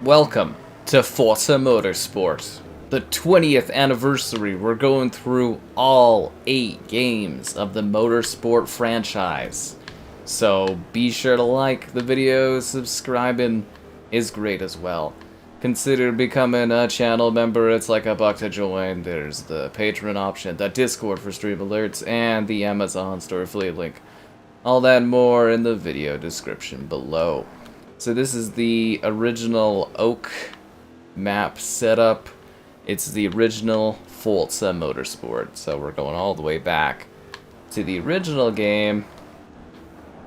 Welcome to Forza Motorsport, the 20th anniversary. We're going through all 8 games of the Motorsport franchise. So be sure to like the video, subscribing is great as well. Consider becoming a channel member, it's like $1 to join. There's the Patreon option, the Discord for stream alerts, and the Amazon store affiliate link. All that and more in the video description below. So this is the original Oak map setup. It's the original Forza Motorsport. So we're going all the way back to the original game,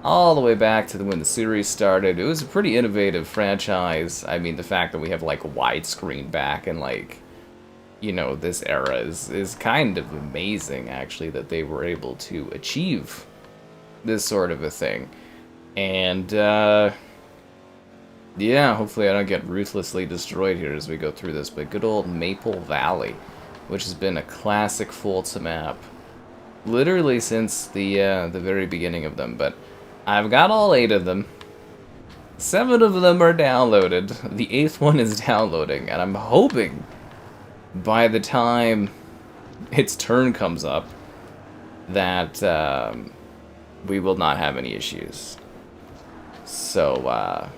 all the way back to when the series started. It was a pretty innovative franchise. I mean, the fact that we have like widescreen back and like, you know, this era is kind of amazing actually that they were able to achieve this sort of a thing. And yeah, hopefully I don't get ruthlessly destroyed here as we go through this, but good old Maple Valley, which has been a classic Forza map literally since the very beginning of them. But I've got all 8 of them. 7 of them are downloaded. The 8th one is downloading, and I'm hoping by the time its turn comes up that we will not have any issues. So,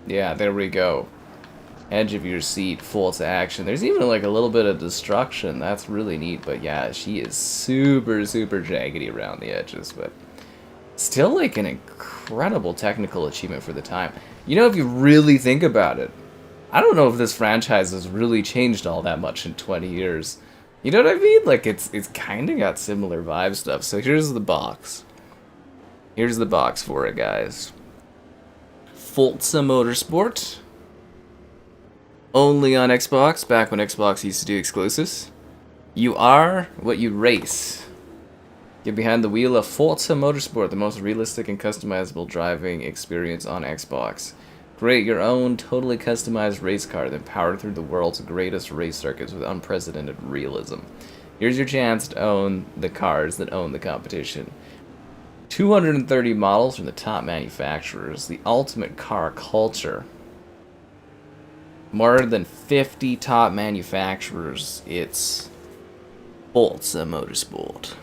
yeah, there we go. Edge of your seat, Forza action. There's even like a little bit of destruction. That's really neat. But yeah, she is super, super jaggedy around the edges. But still like an incredible technical achievement for the time. You know, if you really think about it, I don't know if this franchise has really changed all that much in 20 years. You know what I mean? Like, it's kind of got similar vibe stuff. So here's the box. Here's the box for it, guys. Forza Motorsport. Only on Xbox, back when Xbox used to do exclusives. You are what you race. Get behind the wheel of Forza Motorsport, the most realistic and customizable driving experience on Xbox. Create your own totally customized race car, then power through the world's greatest race circuits with unprecedented realism. Here's your chance to own the cars that own the competition. 230 models from the top manufacturers, the ultimate car culture. More than 50 top manufacturers. It's Forza Motorsport.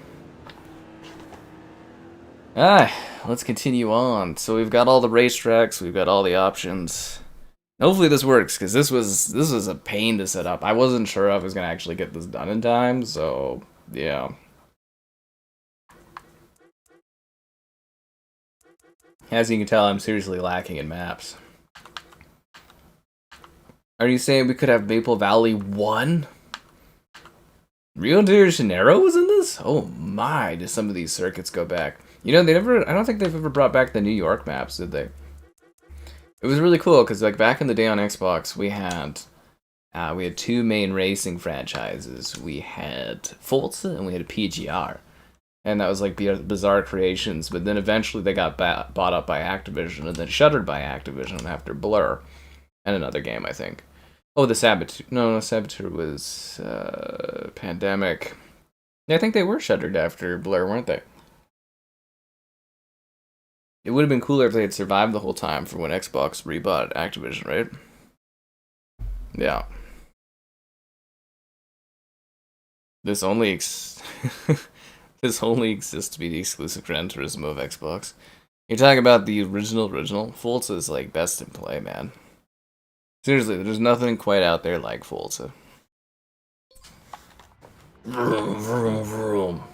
Let's continue on. So we've got all the racetracks, we've got all the options. Hopefully this works, because this was a pain to set up. I wasn't sure I was gonna actually get this done in time, so yeah. As you can tell, I'm seriously lacking in maps. Are you saying we could have Maple Valley 1? Rio de Janeiro was in this? Oh my, do some of these circuits go back. You know, I don't think they've ever brought back the New York maps, did they? It was really cool, because like back in the day on Xbox, we had 2 main racing franchises. We had Forza and we had PGR. And that was like Bizarre Creations, but then eventually they got bought up by Activision and then shuttered by Activision after Blur and another game, I think. Oh, the Saboteur. No, Saboteur was Pandemic. Yeah, I think they were shuttered after Blur, weren't they? It would have been cooler if they had survived the whole time for when Xbox rebought Activision, right? Yeah. This only This only exists to be the exclusive Gran Turismo of Xbox. You're talking about the original? Forza is like best in play, man. Seriously, there's nothing quite out there like Forza. Vroom, vroom, vroom.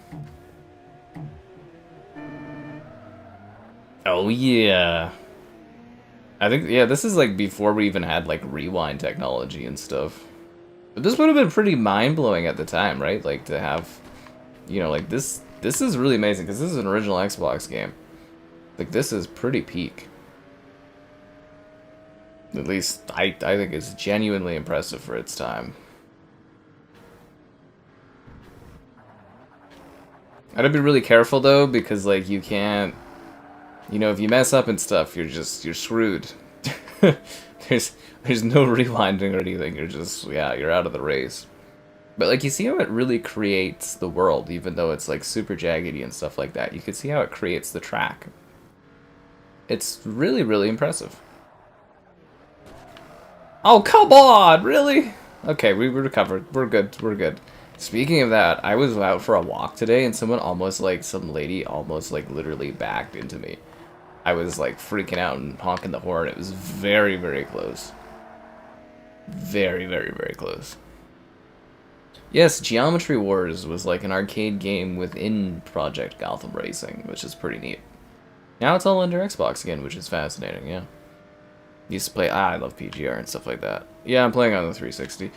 Oh yeah. I think, yeah, this is like before we even had like rewind technology and stuff. But this would have been pretty mind-blowing at the time, right? Like to have, you know, like this is really amazing because this is an original Xbox game. Like this is pretty peak. At least I think it's genuinely impressive for its time. I'd be really careful though, because like you can't, you know, if you mess up and stuff, you're screwed. there's no rewinding or anything. You're just, yeah, you're out of the race. But like you see how it really creates the world, even though it's like super jaggedy and stuff like that. You can see how it creates the track. It's really, really impressive. Oh, come on! Really? Okay, we recovered. We're good. We're good. Speaking of that, I was out for a walk today, and someone almost, like, some lady almost, like, literally backed into me. I was, like, freaking out and honking the horn. It was very, very close. Very, very, very close. Yes, Geometry Wars was, like, an arcade game within Project Gotham Racing, which is pretty neat. Now it's all under Xbox again, which is fascinating, yeah. Used to play, I love PGR and stuff like that. Yeah, I'm playing on the 360.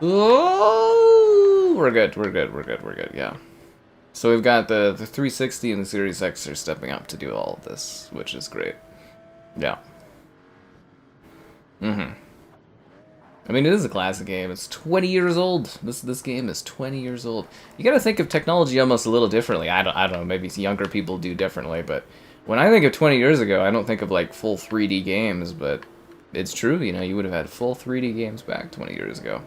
Oh, we're good, we're good, we're good, we're good, yeah. So we've got the 360 and the Series X are stepping up to do all of this, which is great. Yeah. Mm-hmm. I mean, it is a classic game. It's 20 years old. This game is 20 years old. You gotta think of technology almost a little differently. I don't know, maybe younger people do differently, but when I think of 20 years ago, I don't think of, like, full 3D games, but it's true, you know, you would have had full 3D games back 20 years ago.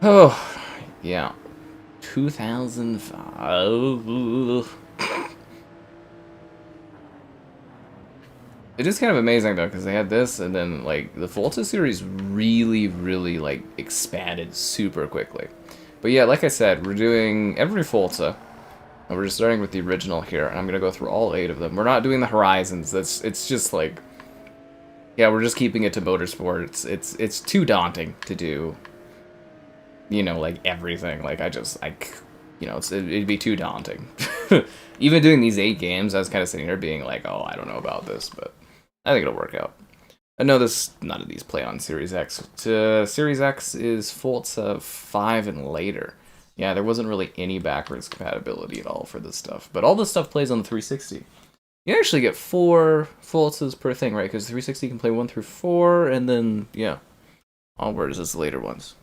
Oh, yeah. 2005. It is kind of amazing, though, because they had this, and then, like, the Forza series really, really, like, expanded super quickly. But yeah, like I said, we're doing every Forza, and we're just starting with the original here, and I'm going to go through all 8 of them. We're not doing the Horizons. It's just, like, yeah, we're just keeping it to motorsport. It's too daunting to do, you know, like, everything. Like, you know, it'd be too daunting. Even doing these 8 games, I was kind of sitting here being like, oh, I don't know about this, but I think it'll work out. I know none of these play on Series X. Series X is Forza 5 and later. Yeah, there wasn't really any backwards compatibility at all for this stuff, but all this stuff plays on the 360. You actually get 4 Forzas per thing, right? Because 360 can play 1 through 4, and then, yeah, onwards is the later ones.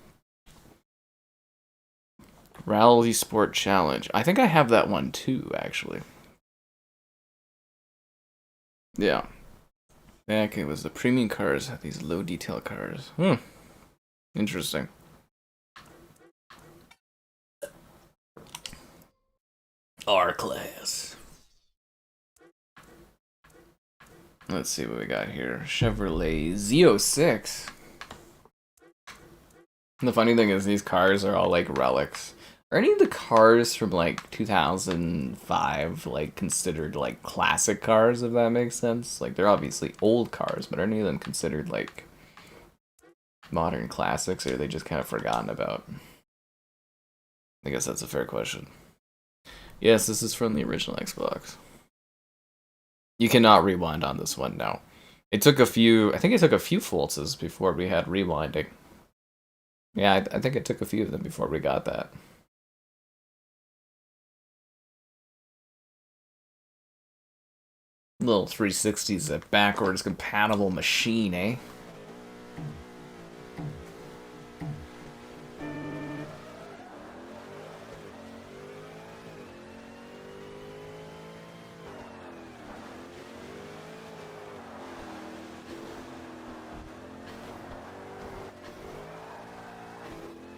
Rally Sport Challenge. I think I have that one too, actually. Yeah. Back it was the premium cars, these low detail cars. Interesting. R-Class. Let's see what we got here. Chevrolet Z06. And the funny thing is these cars are all like relics. Are any of the cars from like 2005 like considered like classic cars, if that makes sense? Like they're obviously old cars, but are any of them considered like modern classics, or are they just kind of forgotten about? I guess that's a fair question. Yes, this is from the original Xbox. You cannot rewind on this one now. It took a few, I think it took a few Forzas before we had rewinding. Yeah, I think it took a few of them before we got that. Little 360's a backwards compatible machine, eh?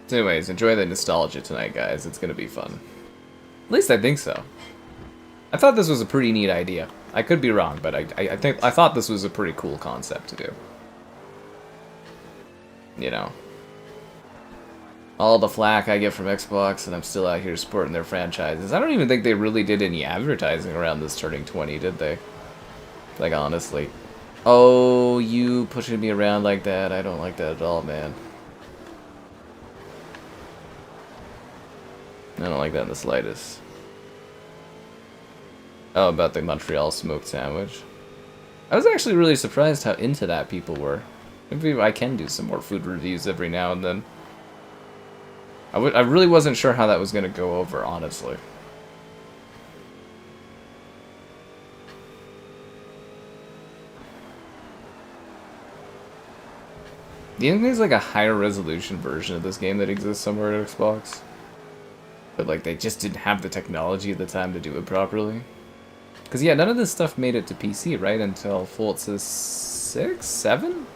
So anyways, enjoy the nostalgia tonight, guys. It's gonna be fun. At least I think so. I thought this was a pretty neat idea. I could be wrong, but I thought this was a pretty cool concept to do. You know. All the flack I get from Xbox, and I'm still out here supporting their franchises. I don't even think they really did any advertising around this turning 20, did they? Like, honestly. Oh, you pushing me around like that. I don't like that at all, man. I don't like that in the slightest. Oh, about the Montreal smoked sandwich. I was actually really surprised how into that people were. Maybe I can do some more food reviews every now and then. I really wasn't sure how that was going to go over, honestly. Do you think there's like a higher resolution version of this game that exists somewhere at Xbox? But like they just didn't have the technology at the time to do it properly? Because yeah, none of this stuff made it to PC, right? Until Forza 6? 7?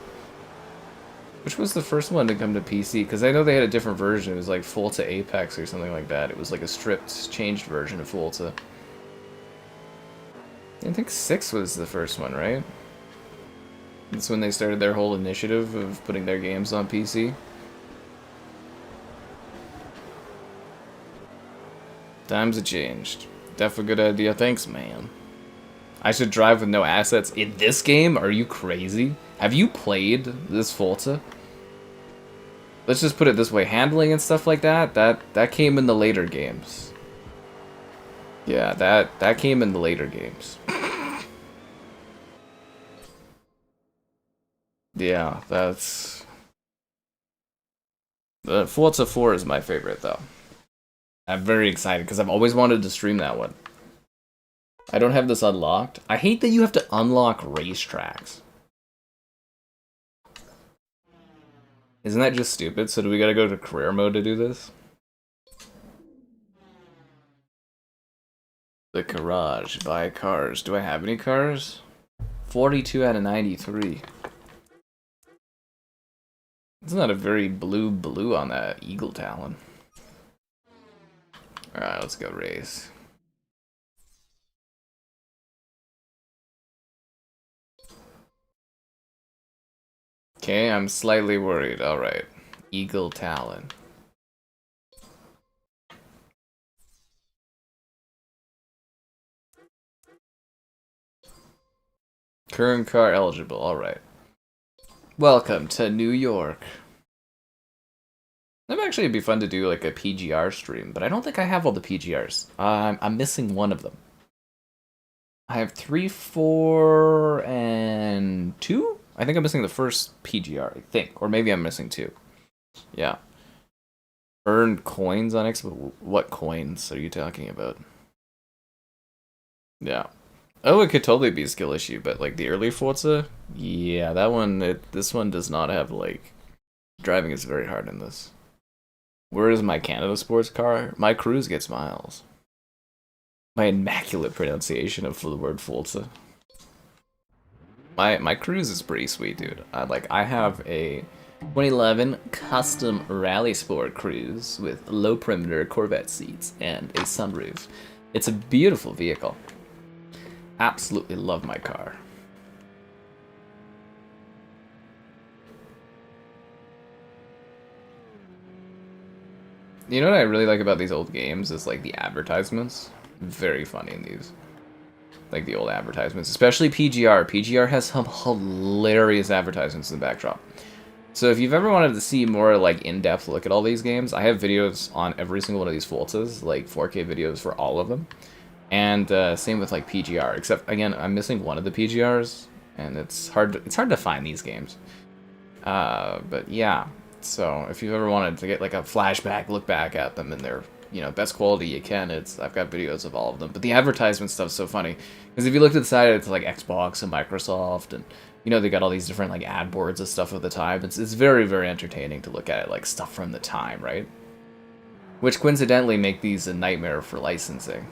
Which was the first one to come to PC? Because I know they had a different version. It was like Forza Apex or something like that. It was like a stripped, changed version of Forza. I think 6 was the first one, right? That's when they started their whole initiative of putting their games on PC. Times have changed. Definitely a good idea. Thanks, man. I should drive with no assets in this game? Are you crazy? Have you played this Forza? Let's just put it this way. Handling and stuff like that came in the later games. Yeah, that came in the later games. Yeah, that's... Forza 4 is my favorite, though. I'm very excited, because I've always wanted to stream that one. I don't have this unlocked. I hate that you have to unlock racetracks. Isn't that just stupid? So do we gotta go to career mode to do this? The garage. Buy cars. Do I have any cars? 42 out of 93. It's not a very blue on that Eagle Talon. Alright, let's go race. Okay, I'm slightly worried. Alright. Eagle Talon. Current car eligible. Alright. Welcome to New York. That would actually be fun to do like a PGR stream, but I don't think I have all the PGRs. I'm missing one of them. I have 3, 4, and 2? I think I'm missing the first PGR, I think. Or maybe I'm missing 2. Yeah. Earned coins on Xbox? What coins are you talking about? Yeah. Oh, it could totally be a skill issue, but like the early Forza? Yeah, that one, this one does not have like... Driving is very hard in this. Where is my Canada sports car? My Cruise gets miles. My immaculate pronunciation of the word Forza. My Cruise is pretty sweet, dude. I have a 2011 custom Rally Sport Cruise with low perimeter Corvette seats and a sunroof. It's a beautiful vehicle. Absolutely love my car. You know what I really like about these old games is like the advertisements. Very funny in these. Like the old advertisements, especially PGR. PGR has some hilarious advertisements in the backdrop. So if you've ever wanted to see more like in-depth look at all these games, I have videos on every single one of these Forzas, like 4K videos for all of them. And same with like PGR, except again, I'm missing one of the PGRs, and it's hard to find these games. But yeah, so if you've ever wanted to get like a flashback look back at them in their best quality you can, I've got videos of all of them. But the advertisement stuff's so funny because if you look to the side, it's like Xbox and Microsoft, and they got all these different like ad boards and stuff at the time. It's very, very entertaining to look at it, like stuff from the time, right? Which coincidentally make these a nightmare for licensing.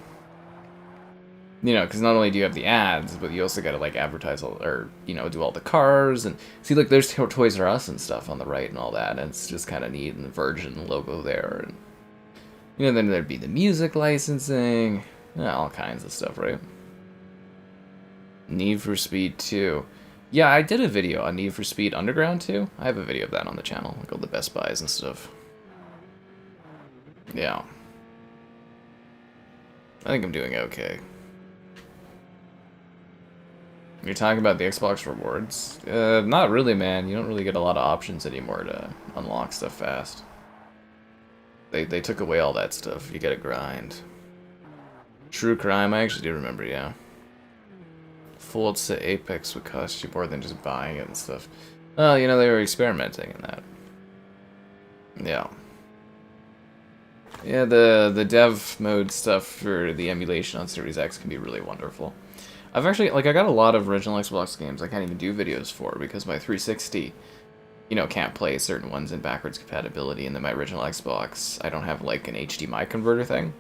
Because not only do you have the ads, but you also got to like advertise or do all the cars and see, like there's Toys R Us and stuff on the right and all that, and it's just kind of neat, and the Virgin logo there, and then there'd be the music licensing, all kinds of stuff, right? Need for Speed 2. Yeah, I did a video on Need for Speed Underground 2. I have a video of that on the channel, like all the Best Buys and stuff. Yeah. I think I'm doing okay. You're talking about the Xbox rewards? Not really, man. You don't really get a lot of options anymore to unlock stuff fast. They took away all that stuff. You gotta grind. True Crime, I actually do remember, yeah. Forza Apex would cost you more than just buying it and stuff. Well, they were experimenting in that. Yeah. Yeah, the dev mode stuff for the emulation on Series X can be really wonderful. I've actually, I got a lot of original Xbox games I can't even do videos for because my 360, can't play certain ones in backwards compatibility, and then my original Xbox, I don't have, like, an HDMI converter thing,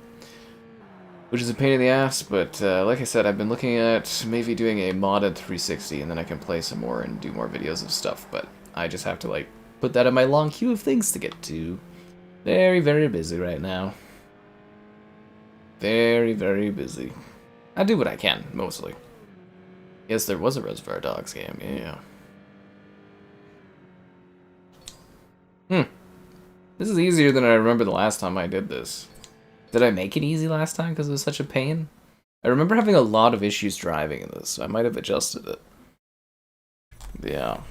which is a pain in the ass, but, like I said, I've been looking at maybe doing a modded 360, and then I can play some more and do more videos of stuff, but I just have to, like, put that in my long queue of things to get to. Very, very busy right now. Very, very busy. I do what I can, mostly. Yes, there was a Reservoir Dogs game, yeah. Hmm. This is easier than I remember the last time I did this. Did I make it easy last time because it was such a pain? I remember having a lot of issues driving in this, so I might have adjusted it. Yeah.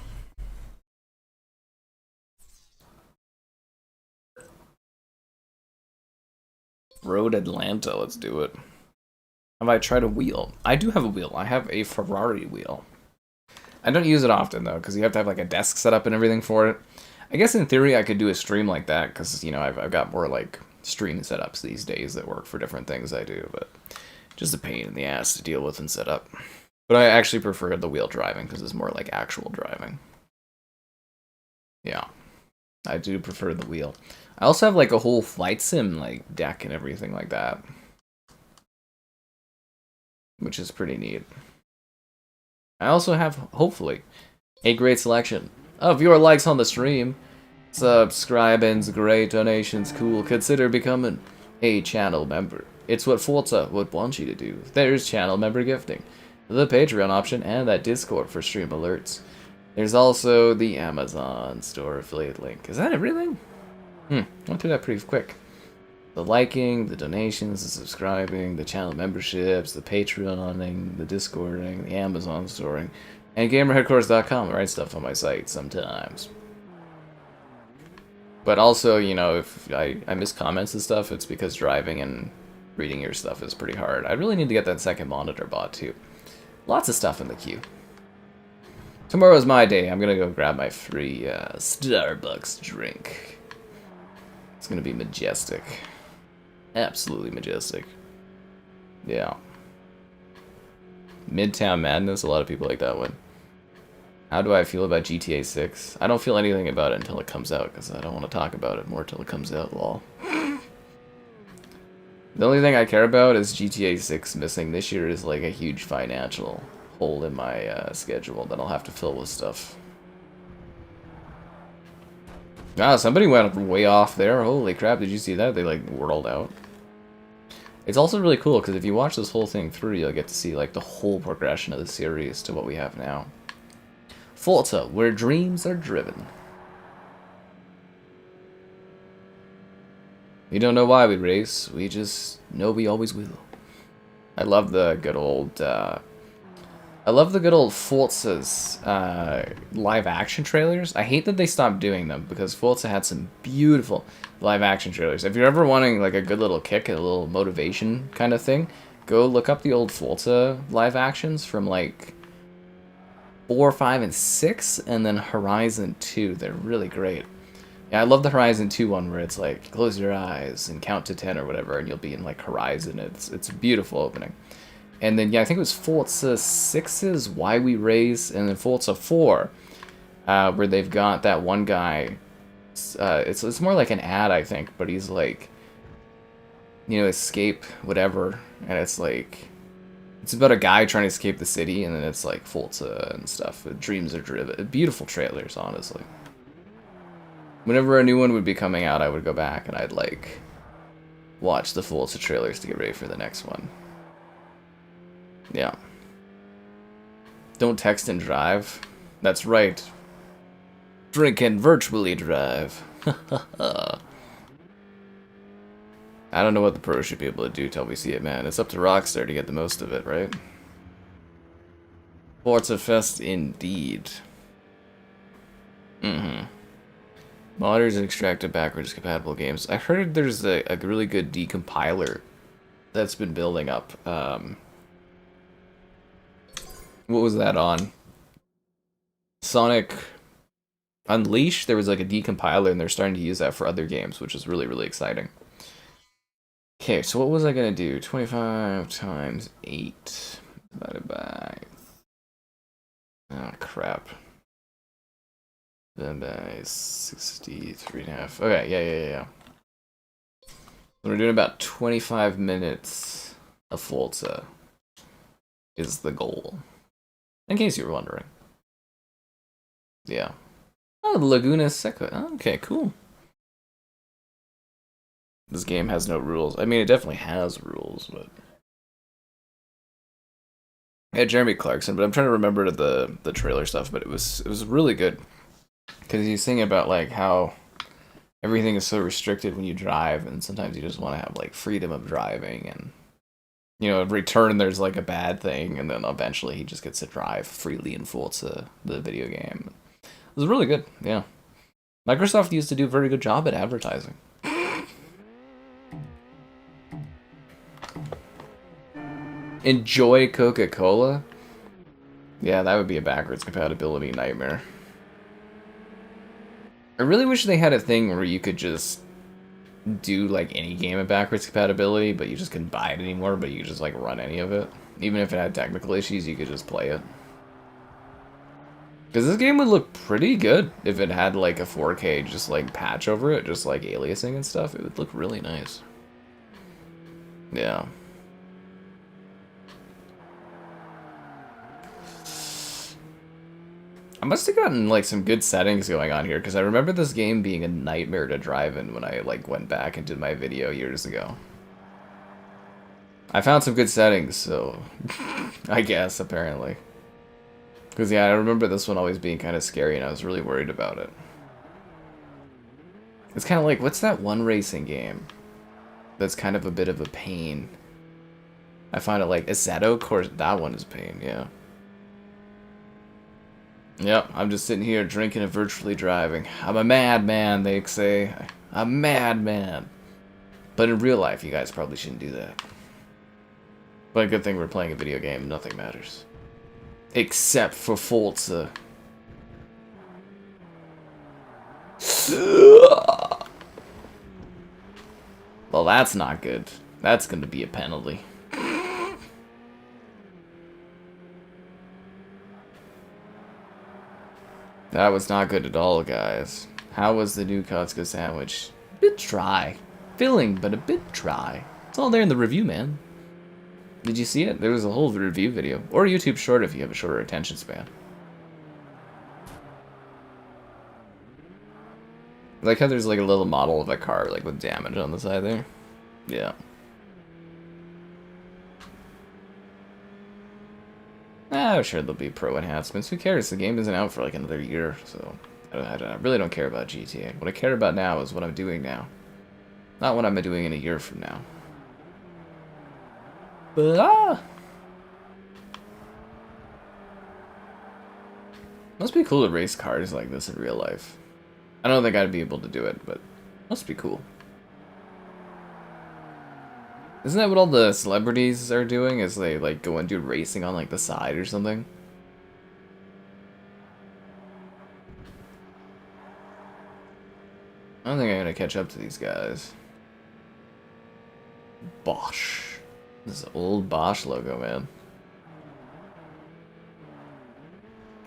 Road Atlanta, let's do it. Have I tried a wheel? I do have a wheel. I have a Ferrari wheel. I don't use it often, though, because you have to have like a desk set up and everything for it. I guess in theory I could do a stream like that, because, you know, I've got more like stream setups these days that work for different things I do, but just a pain in the ass to deal with and set up. But I actually prefer the wheel driving, because it's more like actual driving. Yeah. I do prefer the wheel. I also have like a whole flight sim like deck and everything like that, which is pretty neat. I also have, hopefully, a great selection of your likes on the stream. Subscribing's great, donations cool. Consider becoming a channel member. It's what Forza would want you to do. There's channel member gifting, the Patreon option, and that Discord for stream alerts. There's also the Amazon store affiliate link. Is that everything? Went through that pretty quick. The liking, the donations, the subscribing, the channel memberships, the Patreoning, the Discording, the Amazon storing, and GamerHeadquarters.com. I write stuff on my site sometimes. But also, you know, if I miss comments and stuff, it's because driving and reading your stuff is pretty hard. I really need to get that second monitor bought, too. Lots of stuff in the queue. Tomorrow's my day. I'm gonna go grab my free Starbucks drink. It's gonna be majestic. Absolutely majestic. Yeah. Midtown Madness, a lot of people like that one. How do I feel about GTA 6? I don't feel anything about it until it comes out, because I don't want to talk about it more until it comes out, lol. The only thing I care about is GTA 6 missing this year is like a huge financial hole in my schedule that I'll have to fill with stuff. Ah, somebody went way off there. Holy crap, did you see that? They like whirled out. It's also really cool because if you watch this whole thing through, you'll get to see like the whole progression of the series to what we have now. Forza, where dreams are driven. We don't know why we race, we just know we always will. I love the good old Forza's live action trailers. I hate that they stopped doing them because Forza had some beautiful live action trailers. If you're ever wanting like a good little kick, a little motivation kind of thing, go look up the old Forza live actions from like 4, 5, and 6, and then Horizon 2. They're really great. Yeah, I love the Horizon 2 one where it's like close your eyes and count to 10 or whatever, and you'll be in like Horizon. It's a beautiful opening. And then, yeah, I think it was Forza 6's Why We Race, and then Forza 4, where they've got that one guy. It's more like an ad, I think, but he's like, you know, escape whatever, and it's like, it's about a guy trying to escape the city, and then it's like Forza and stuff. Dreams are driven. Beautiful trailers, honestly. Whenever a new one would be coming out, I would go back and I'd like watch the Forza trailers to get ready for the next one. Yeah. Don't text and drive. That's right. Drink and virtually drive. I don't know what the pros should be able to do till we see it, man. It's up to Rockstar to get the most of it, right? Forza Fest indeed. Modders extracted backwards compatible games. I heard there's a really good decompiler that's been building up. What was that on? Sonic Unleashed? There was like a decompiler, and they're starting to use that for other games, which is really, really exciting. Okay, so what was I gonna do? 25 times 8 divided by... Oh, crap. Then by 63.5. Okay, yeah. We're doing about 25 minutes of Forza is the goal. In case you were wondering. Yeah. Oh, Laguna Seca. Oh, okay, cool. This game has no rules. I mean, it definitely has rules, but... Yeah, Jeremy Clarkson, but I'm trying to remember the trailer stuff, but it was really good. Because he's singing about, like, how everything is so restricted when you drive, and sometimes you just want to have like freedom of driving, and you know, in return there's like a bad thing, and then eventually he just gets to drive freely in Forza, the video game. It was really good, yeah. Microsoft used to do a very good job at advertising. Enjoy Coca-Cola? Yeah, that would be a backwards compatibility nightmare. I really wish they had a thing where you could just do like any game of backwards compatibility, but you just couldn't buy it anymore, but you could just like run any of it. Even if it had technical issues, you could just play it. Because this game would look pretty good if it had like a 4K just like patch over it, just like aliasing and stuff. It would look really nice. Yeah. I must have gotten like some good settings going on here, because I remember this game being a nightmare to drive in when I like went back and did my video years ago. I found some good settings, so I guess apparently. Because yeah, I remember this one always being kind of scary, and I was really worried about it. It's kind of like, what's that one racing game that's kind of a bit of a pain? I find it like Assetto, of course, that one is a pain, yeah. Yep, I'm just sitting here drinking and virtually driving. I'm a madman, they say. A madman. But in real life, you guys probably shouldn't do that. But a good thing we're playing a video game, nothing matters. Except for Forza. Well, that's not good. That's going to be a penalty. That was not good at all, guys. How was the new Kotska sandwich? A bit dry. Filling, but a bit dry. It's all there in the review, man. Did you see it? There was a whole review video. Or YouTube short if you have a shorter attention span. I like how there's like a little model of a car like with damage on the side there. Yeah. I'm sure there'll be pro enhancements. Who cares? The game isn't out for like another year, so I really don't care about GTA. What I care about now is what I'm doing now. Not what I'm doing in a year from now. But, must be cool to race cars like this in real life. I don't think I'd be able to do it, but must be cool. Isn't that what all the celebrities are doing? Is they like go and do racing on like the side or something? I don't think I'm gonna catch up to these guys. Bosch. This old Bosch logo, man.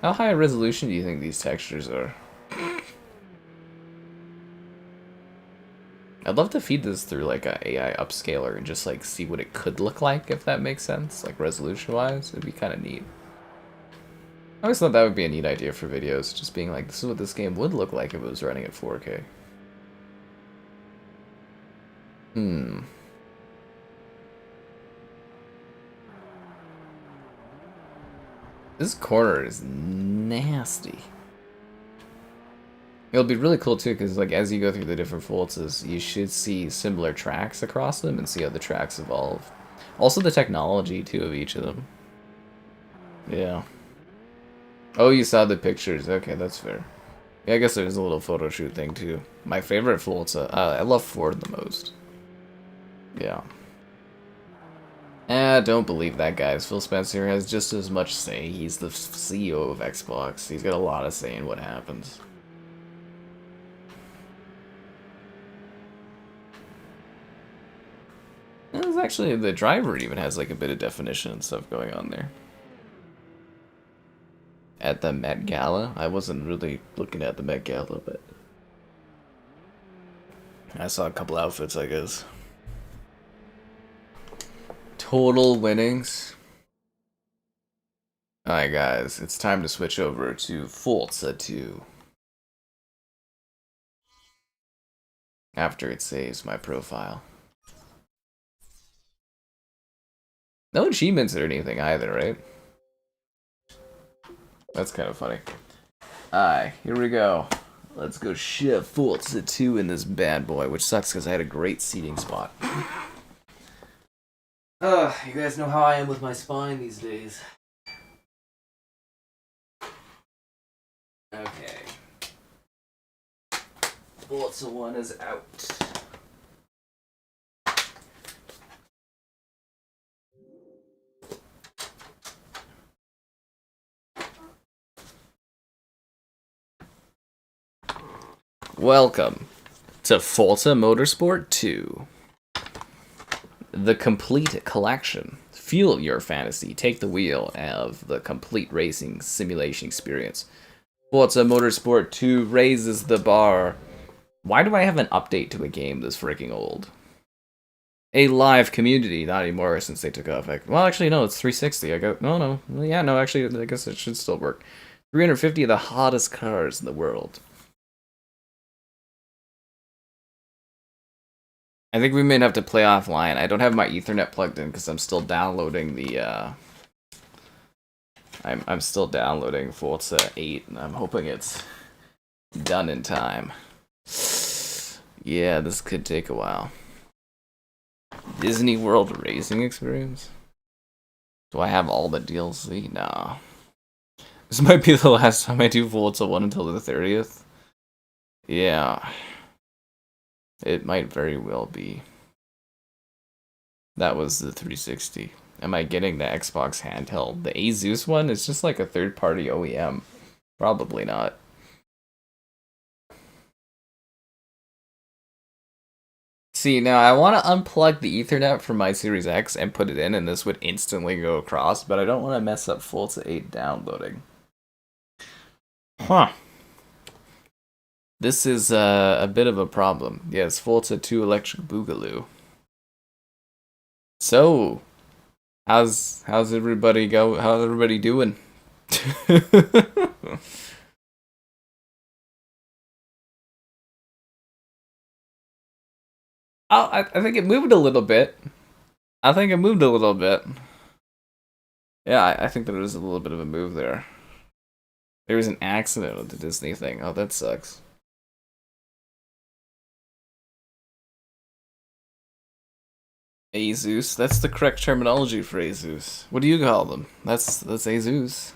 How high a resolution do you think these textures are? I'd love to feed this through like a AI upscaler and just like see what it could look like, if that makes sense, like resolution wise. It'd be kind of neat. I always thought that would be a neat idea for videos, just being like, this is what this game would look like if it was running at 4K. This corner is nasty. It'll be really cool too, because like as you go through the different Forzas, you should see similar tracks across them and see how the tracks evolve. Also the technology too of each of them. Yeah. Oh, you saw the pictures. Okay, that's fair. Yeah, I guess there's a little photo shoot thing too. My favorite Forza. I love Ford the most. Yeah. Don't believe that, guys. Phil Spencer has just as much say. He's the CEO of Xbox. He's got a lot of say in what happens. It's actually, the driver even has like a bit of definition and stuff going on there. At the Met Gala? I wasn't really looking at the Met Gala, but I saw a couple outfits, I guess. Total winnings. Alright guys, it's time to switch over to Forza 2. After it saves my profile. No achievements or anything either, right? That's kind of funny. Alright, here we go. Let's go shove Forza 2 in this bad boy, which sucks because I had a great seating spot. You guys know how I am with my spine these days. Okay. Forza 1 is out. Welcome to Forza Motorsport 2. The complete collection. Fuel your fantasy. Take the wheel of the complete racing simulation experience. Forza Motorsport 2 raises the bar. Why do I have an update to a game this freaking old? A live community. Not anymore since they took off. Well, actually, no, it's 360. Actually, I guess it should still work. 350 of the hottest cars in the world. I think we may have to play offline. I don't have my Ethernet plugged in because I'm still downloading the, I'm still downloading Forza 8, and I'm hoping it's done in time. Yeah, this could take a while. Disney World Racing Experience? Do I have all the DLC? No. This might be the last time I do Forza 1 until the 30th. Yeah. It might very well be. That was the 360. Am I getting the Xbox handheld? The Asus one is just like a third-party OEM. Probably not. See, now I want to unplug the Ethernet from my Series X and put it in, and this would instantly go across, but I don't want to mess up Forza 8 downloading. Huh. This is a bit of a problem. Yes, Forza 2 Electric Boogaloo. So, how's everybody go? How's everybody doing? I think it moved a little bit. I think it moved a little bit. Yeah, I think there was a little bit of a move there. There was an accident with the Disney thing. Oh, that sucks. Asus. That's the correct terminology for Asus. What do you call them? That's Asus.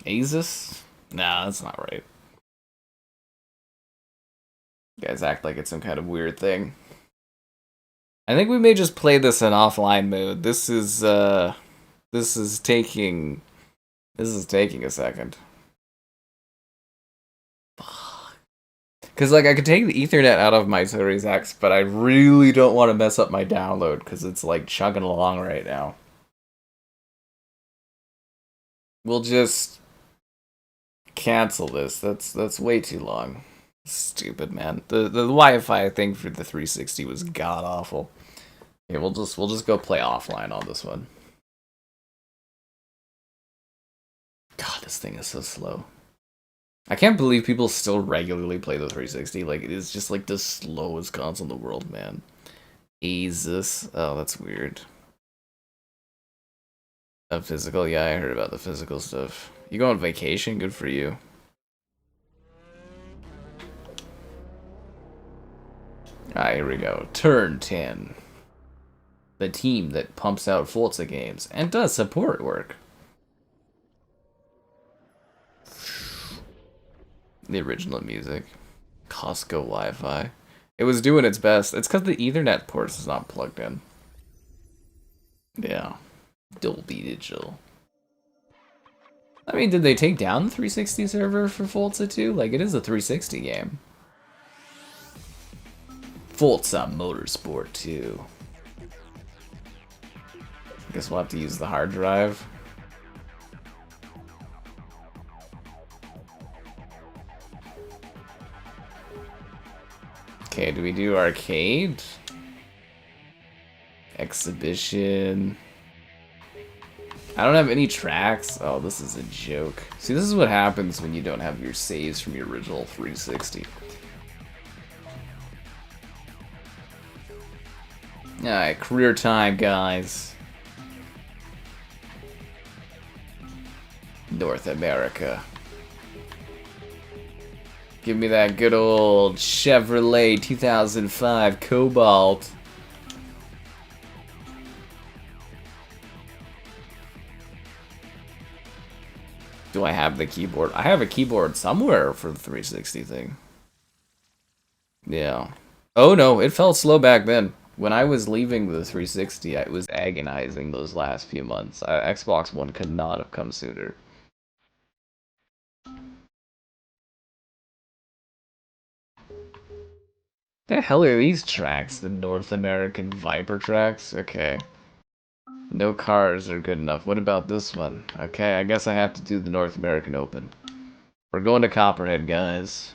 Asus? Nah, that's not right. You guys act like it's some kind of weird thing. I think we may just play this in offline mode. This is taking a second. Because, like, I could take the Ethernet out of my Series X, but I really don't want to mess up my download, because it's, like, chugging along right now. We'll just cancel this. That's way too long. Stupid, man. The Wi-Fi thing for the 360 was god-awful. Okay, we'll just go play offline on this one. God, this thing is so slow. I can't believe people still regularly play the 360. Like, it is just like the slowest console in the world, man. Asus. Oh, that's weird. A physical? Yeah, I heard about the physical stuff. You go on vacation? Good for you. Alright, here we go. Turn 10. The team that pumps out Forza games and does support work. The original music. Costco Wi-Fi. It was doing its best. It's because the Ethernet port is not plugged in. Yeah. Dolby Digital. I mean, did they take down the 360 server for Forza 2? Like, it is a 360 game. Forza Motorsport 2. I guess we'll have to use the hard drive. Okay, do we do arcade? Exhibition. I don't have any tracks. Oh, this is a joke. See, this is what happens when you don't have your saves from your original 360. Alright, career time, guys. North America. Give me that good old Chevrolet 2005 Cobalt. Do I have the keyboard? I have a keyboard somewhere for the 360 thing. Yeah. Oh no, it felt slow back then. When I was leaving the 360, it was agonizing those last few months. Xbox One could not have come sooner. The hell are these tracks? The North American Viper tracks? Okay. No cars are good enough. What about this one? Okay, I guess I have to do the North American Open. We're going to Copperhead, guys.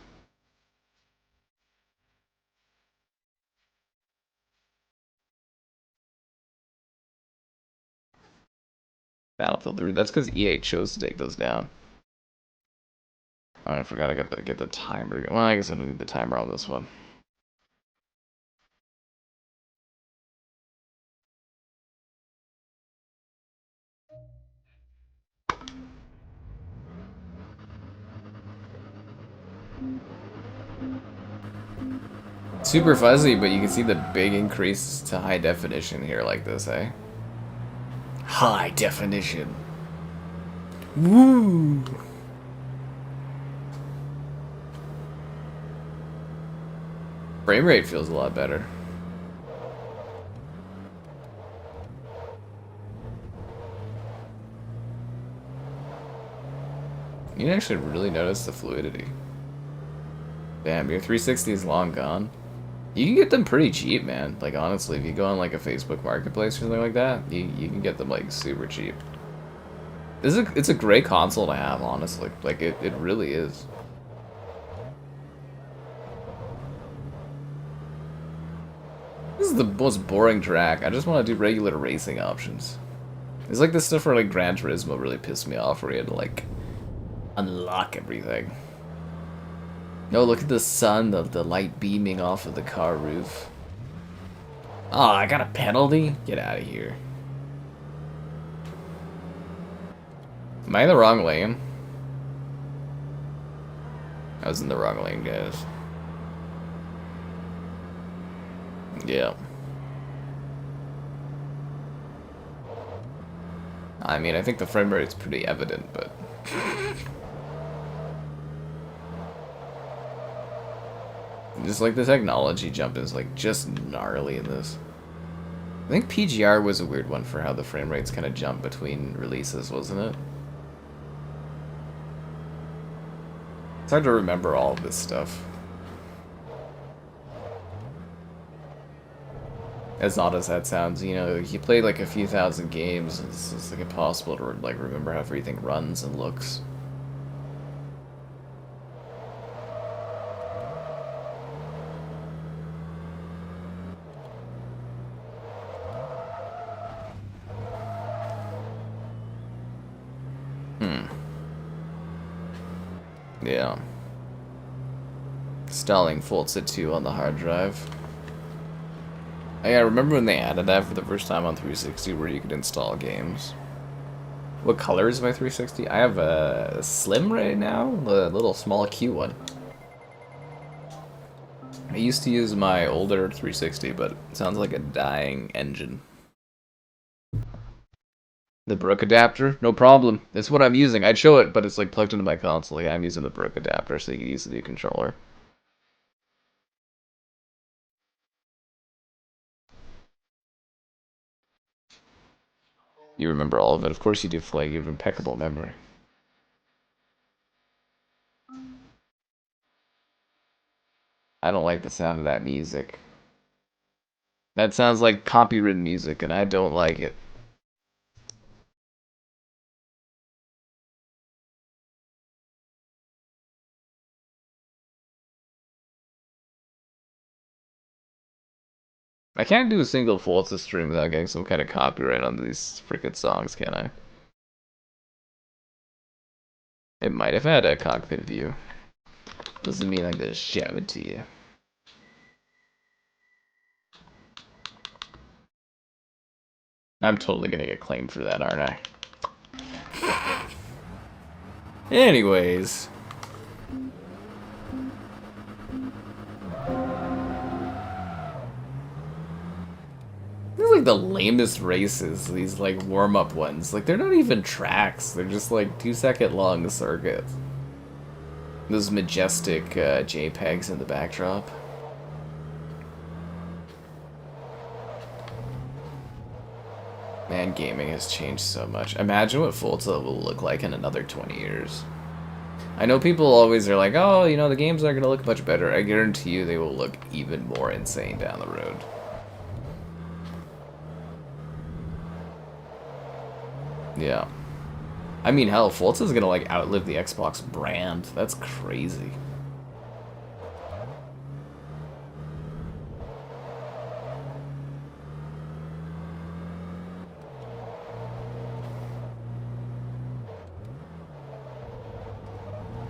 Battlefield 3. That's because EA chose to take those down. Oh, I forgot I got to get the timer. Well, I guess I don't need the timer on this one. Super fuzzy, but you can see the big increase to high definition here like this, eh? High definition. Woo! Frame rate feels a lot better. You can actually really notice the fluidity. Damn, your 360 is long gone. You can get them pretty cheap, man. Like, honestly, if you go on, like, a Facebook Marketplace or something like that, you can get them, like, super cheap. It's a great console to have, honestly. Like, it really is. This is the most boring track. I just want to do regular racing options. It's like this stuff where, like, Gran Turismo really pissed me off, where you had to, like, unlock everything. No, look at the sun, the light beaming off of the car roof. Oh, I got a penalty? Get out of here. Am I in the wrong lane? I was in the wrong lane, guys. Yeah. I mean, I think the frame rate's pretty evident, but... Just like the technology jump is like just gnarly in this. I think PGR was a weird one for how the frame rates kind of jump between releases, wasn't it? It's hard to remember all of this stuff. As odd as that sounds, you know, you play like a few thousand games, it's like impossible to like remember how everything runs and looks. Yeah. Installing Forza 2 on the hard drive. Oh, yeah, I remember when they added that for the first time on 360 where you could install games. What color is my 360? I have a Slim right now, the little small Q one. I used to use my older 360, but it sounds like a dying engine. The Brook adapter? No problem. That's what I'm using. I'd show it, but it's like plugged into my console. Yeah, I'm using the Brook adapter so you can use the new controller. You remember all of it. Of course you do, Flay. You have impeccable memory. I don't like the sound of that music. That sounds like copywritten music, and I don't like it. I can't do a single Forza stream without getting some kind of copyright on these freaking songs, can I? It might have had a cockpit view. Doesn't mean I'm gonna show it to you. I'm totally gonna get claimed for that, aren't I? Anyways. like the lamest races, these like warm-up ones. Like they're not even tracks, they're just like 2-second long circuits. Those majestic JPEGs in the backdrop. Man, gaming has changed so much. Imagine what Forza will look like in another 20 years. I know people always are like, oh, you know, the games aren't going to look much better. I guarantee you they will look even more insane down the road. Yeah. I mean, hell, Forza's going to, like, outlive the Xbox brand. That's crazy.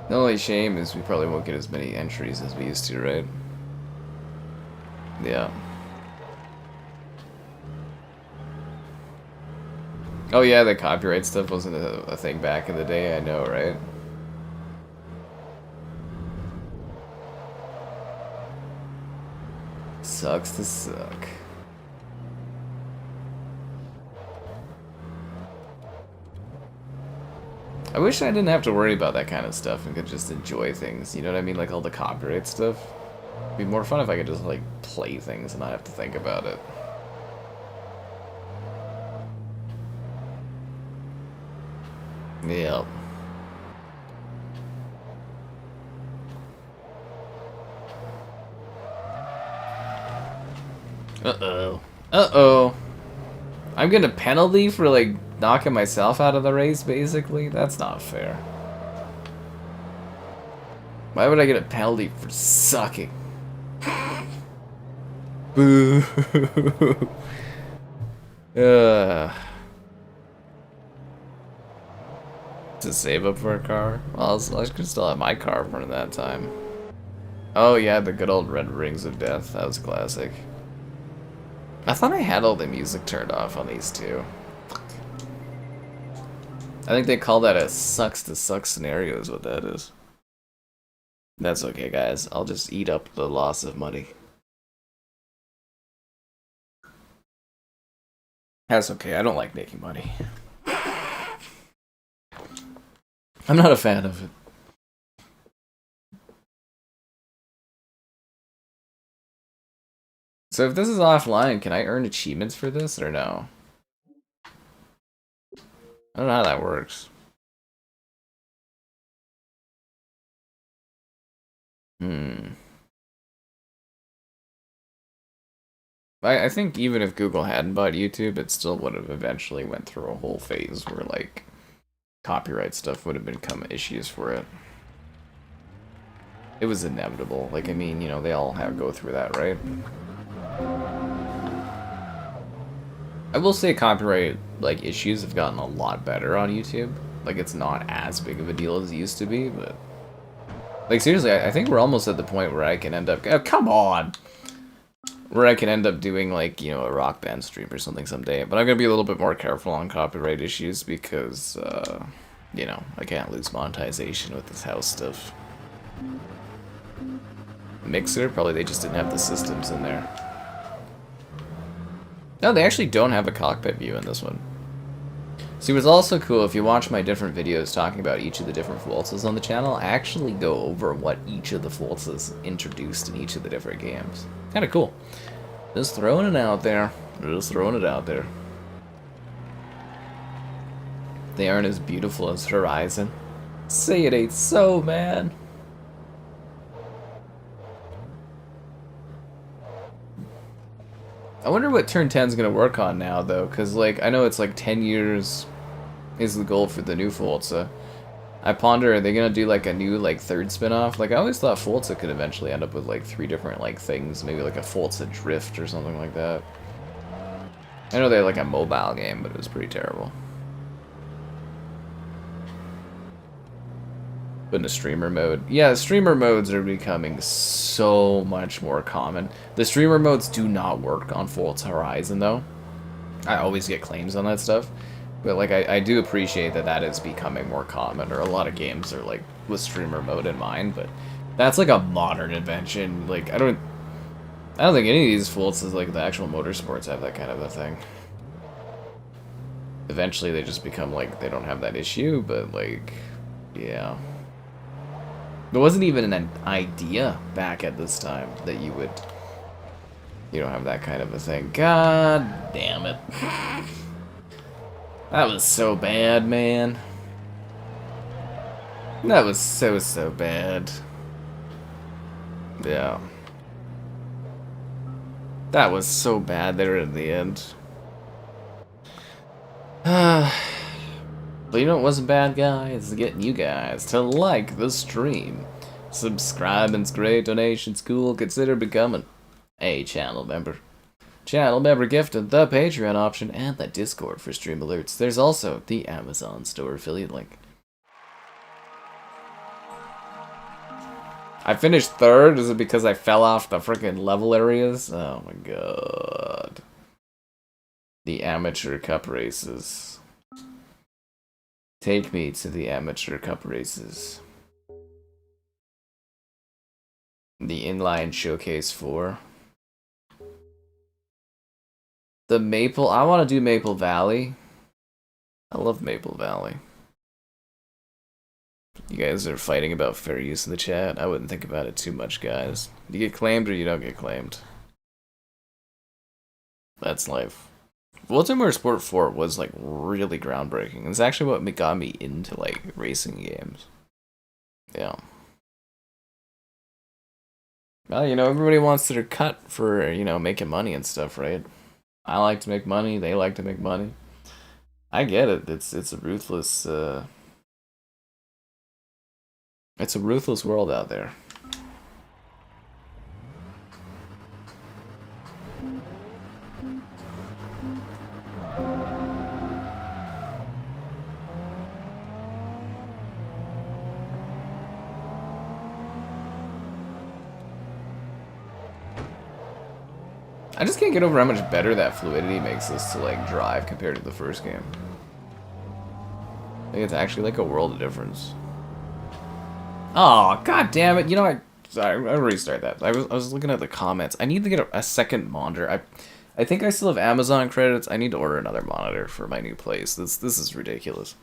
The only shame is we probably won't get as many entries as we used to, right? Yeah. Oh yeah, the copyright stuff wasn't a thing back in the day, I know, right? Sucks to suck. I wish I didn't have to worry about that kind of stuff and could just enjoy things, you know what I mean? Like all the copyright stuff. It'd be more fun if I could just, like, play things and not have to think about it. Yep. Uh-oh. Uh-oh. I'm getting a penalty for, like, knocking myself out of the race, basically? That's not fair. Why would I get a penalty for sucking? Boo. To save up for a car? Well, I could still have my car for that time. Oh yeah, the good old Red Rings of Death. That was classic. I thought I had all the music turned off on these two. I think they call that a sucks to suck scenario is what that is. That's okay, guys. I'll just eat up the loss of money. That's okay. I don't like making money. I'm not a fan of it. So if this is offline, can I earn achievements for this or no? I don't know how that works. I think even if Google hadn't bought YouTube, it still would have eventually went through a whole phase where, like, copyright stuff would have become issues for it. It was inevitable. Like, I mean, you know, they all go through that, right? I will say copyright, like, issues have gotten a lot better on YouTube. Like, it's not as big of a deal as it used to be, but... Like, seriously, I think we're almost at the point where I can end up... Oh, come on! Where I can end up doing, like, you know, a Rock Band stream or something someday. But I'm going to be a little bit more careful on copyright issues because, you know, I can't lose monetization with this house stuff. Mixer? Probably they just didn't have the systems in there. No, they actually don't have a cockpit view in this one. See, what's also cool, if you watch my different videos talking about each of the different Forzas on the channel, I actually go over what each of the Forzas introduced in each of the different games. Kinda cool. Just throwing it out there. Just throwing it out there. They aren't as beautiful as Horizon. Say it ain't so, man. I wonder what Turn 10's gonna work on now, though, because, like, I know it's like 10 years is the goal for the new Forza. I ponder, are they gonna do, like, a new, like, third spin-off? Like, I always thought Forza could eventually end up with, like, 3 different, like, things. Maybe, like, a Forza Drift or something like that. I know they had, like, a mobile game, but it was pretty terrible. But in a streamer mode. Yeah, streamer modes are becoming so much more common. The streamer modes do not work on Forza Horizon, though. I always get claims on that stuff. But, like, I do appreciate that that is becoming more common, or a lot of games are, like, with streamer mode in mind, but that's, like, a modern invention. Like, I don't... I don't think any of these faults is like the actual motorsports have that kind of a thing. Eventually they just become like they don't have that issue, but like, yeah. There wasn't even an idea back at this time that you don't have that kind of a thing. God damn it. That was so bad, man. That was so bad. Yeah. That was so bad there at the end. But you know what wasn't bad, guys? Getting you guys to like the stream. Subscribe, and's great. Donations cool. Consider becoming a channel member. Channel member gifted, the Patreon option, and the Discord for stream alerts. There's also the Amazon store affiliate link. I finished third. Is it because I fell off the freaking level areas? Oh my god. The amateur cup races. Take me to the amateur cup races. The inline showcase 4. The Maple. I want to do Maple Valley. I love Maple Valley. You guys are fighting about fair use in the chat. I wouldn't think about it too much, guys. You get claimed or you don't get claimed. That's life. Forza Motorsport 4 was like really groundbreaking. It's actually what got me into like racing games. Yeah. Well, you know, everybody wants their cut for, you know, making money and stuff, right? I like to make money, they like to make money. I get it. It's a ruthless it's a ruthless world out there. I just can't get over how much better that fluidity makes us to like drive compared to the first game. I think it's actually like a world of difference. Oh, god damn it. You know, sorry, I'll restart that. I was looking at the comments. I need to get a second monitor. I think I still have Amazon credits. I need to order another monitor for my new place. This is ridiculous.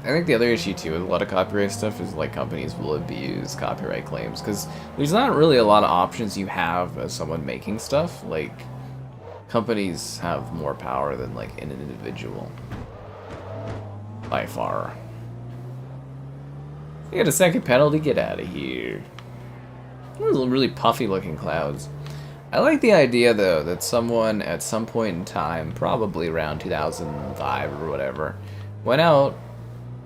I think the other issue too with a lot of copyright stuff is like companies will abuse copyright claims because there's not really a lot of options you have as someone making stuff. Like companies have more power than like an individual by far. You got a second penalty, get out of here. Those really puffy looking clouds. I like the idea though that someone at some point in time, probably around 2005 or whatever, went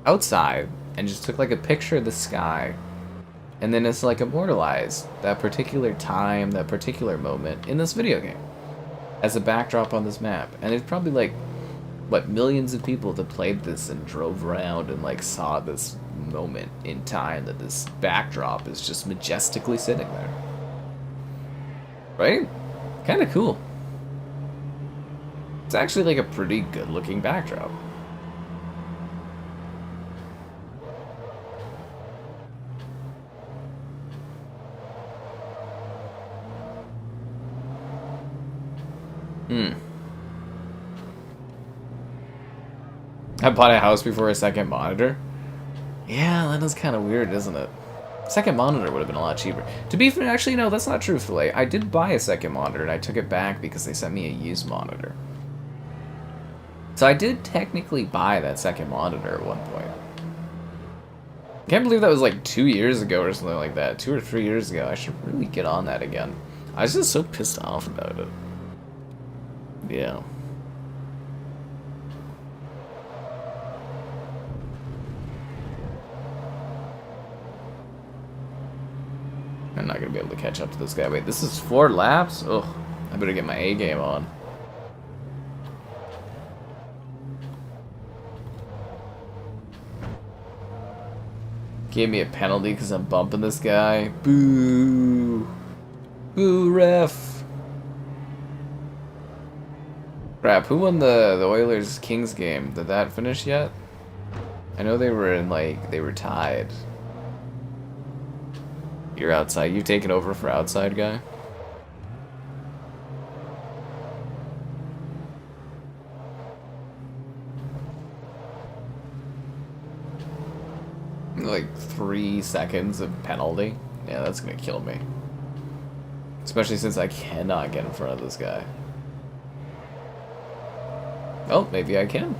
outside and just took like a picture of the sky, and then it's like immortalized that particular time, that particular moment in this video game as a backdrop on this map. And it's probably like what, millions of people that played this and drove around and like saw this moment in time, that this backdrop is just majestically sitting there, right? Kind of cool. It's actually like a pretty good looking backdrop. I bought a house before a second monitor. Yeah, that is kind of weird, isn't it? Second monitor would have been a lot cheaper. To be fair, actually, no, that's not true, Filet. I did buy a second monitor, and I took it back because they sent me a used monitor. So I did technically buy that second monitor at one point. I can't believe that was like 2 years ago or something like that. 2 or 3 years ago. I should really get on that again. I was just so pissed off about it. Yeah. I'm not gonna be able to catch up to this guy. Wait, this is 4 laps? Ugh, I better get my A game on. Gave me a penalty because I'm bumping this guy. Boo! Boo, ref! Crap, who won the Oilers Kings game? Did that finish yet? I know they were in, like, they were tied. You're outside. You've taken over for outside guy? Like 3 seconds of penalty? Yeah, that's gonna kill me. Especially since I cannot get in front of this guy. Oh, maybe I can.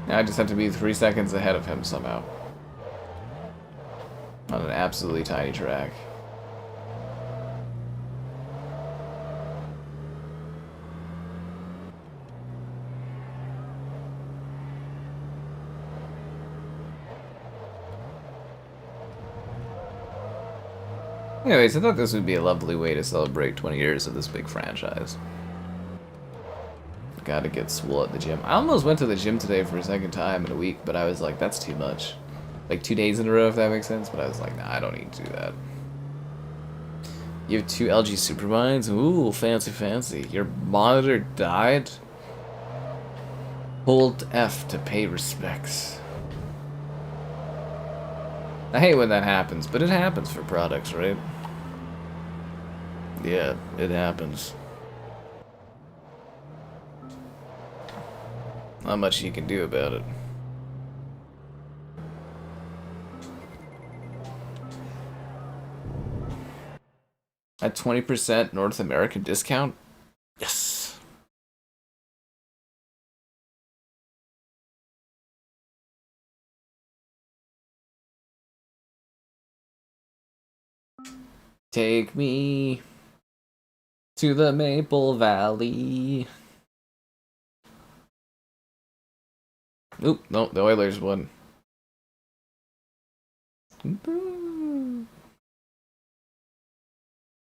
Now I just have to be 3 seconds ahead of him somehow. On an absolutely tiny track. Anyways, I thought this would be a lovely way to celebrate 20 years of this big franchise. Gotta get swole at the gym. I almost went to the gym today for a second time in a week, but I was like, that's too much. Like 2 days in a row, if that makes sense, but I was like, nah, I don't need to do that. You have 2 LG Superminds? Ooh, fancy, fancy. Your monitor died? Hold F to pay respects. I hate when that happens, but it happens for products, right? Yeah, it happens. Not much you can do about it. At 20% North American discount? Yes! Take me to the Maple Valley. Oop, no, the Oilers won.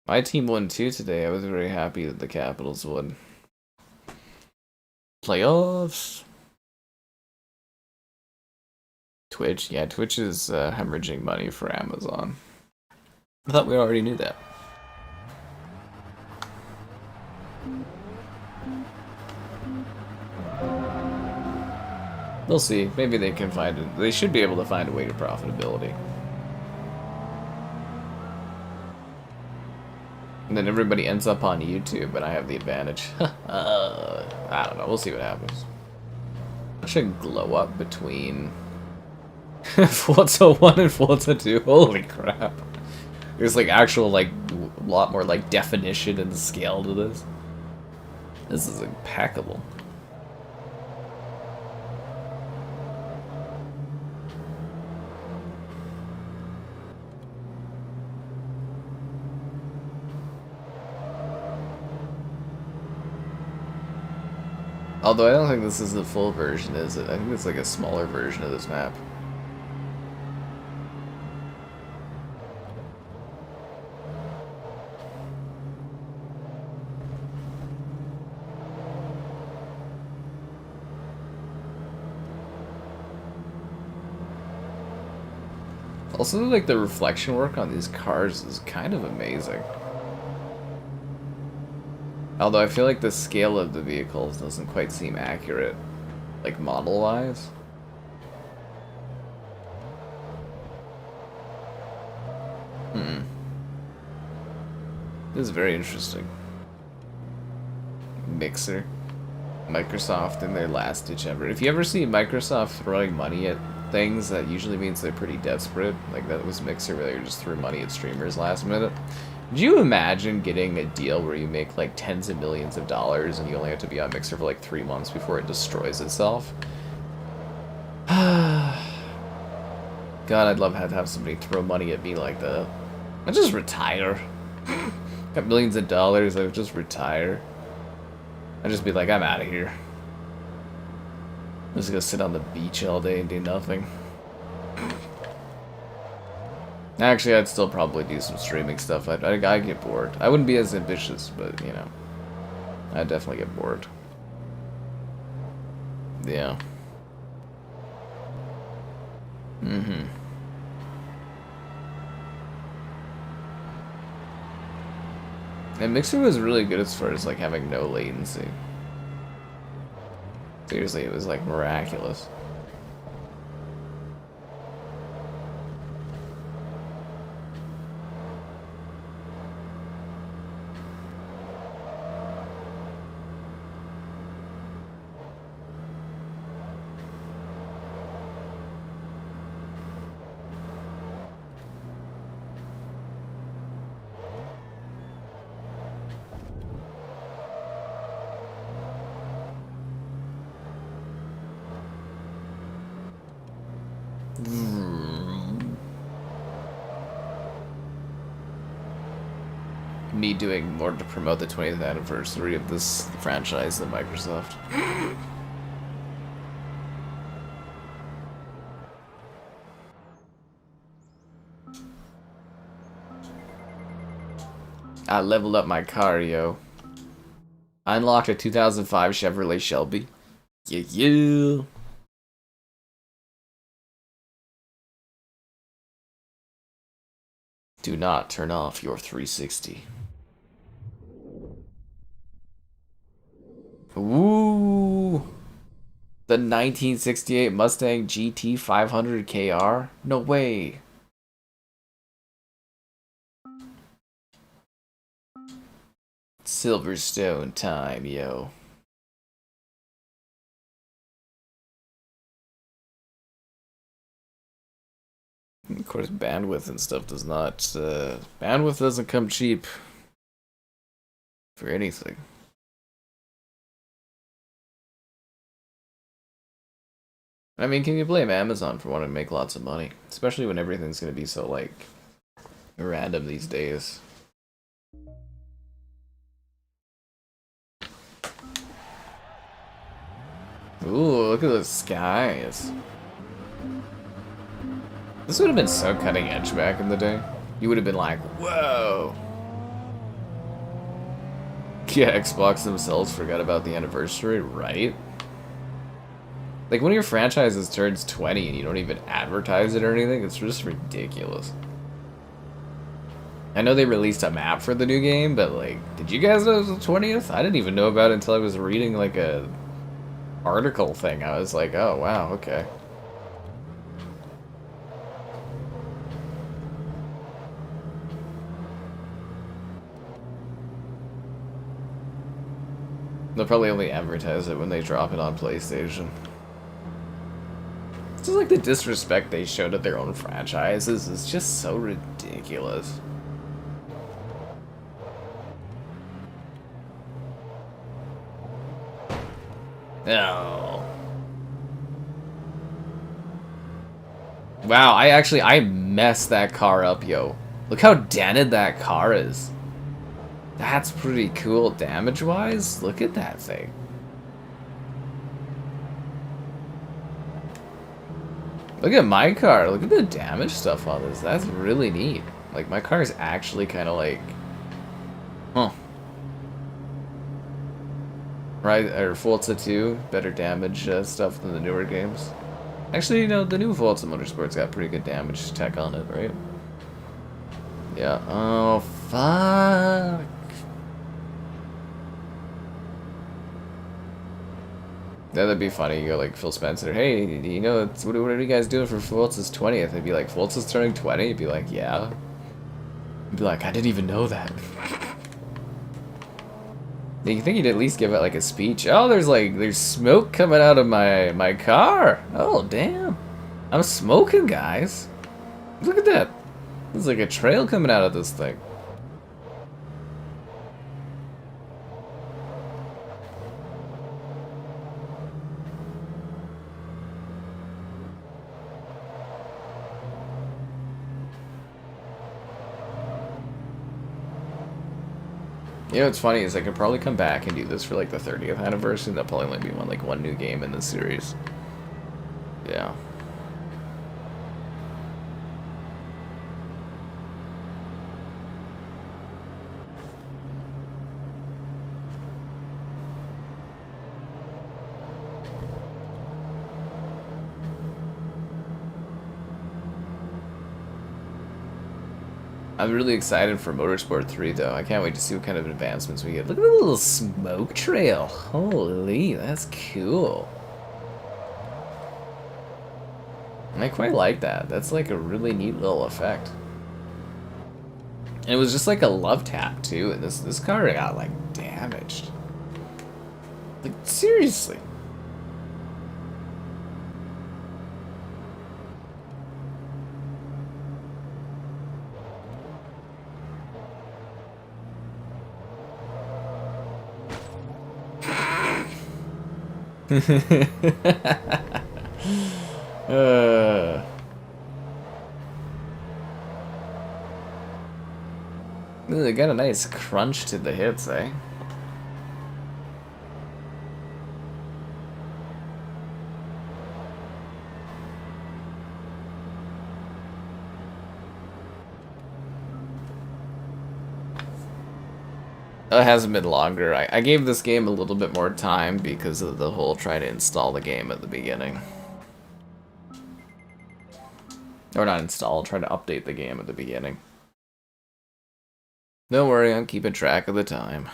My team won too today. I was very happy that the Capitals won. Playoffs. Twitch, yeah, Twitch is hemorrhaging money for Amazon. I thought we already knew that. We'll see. Maybe they can find it. They should be able to find a way to profitability. And then everybody ends up on YouTube, and I have the advantage. I don't know. We'll see what happens. I should glow up between Forza 1 and Forza 2. Holy crap. There's like actual, like, a lot more like definition and scale to this. This is impeccable. Although I don't think this is the full version, is it? I think it's like a smaller version of this map. Also, like, the reflection work on these cars is kind of amazing. Although I feel like the scale of the vehicles doesn't quite seem accurate, like model-wise. This is very interesting. Mixer. Microsoft in their last ditch ever. If you ever see Microsoft throwing money at things, that usually means they're pretty desperate. Like that was Mixer, where they just threw money at streamers last minute. Could you imagine getting a deal where you make like tens of millions of dollars and you only have to be on Mixer for like 3 months before it destroys itself? God, I'd love to have somebody throw money at me like that. I'd just retire. Got millions of dollars, I would just retire. I'd just be like, I'm out of here. I'm just gonna sit on the beach all day and do nothing. Actually, I'd still probably do some streaming stuff. I'd get bored. I wouldn't be as ambitious, but, you know. I'd definitely get bored. Yeah. And Mixer was really good as far as like having no latency. Seriously, it was like miraculous. Me doing more to promote the 20th anniversary of this franchise than Microsoft. I leveled up my car, yo. I unlocked a 2005 Chevrolet Shelby. Yeah, yeah. Do not turn off your 360. Ooh. The 1968 Mustang GT 500 KR? No way. Silverstone time, yo. Of course, bandwidth and stuff does not. Bandwidth doesn't come cheap for anything. I mean, can you blame Amazon for wanting to make lots of money? Especially when everything's going to be so, like, random these days. Ooh, look at the skies. This would have been so cutting edge back in the day. You would have been like, whoa. Yeah, Xbox themselves forgot about the anniversary, right? Like, when your franchises turns 20 and you don't even advertise it or anything, it's just ridiculous. I know they released a map for the new game, but, like, did you guys know it was the 20th? I didn't even know about it until I was reading, like, a article thing. I was like, oh, wow, okay. They'll probably only advertise it when they drop it on PlayStation. It's just like the disrespect they show to their own franchises is just so ridiculous. Oh. Wow, I messed that car up, yo. Look how dented that car is. That's pretty cool damage-wise. Look at that thing. Look at my car. Look at the damage stuff on this. That's really neat. Like, my car is actually kind of like... Huh. Right, or Forza 2, better damage stuff than the newer games. Actually, you know, the new Forza Motorsport's got pretty good damage tech on it, right? Yeah. Oh, fuck. That'd be funny. You go like Phil Spencer. Hey, you know, what are you guys doing for Forza's 20th? They'd be like, Forza's turning 20? You'd be like, yeah. You'd be like, I didn't even know that. You think he'd at least give it like a speech? Oh, there's smoke coming out of my car. Oh, damn. I'm smoking, guys. Look at that. There's like a trail coming out of this thing. You know what's funny is I could probably come back and do this for like the 30th anniversary, and there'll probably only be one new game in the series. Yeah. I'm really excited for Motorsport 3, though. I can't wait to see what kind of advancements we get. Look at the little smoke trail. Holy, that's cool. And I quite like that. That's like a really neat little effect. And it was just like a love tap, too. And this car got, like, damaged. Like, seriously. Ooh, they got a nice crunch to the hits, eh? It hasn't been longer. I gave this game a little bit more time because of the whole try to install the game at the beginning. Or not install, try to update the game at the beginning. Don't worry, I'm keeping track of the time.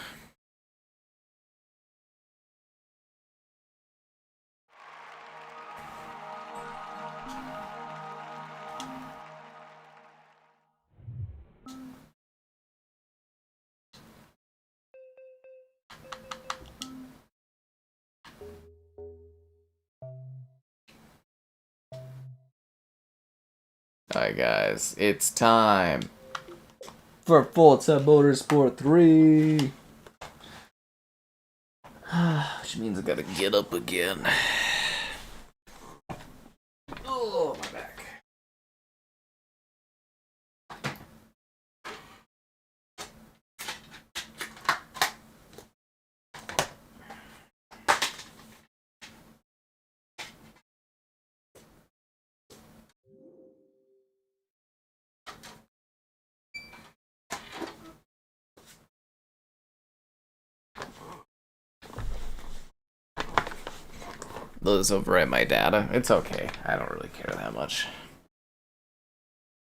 Alright guys, it's time for Forza Motorsport 3! Which means I gotta get up again. Oh, my back. Those overwrite my data. It's okay. I don't really care that much.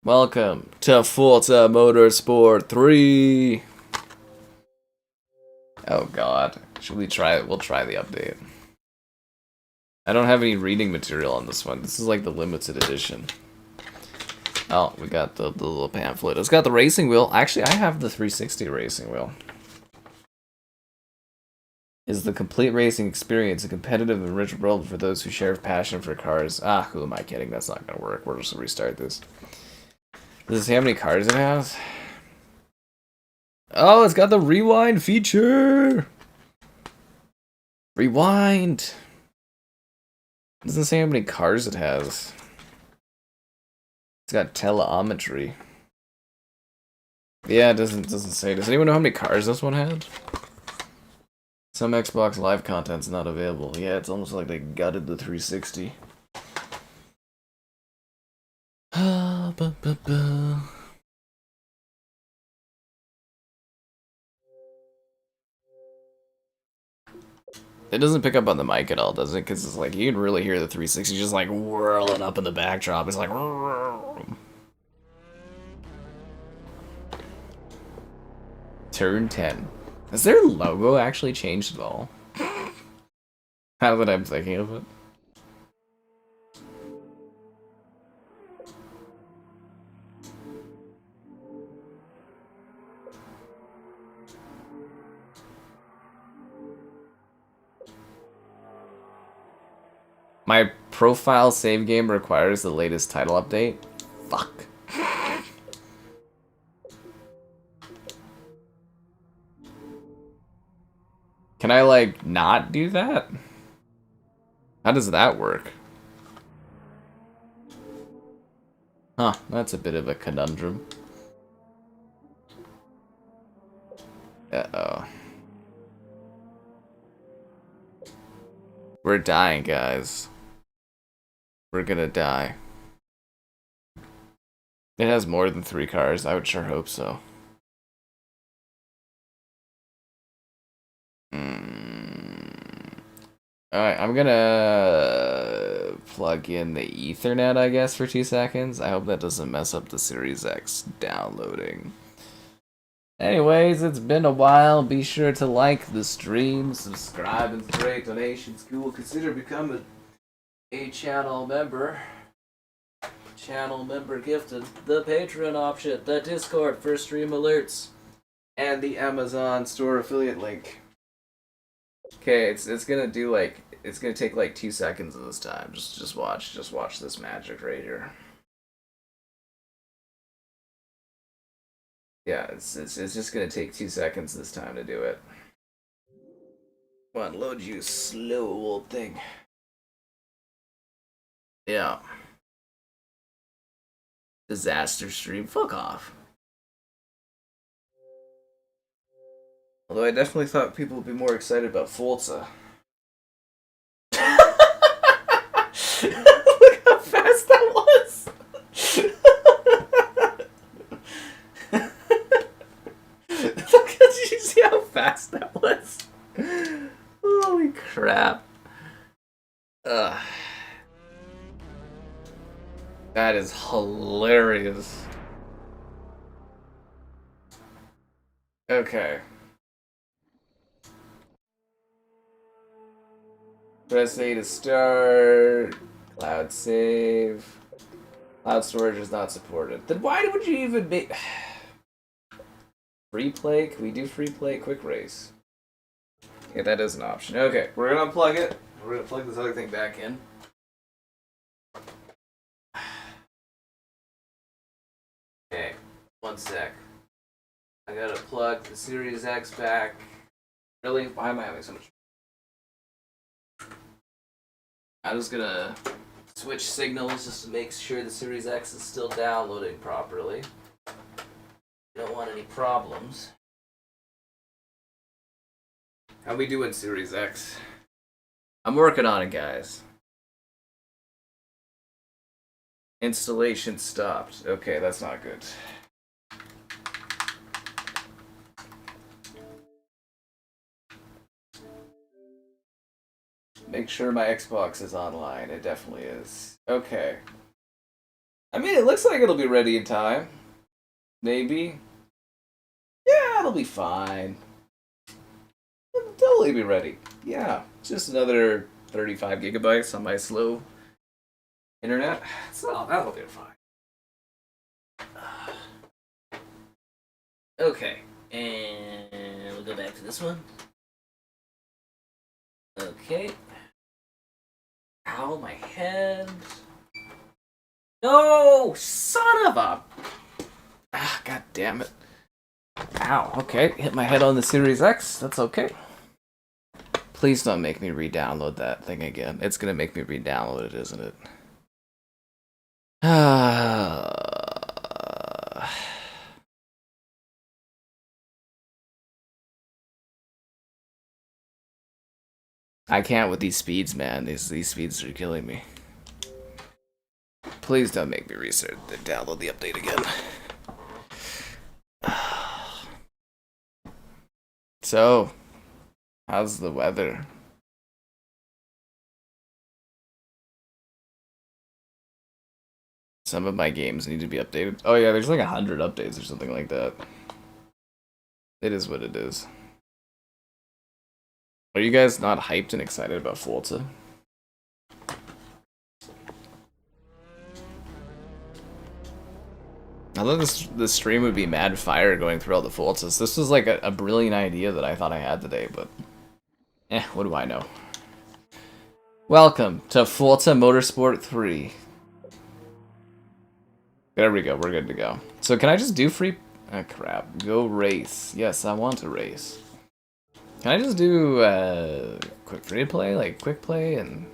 Welcome to Forza Motorsport 3. Oh god. Should we try it? We'll try the update. I don't have any reading material on this one. This is like the limited edition. Oh, we got the little pamphlet. It's got the racing wheel. Actually, I have the 360 racing wheel. Is the complete racing experience a competitive and rich world for those who share a passion for cars? Ah, who am I kidding? That's not gonna work. We're just gonna restart this. Does it say how many cars it has? Oh, it's got the rewind feature! Rewind! It doesn't say how many cars it has. It's got telemetry. Yeah, it doesn't say. Does anyone know how many cars this one had? Some Xbox Live content's not available. Yeah, it's almost like they gutted the 360. It doesn't pick up on the mic at all, does it? Because it's like, you can really hear the 360 just like whirling up in the backdrop. It's like... Turn 10. Has their logo actually changed at all? Now that I'm thinking of it. My profile save game requires the latest title update? Fuck. Can I, like, not do that? How does that work? Huh, that's a bit of a conundrum. Uh-oh. We're dying, guys. We're gonna die. It has more than 3 cars. I would sure hope so. Alright, I'm gonna plug in the Ethernet, I guess, for 2 seconds. I hope that doesn't mess up the Series X downloading. Anyways, it's been a while. Be sure to like the stream, subscribe, and great donations. Cool. Consider becoming a channel member. Channel member gifted. The Patreon option, the Discord for stream alerts, and the Amazon store affiliate link. Okay, it's gonna do like it's gonna take like 2 seconds of this time. Just watch this magic right here. Yeah, it's just gonna take 2 seconds this time to do it. Come on, load you slow old thing. Yeah. Disaster stream. Fuck off. Although I definitely thought people would be more excited about Forza. Look how fast that was! Did you see how fast that was? Holy crap. That is hilarious. Okay. Press A to start. Cloud save. Cloud storage is not supported. Then why would you even make... Free play? Can we do free play quick race? Yeah, that is an option. Okay, we're gonna unplug it. We're gonna plug this other thing back in. Okay, 1 sec. I gotta plug the Series X back. Really? Why am I having so much? I'm just gonna switch signals just to make sure the Series X is still downloading properly. Don't want any problems. How we doing, Series X? I'm working on it, guys. Installation stopped. Okay, that's not good. Make sure my Xbox is online. It definitely is. Okay. I mean, it looks like it'll be ready in time. Maybe. Yeah, it'll be fine. It'll totally be ready. Yeah, just another 35 gigabytes on my slow internet. So that'll be fine. Okay, and we'll go back to this one. Okay. Ow, my head. No! Son of a... Ah, god damn it. Ow, okay. Hit my head on the Series X. That's okay. Please don't make me re-download that thing again. It's gonna make me re-download it, isn't it? I can't with these speeds, man. These speeds are killing me. Please don't make me restart and download the update again. So, how's the weather? Some of my games need to be updated. Oh yeah, there's like 100 updates or something like that. It is what it is. Are you guys not hyped and excited about Forza? I thought this stream would be mad fire going through all the Forzas. This was like a brilliant idea that I thought I had today, but... what do I know? Welcome to Forza Motorsport 3. There we go, we're good to go. So can I just do free... Ah, crap. Go race. Yes, I want to race. Can I just do quick free play, like quick play and...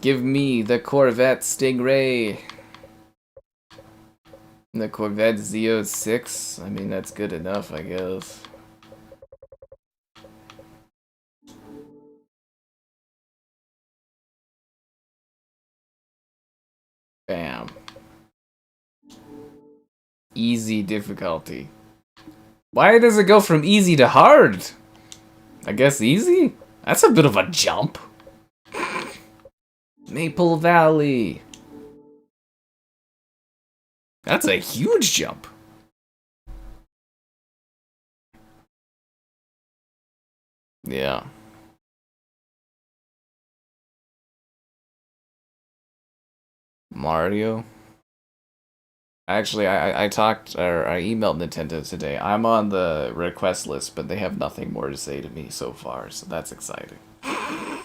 Give me the Corvette Stingray. The Corvette Z06. I mean, that's good enough, I guess. Bam. Easy difficulty. Why does it go from easy to hard? I guess easy? That's a bit of a jump. Maple Valley. That's a huge jump. Yeah. Mario. Actually, I talked, or I emailed Nintendo today. I'm on the request list, but they have nothing more to say to me so far, so that's exciting. And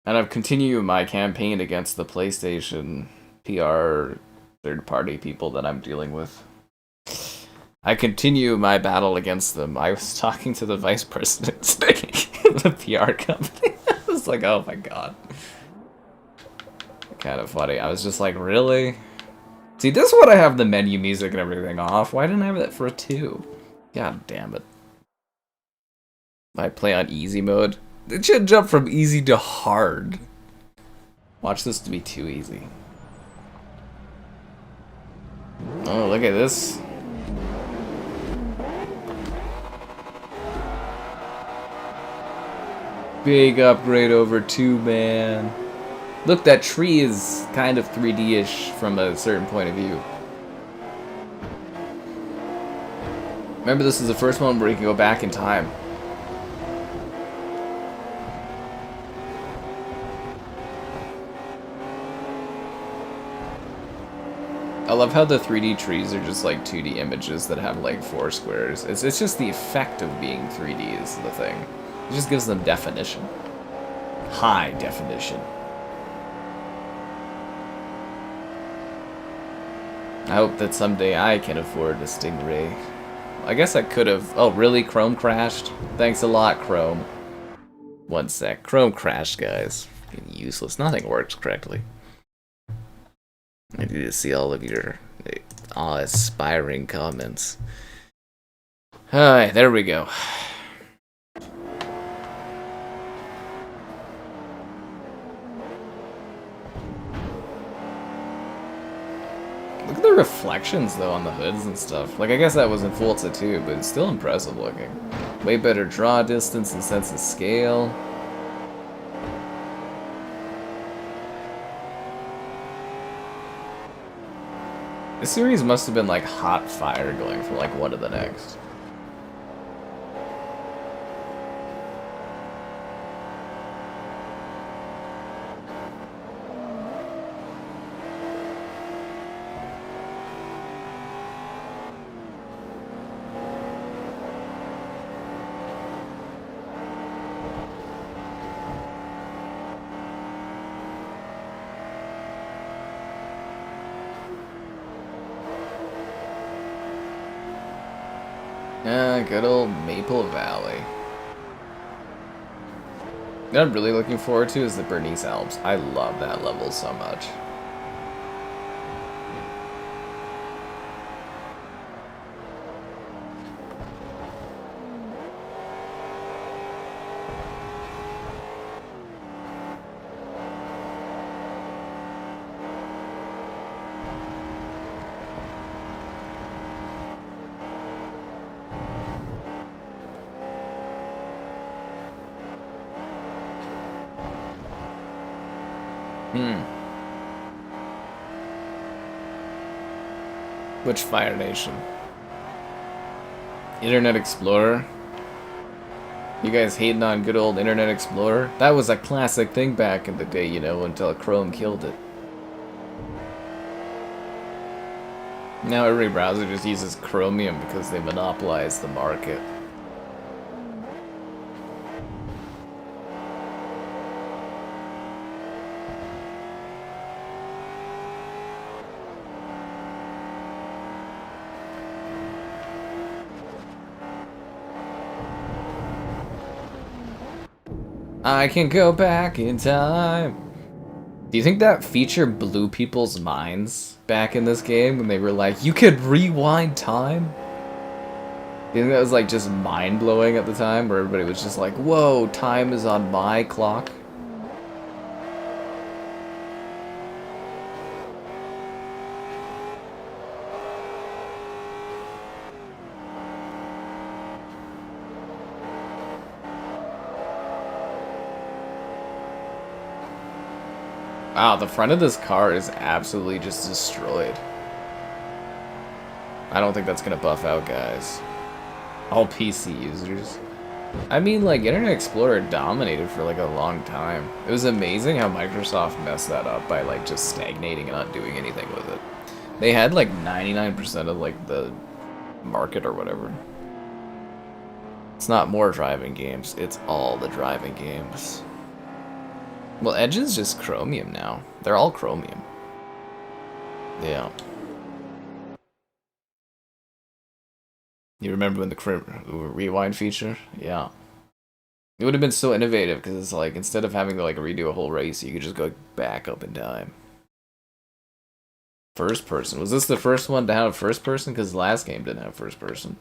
I've continued my campaign against the PlayStation PR third-party people that I'm dealing with. I continue my battle against them. I was talking to the vice president today of the PR company. I was like, oh my god. Kind of funny. I was just like, really? See, this is what I have the menu music and everything off. Why didn't I have that for a 2? God damn it. I play on easy mode. It should jump from easy to hard. Watch this to be too easy. Oh, look at this. Big upgrade over 2, man. Look, that tree is kind of 3D-ish from a certain point of view. Remember, this is the first one where you can go back in time. I love how the 3D trees are just like 2D images that have like 4 squares. It's just the effect of being 3D is the thing. It just gives them definition. High definition. I hope that someday I can afford a Stingray. I guess I could have... Oh, really? Chrome crashed? Thanks a lot, Chrome. One sec. Chrome crashed, guys. Useless. Nothing works correctly. I need to see all of your awe-inspiring comments. Alright, there we go. Look at the reflections, though, on the hoods and stuff. Like, I guess that was in Forza too, but it's still impressive looking. Way better draw distance and sense of scale. This series must have been like hot fire going from like one to the next. Good old Maple Valley. What I'm really looking forward to is the Bernese Alps. I love that level so much. Which Fire Nation? Internet Explorer? You guys hating on good old Internet Explorer? That was a classic thing back in the day, you know, until Chrome killed it. Now every browser just uses Chromium because they monopolize the market. I can go back in time. Do you think that feature blew people's minds back in this game when they were like, you could rewind time? Do you think that was like just mind-blowing at the time where everybody was just like, whoa, time is on my clock? Wow, the front of this car is absolutely just destroyed. I don't think that's gonna buff out, guys. All PC users. I mean, like, Internet Explorer dominated for, like, a long time. It was amazing how Microsoft messed that up by, like, just stagnating and not doing anything with it. They had, like, 99% of, like, the market or whatever. It's not more driving games, it's all the driving games. Well, Edge is just Chromium now. They're all Chromium. Yeah. You remember when the rewind feature? Yeah. It would have been so innovative because it's like instead of having to like redo a whole race, you could just go back up in time. First person. Was this the first one to have first person? Because the last game didn't have first person.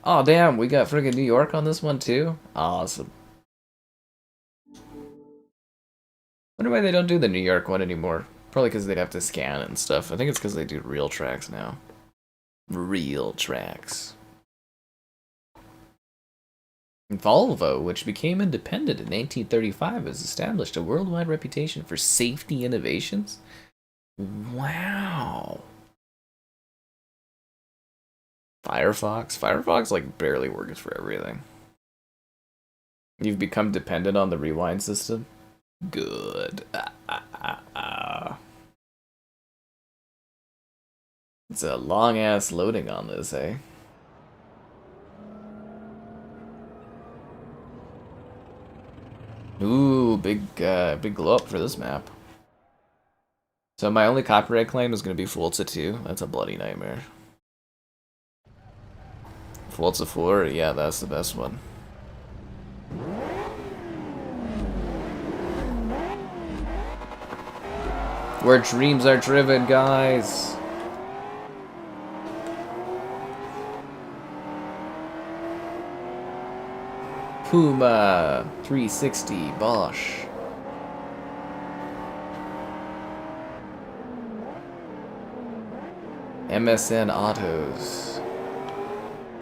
Oh damn, we got friggin' New York on this one too? Awesome. Wonder why they don't do the New York one anymore. Probably because they'd have to scan it and stuff. I think it's because they do real tracks now. Real tracks. Volvo, which became independent in 1935, has established a worldwide reputation for safety innovations. Wow. Firefox like barely works for everything. You've become dependent on the rewind system? Good. It's a long ass loading on this, eh? Ooh, big glow up for this map. So my only copyright claim is going to be Forza 2. That's a bloody nightmare. Forza 4, yeah, that's the best one. Where dreams are driven, guys. Puma 360 Bosch. MSN Autos.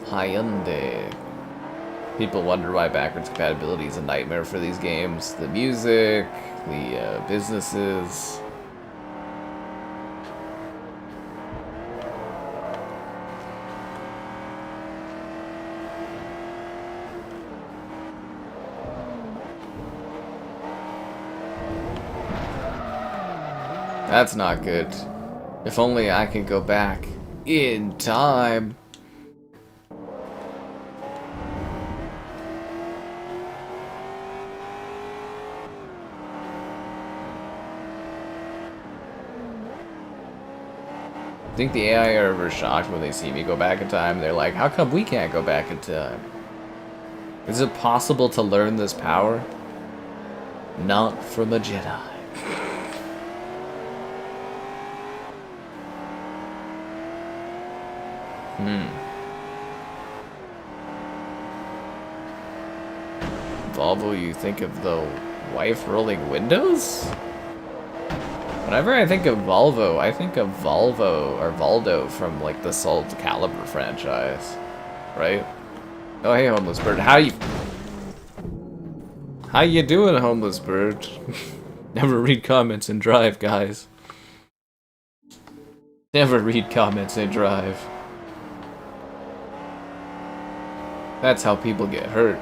Hyundai. People wonder why backwards compatibility is a nightmare for these games. The music, the businesses. That's not good. If only I could go back in time. I think the AI are ever shocked when they see me go back in time. They're like, how come we can't go back in time? Is it possible to learn this power? Not from a Jedi. Volvo, you think of the wife rolling windows? Whenever I think of Volvo, I think of Volvo or Valdo from like the Soul Calibur franchise, right? Oh hey, homeless bird, how you doing, homeless bird? Never read comments and drive, guys. Never read comments and drive. That's how people get hurt.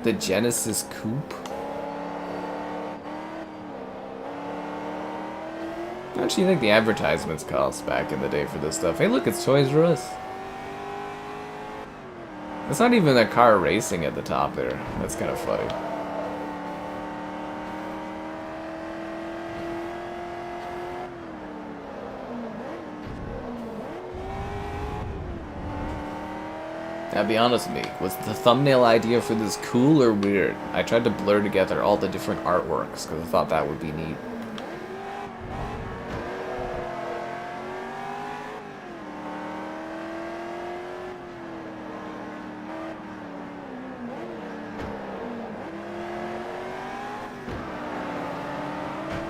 The Genesis Coupe? How much do you think the advertisements cost back in the day for this stuff? Hey look, it's Toys R Us. It's not even a car racing at the top there. That's kind of funny. Now be honest with me, was the thumbnail idea for this cool or weird? I tried to blur together all the different artworks because I thought that would be neat.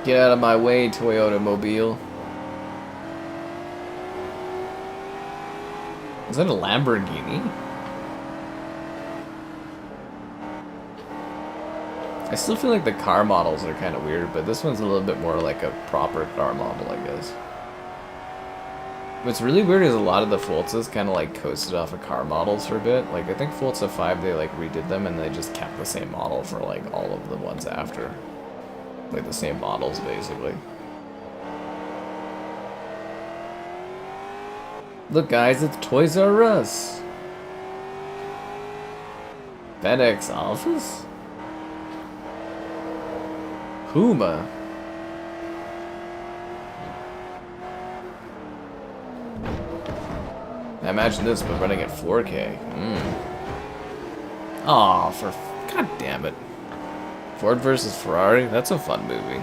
Get out of my way, Toyota Mobile. Is that a Lamborghini? I still feel like the car models are kind of weird, but this one's a little bit more like a proper car model, I guess. What's really weird is a lot of the Forzas kind of like coasted off of car models for a bit. Like, I think Forza 5, they like redid them and they just kept the same model for like all of the ones after. Like the same models, basically. Look guys, it's Toys R Us! FedEx office? Puma? Now imagine this, but running at 4K. Aw, for... God damn it. Ford versus Ferrari? That's a fun movie.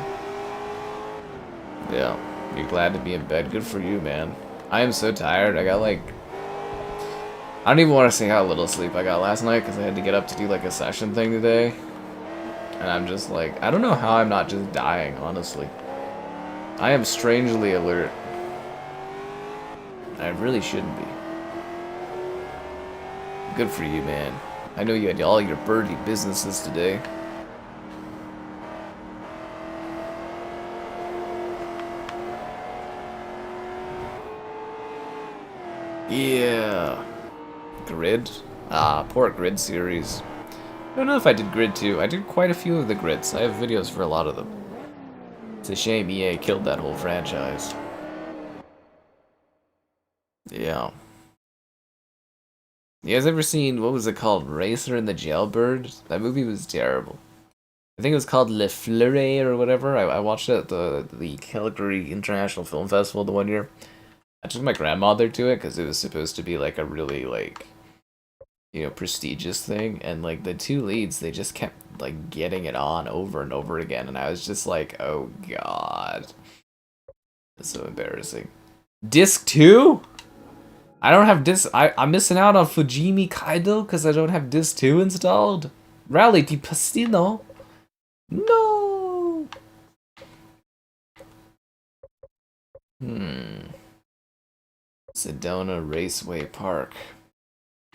Yeah, you're glad to be in bed. Good for you, man. I am so tired. I got like... I don't even want to say how little sleep I got last night because I had to get up to do like a session thing today. And I'm just like, I don't know how I'm not just dying, honestly. I am strangely alert. I really shouldn't be. Good for you, man. I know you had all your birdie businesses today. Yeah. Grid? Ah, poor Grid series. I don't know if I did Grid 2. I did quite a few of the Grids. I have videos for a lot of them. It's a shame EA killed that whole franchise. Yeah. You guys ever seen, what was it called? Racer and the Jailbird? That movie was terrible. I think it was called Le Fleuret or whatever. I watched it at the Calgary International Film Festival the one year. I took my grandmother to it because it was supposed to be like a really like, you know, prestigious thing, and like the two leads, they just kept like getting it on over and over again, and I was just like, oh god, that's so embarrassing. Disc 2? I don't have disc. I'm missing out on Fujimi Kaido because I don't have disc 2 installed. Rally di Pastino. No. Sedona Raceway Park.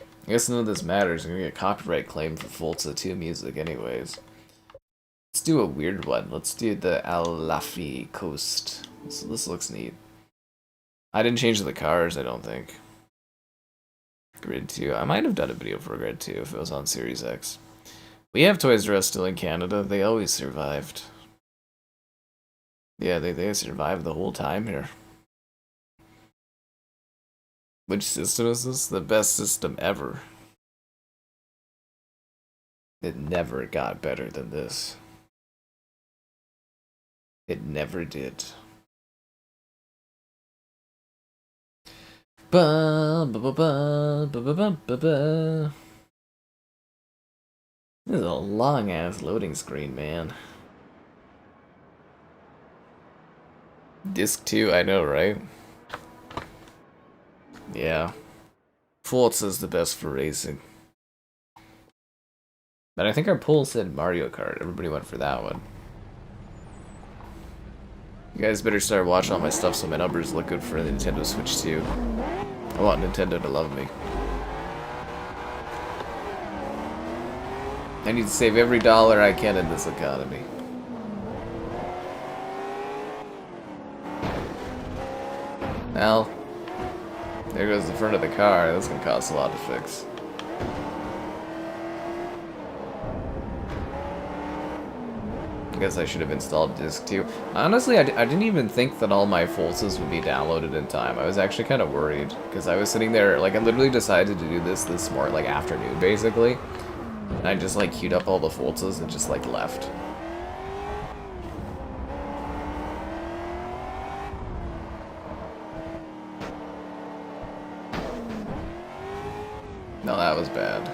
I guess none of this matters. I'm gonna get copyright claim for Forza 2 music anyways. Let's do a weird one. Let's do the Alafi Coast. This looks neat. I didn't change the cars, I don't think. Grid 2. I might have done a video for Grid 2 if it was on Series X. We have Toys R Us still in Canada. They always survived. Yeah, they survived the whole time here. Which system is this? The best system ever. It never got better than this. It never did. Ba ba ba ba ba ba ba ba. This is a long ass loading screen, man. Disc 2, I know, right? Yeah. Forza's the best for racing. But I think our poll said Mario Kart. Everybody went for that one. You guys better start watching all my stuff so my numbers look good for the Nintendo Switch 2. I want Nintendo to love me. I need to save every dollar I can in this economy. Well, there goes the front of the car. That's gonna cost a lot to fix. I guess I should have installed Disc 2. Honestly, I didn't even think that all my Forzas would be downloaded in time. I was actually kind of worried, because I was sitting there, like, I literally decided to do this morning, like, afternoon, basically. And I just, like, queued up all the Forzas and just, like, left. No, that was bad.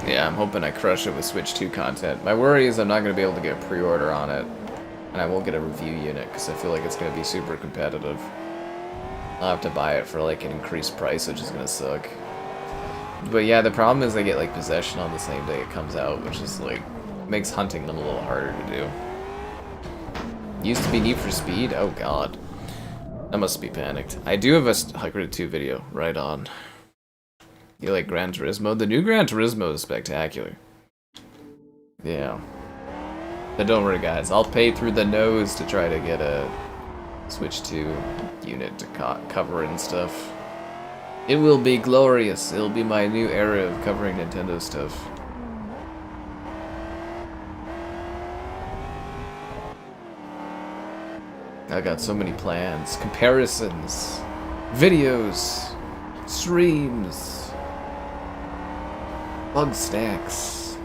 Yeah, I'm hoping I crush it with Switch 2 content. My worry is I'm not going to be able to get a pre-order on it, and I won't get a review unit because I feel like it's going to be super competitive. I'll have to buy it for like an increased price, which is going to suck. But yeah, the problem is I get like possession on the same day it comes out, which is like makes hunting them a little harder to do. Used to be Need for Speed? Oh god. I must be panicked. I do have a Hyper 2 video, right on. You like Gran Turismo? The new Gran Turismo is spectacular. Yeah. But don't worry guys, I'll pay through the nose to try to get a Switch 2 unit to cover and stuff. It will be glorious. It'll be my new era of covering Nintendo stuff. I got so many plans, comparisons, videos, streams, bug stacks,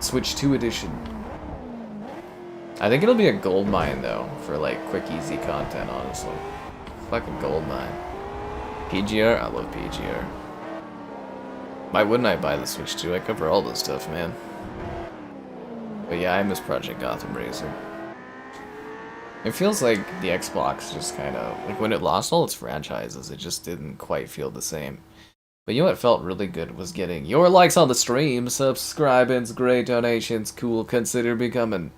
Switch 2 edition. I think it'll be a gold mine though, for like quick easy content, honestly. Fucking gold mine. PGR? I love PGR. Why wouldn't I buy the Switch 2? I cover all this stuff, man. But yeah, I miss Project Gotham Racing. It feels like the Xbox just kind of, like when it lost all its franchises, it just didn't quite feel the same. But you know what felt really good was getting your likes on the stream, subscribings, great donations, cool, consider becoming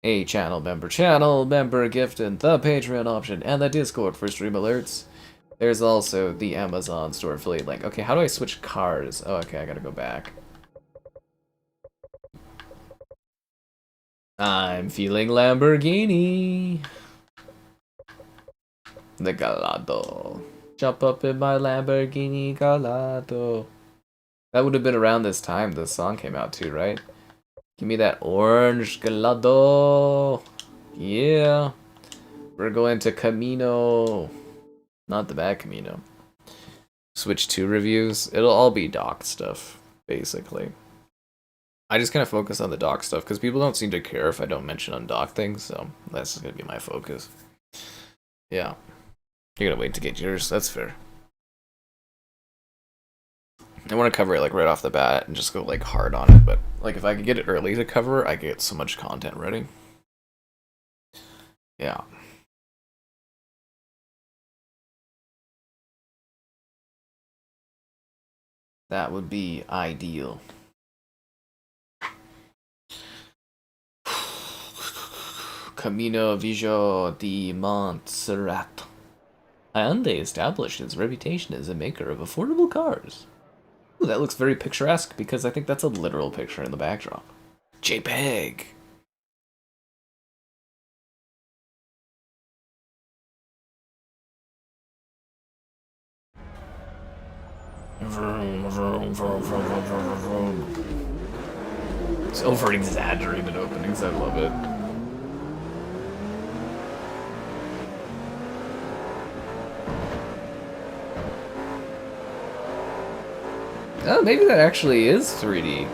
a channel member gift, and the Patreon option, and the Discord for stream alerts. There's also the Amazon store affiliate link. Okay, how do I switch cars? Oh, okay, I gotta go back. I'm feeling Lamborghini. The Gallardo. Jump up in my Lamborghini Gallardo. That would have been around this time the song came out too, right? Give me that orange Gallardo. Yeah. We're going to Camino. Not the bad Camino. Switch 2 reviews. It'll all be docked stuff, basically. I just kind of focus on the dock stuff because people don't seem to care if I don't mention undocked things, so that's going to be my focus. Yeah. You're going to wait to get yours, that's fair. I want to cover it like right off the bat and just go like hard on it, but like if I could get it early to cover, I get so much content ready. Yeah. That would be ideal. Camino Vigo de Montserrat. Hyundai established its reputation as a maker of affordable cars. Ooh, that looks very picturesque because I think that's a literal picture in the backdrop. JPEG. Vroom, vroom, vroom, vroom, vroom, vroom. It's over exaggerated openings, I love it. Oh, maybe that actually is 3D.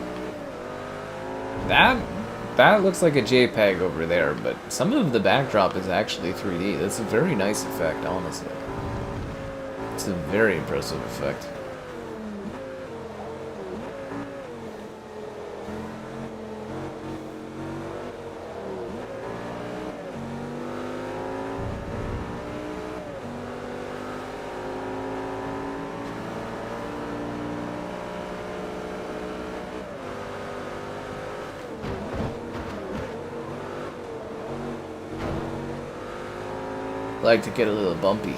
That looks like a JPEG over there, but some of the backdrop is actually 3D. That's a very nice effect, honestly. It's a very impressive effect. Like to get a little bumpy.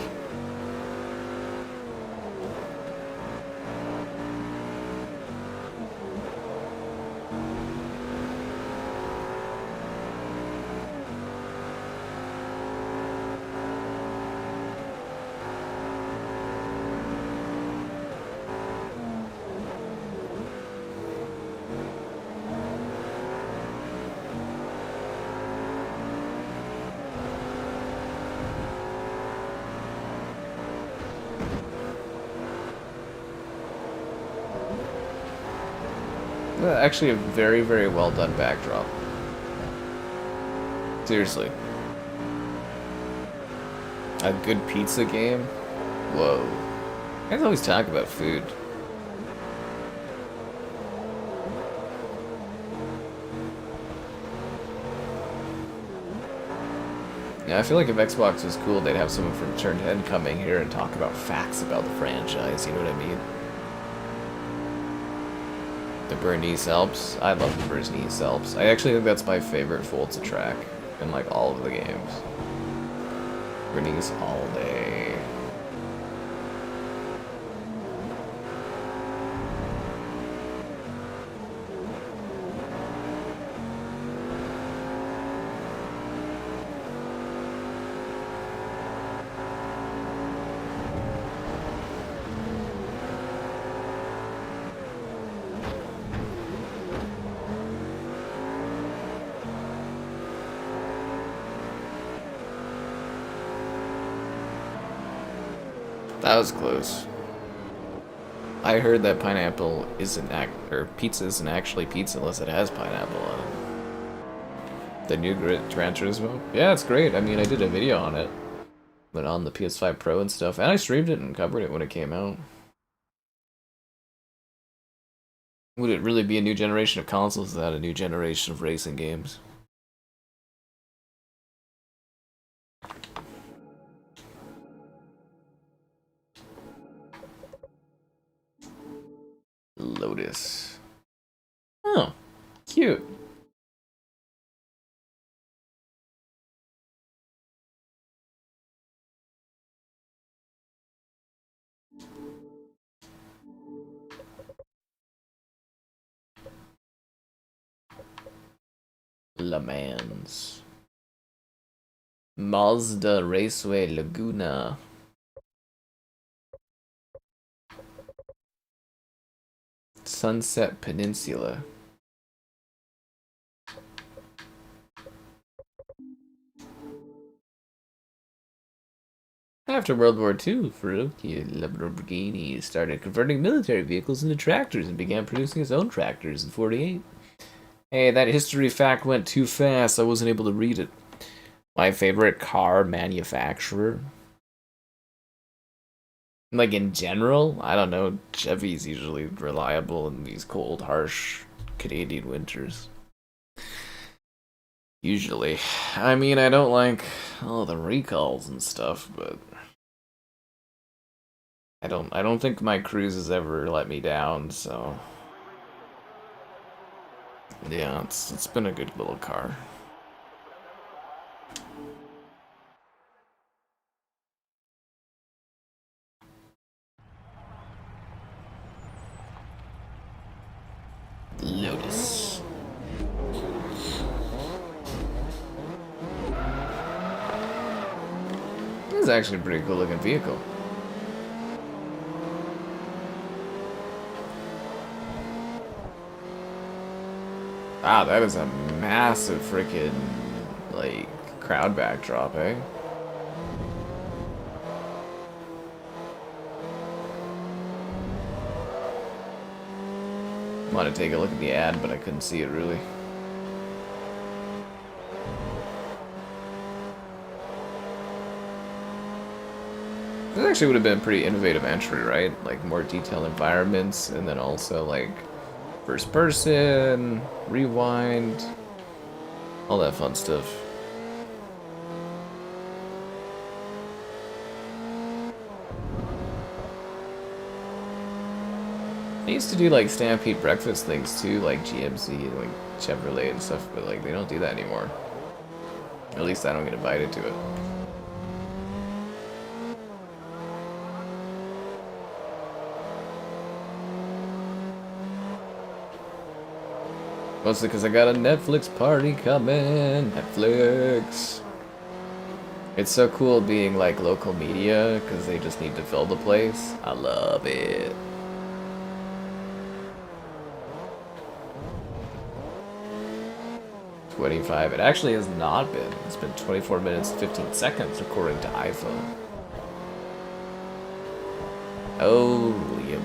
Actually, a very, very well done backdrop. Seriously. A good pizza game? Whoa. I always talk about food. Yeah, I feel like if Xbox was cool, they'd have someone from Turn 10 coming here and talk about facts about the franchise, you know what I mean? The Bernese Alps. I love the Bernese Alps. I actually think that's my favorite Forza track in like all of the games. Bernese all day. That was close. I heard that pineapple isn't or pizza isn't actually pizza unless it has pineapple on it. The new Gran Turismo? Yeah, it's great. I mean, I did a video on it, but on the PS5 Pro and stuff, and I streamed it and covered it when it came out. Would it really be a new generation of consoles without a new generation of racing games? Lotus. Oh, cute. Le Mans. Mazda Raceway Laguna. Sunset Peninsula. After World War II, Ferruccio Lamborghini started converting military vehicles into tractors and began producing his own tractors in '48. Hey, that history fact went too fast. I wasn't able to read it. My favorite car manufacturer? Like in general, I don't know. Chevy's usually reliable in these cold, harsh Canadian winters. Usually. I mean, I don't like all the recalls and stuff, but I don't think my Cruise has ever let me down, so yeah, it's been a good little car. Lotus. This is actually a pretty cool looking vehicle. Wow, that is a massive freaking, like, crowd backdrop, eh? I wanted to take a look at the ad, but I couldn't see it really. This actually would have been a pretty innovative entry, right? Like, more detailed environments, and then also, like, first person, rewind, all that fun stuff. They used to do like Stampede breakfast things too, like GMC and like Chevrolet and stuff, but like they don't do that anymore. At least I don't get invited to it. Mostly because I got a Netflix party coming. Netflix. It's so cool being like local media because they just need to fill the place. I love it. It actually has not been. It's been 24 minutes and 15 seconds according to iPhone. Oh, Liam.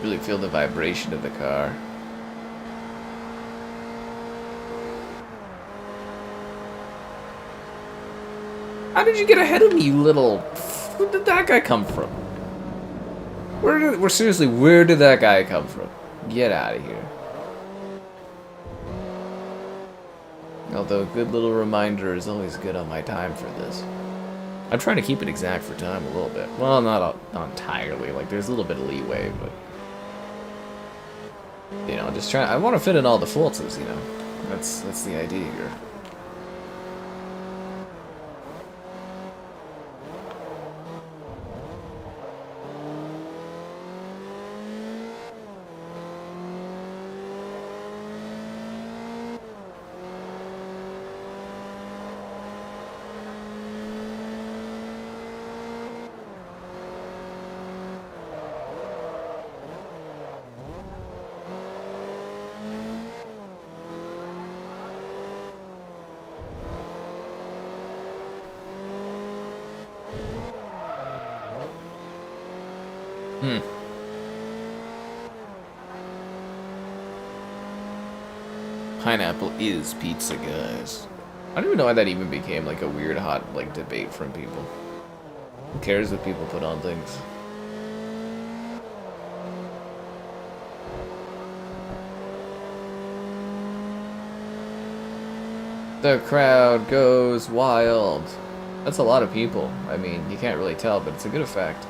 Really feel the vibration of the car. How did you get ahead of me, you little Who did that guy come from? Seriously, where did that guy come from? Get out of here. Although a good little reminder is always good on my time for this. I'm trying to keep it exact for time a little bit. Well, not entirely. Like, there's a little bit of leeway, but... You know, just trying... I want to fit in all the Forzas, you know. That's the idea here. Pineapple is pizza, guys. I don't even know why that even became like a weird hot like debate from people. Who cares what people put on things? The crowd goes wild. That's a lot of people. I mean, you can't really tell, but it's a good effect.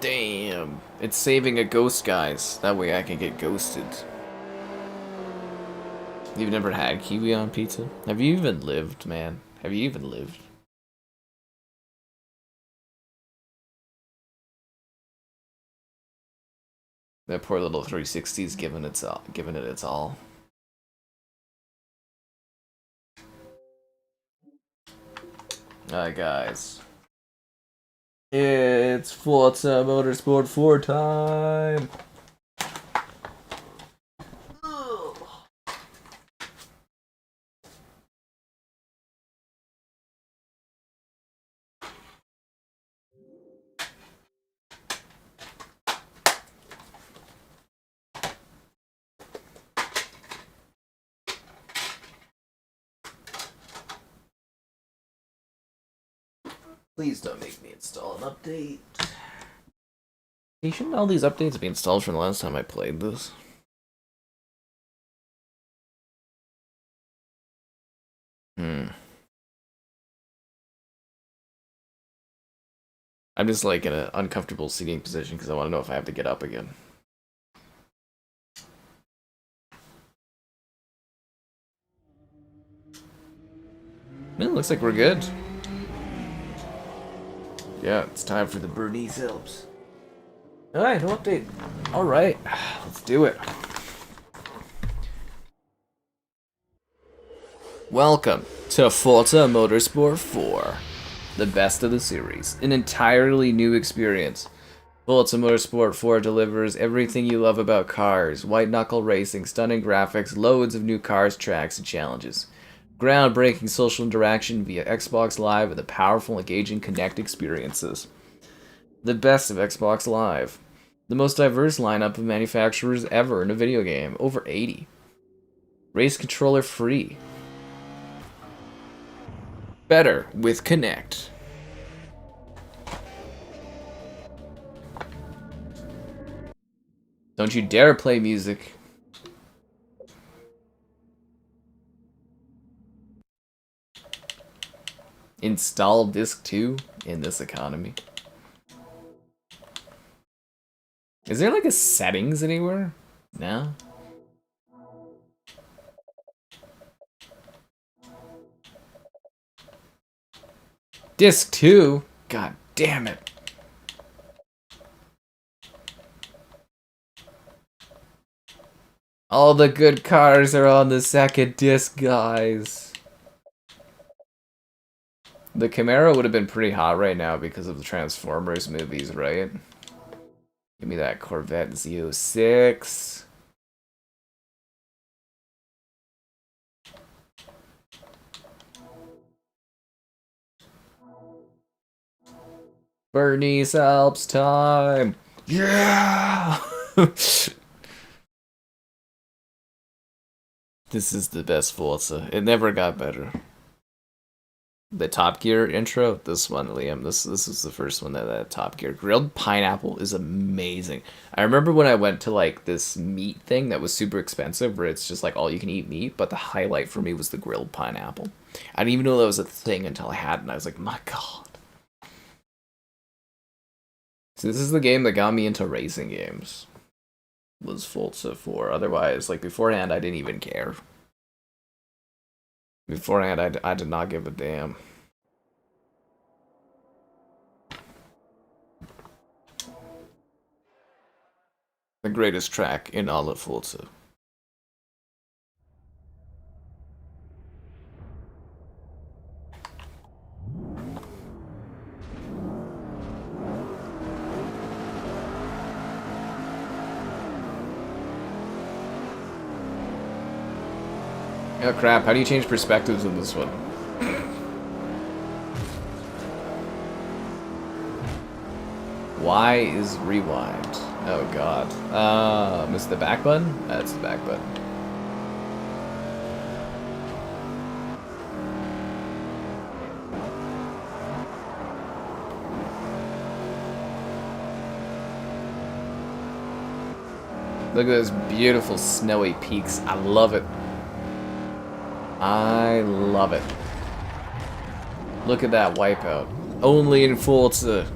Damn. It's saving a ghost, guys. That way I can get ghosted. You've never had kiwi on pizza? Have you even lived, man? Have you even lived? That poor little 360's giving it its all. Alright, guys. It's Forza Motorsport 4 time! Please don't make me install an update. Hey, shouldn't all these updates be installed from the last time I played this? I'm just like in an uncomfortable seating position because I want to know if I have to get up again. It looks like we're good. Yeah, it's time for the Bernese helps. Alright, no update. Alright, let's do it. Welcome to Forza Motorsport 4, the best of the series. An entirely new experience. Forza Motorsport 4 delivers everything you love about cars, white-knuckle racing, stunning graphics, loads of new cars, tracks, and challenges. Groundbreaking social interaction via Xbox Live with a powerful, engaging Connect experiences. The best of Xbox Live. The most diverse lineup of manufacturers ever in a video game. Over 80. Race controller free. Better with Connect. Don't you dare play music. Install Disc 2 in this economy. Is there like a settings anywhere? No? Disc 2? God damn it. All the good cars are on the second disc, guys. The Camaro would have been pretty hot right now because of the Transformers movies, right? Give me that Corvette Z06. Bernie's helps time. Yeah. This is the best Forza. It never got better. The Top Gear intro, this one, Liam. This is the first one that Top Gear. Grilled pineapple is amazing. I remember when I went to like this meat thing that was super expensive, where it's just like all you can eat meat. But the highlight for me was the grilled pineapple. I didn't even know that was a thing until I had it, and I was like, my god. So this is the game that got me into racing games. Was Forza 4. Otherwise, like beforehand, I didn't even care. Beforehand, I did not give a damn. The greatest track in all of Forza. Oh crap, how do you change perspectives in this one? Why is rewind? Oh god. Miss the back button? That's the back button. Look at those beautiful snowy peaks. I love it. I love it. Look at that wipeout. Only in Forza.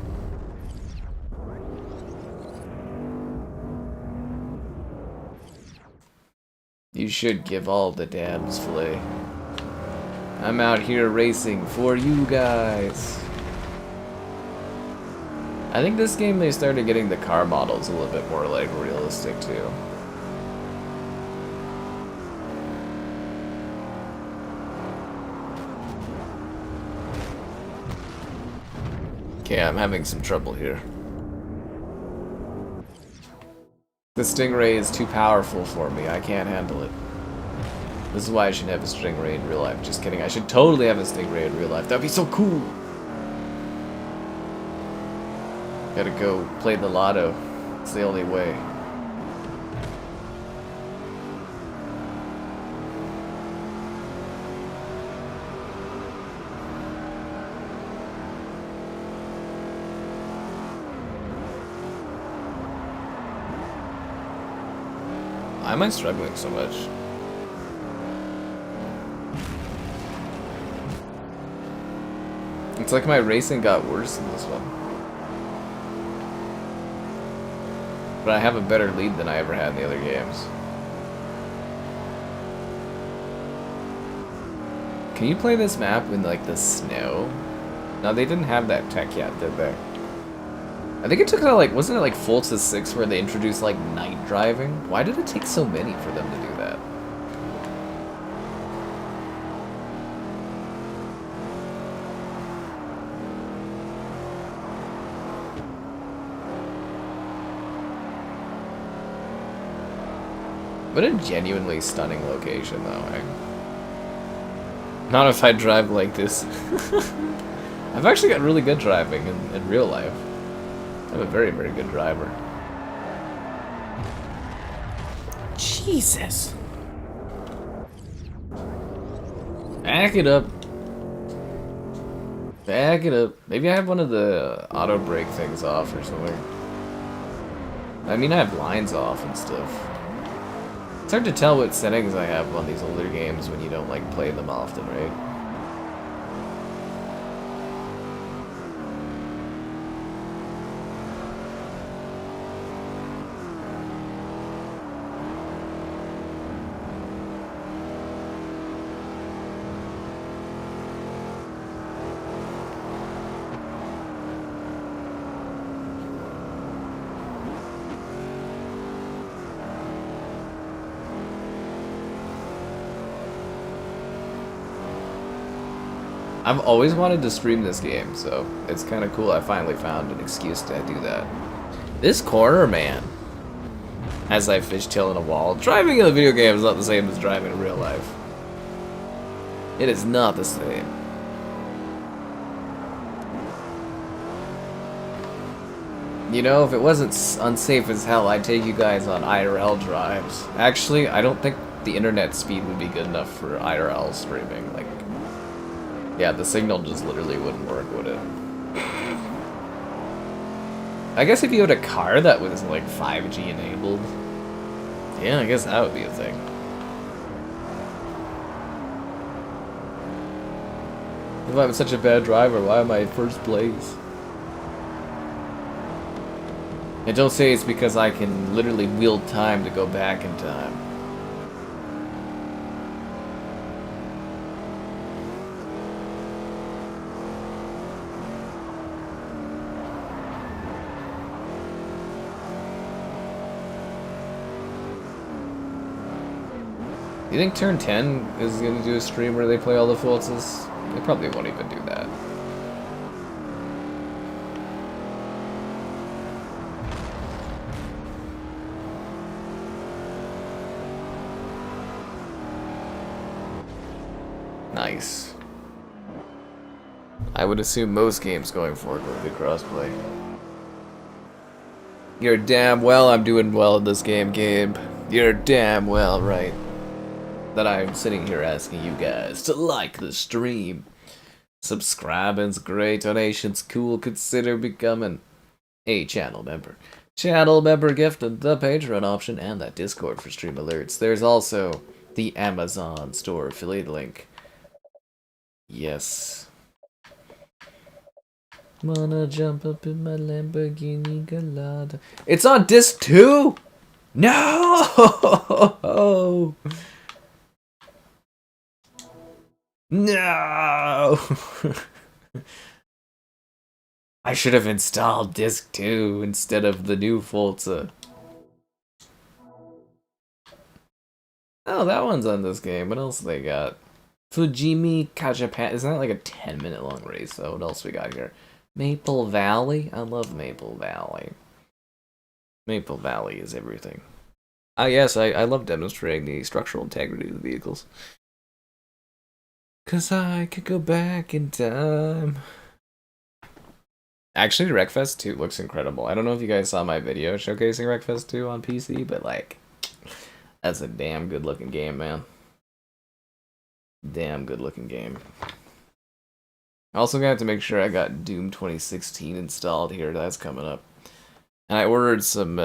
You should give all the dams flay. I'm out here racing for you guys. I think this game they started getting the car models a little bit more like realistic too. Okay, I'm having some trouble here. The Stingray is too powerful for me. I can't handle it. This is why I should have a Stingray in real life. Just kidding. I should totally have a Stingray in real life. That'd be so cool. Gotta go play the lotto. It's the only way. Why am I struggling so much? It's like my racing got worse in this one. But I have a better lead than I ever had in the other games. Can you play this map in like the snow? No, they didn't have that tech yet, did they? I think it took like, wasn't it like Forza 6 where they introduced like night driving? Why did it take so many for them to do that? What a genuinely stunning location though, eh? Not if I drive like this. I've actually got really good driving in real life. I'm a very, very good driver. Jesus! Back it up. Back it up. Maybe I have one of the auto brake things off or something. I mean, I have lines off and stuff. It's hard to tell what settings I have on these older games when you don't, like, play them often, right? I've always wanted to stream this game, so it's kind of cool I finally found an excuse to do that. This corner, man. As I fishtail in a wall. Driving in a video game is not the same as driving in real life. It is not the same. You know, if it wasn't unsafe as hell, I'd take you guys on IRL drives. Actually, I don't think the internet speed would be good enough for IRL streaming. Like, yeah, the signal just literally wouldn't work, would it? I guess if you had a car that was like 5G enabled, yeah, I guess that would be a thing. If I'm such a bad driver, why am I in first place? And don't say it's because I can literally wield time to go back in time. You think Turn 10 is going to do a stream where they play all the Forzas? They probably won't even do that. Nice. I would assume most games going forward will be crossplay. You're damn well I'm doing well in this game, Gabe. You're damn well right that I'm sitting here asking you guys to like the stream. Subscribing's great, donations cool, consider becoming a channel member. Channel member gift and the Patreon option and that Discord for stream alerts. There's also the Amazon store affiliate link. Yes. Wanna jump up in my Lamborghini Gallardo. It's on disc 2? No! No! I should have installed disc 2 instead of the new Forza. Oh, that one's on this game. What else they got? Fujimi Kajapan. Isn't that like a 10-minute long race, though? What else we got here? Maple Valley? I love Maple Valley. Maple Valley is everything. Ah, yes, I love demonstrating the structural integrity of the vehicles. 'Cause I could go back in time. Actually, Wreckfest 2 looks incredible. I don't know if you guys saw my video showcasing Wreckfest 2 on PC, but like, that's a damn good looking game, man. Damn good looking game. Also gonna have to make sure I got Doom 2016 installed here. That's coming up. And I ordered some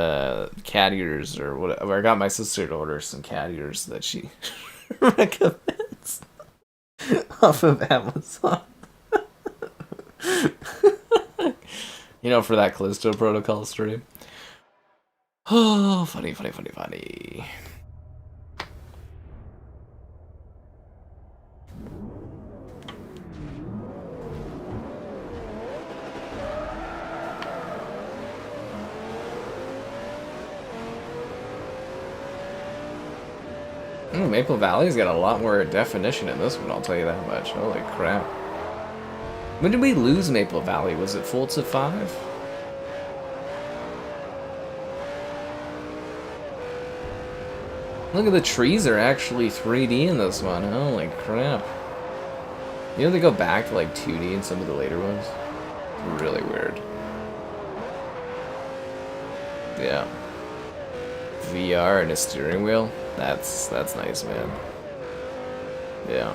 cat ears or whatever. I got my sister to order some cat ears that she recommends off of Amazon. You know, for that Callisto Protocol stream. Oh, funny, funny, funny, funny. Maple Valley's got a lot more definition in this one, I'll tell you that much. Holy crap. When did we lose Maple Valley? Was it Forza 5? Look at the trees are actually 3D in this one. Holy crap. You know they go back to like 2D in some of the later ones? It's really weird. Yeah. VR and a steering wheel? That's nice, man. Yeah.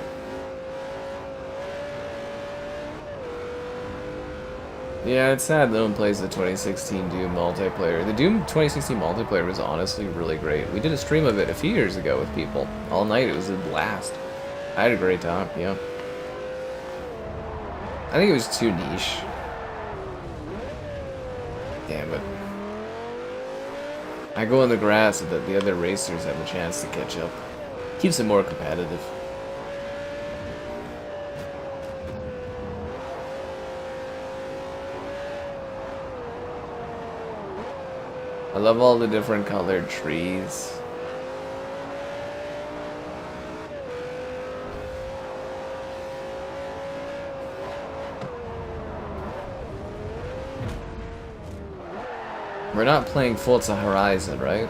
Yeah, it's sad no one plays the 2016 Doom multiplayer. The Doom 2016 multiplayer was honestly really great. We did a stream of it a few years ago with people. All night, it was a blast. I had a great time, yeah. I think it was too niche. Damn it. I go in the grass so that the other racers have a chance to catch up. Keeps it more competitive. I love all the different colored trees. We're not playing Forza Horizon, right?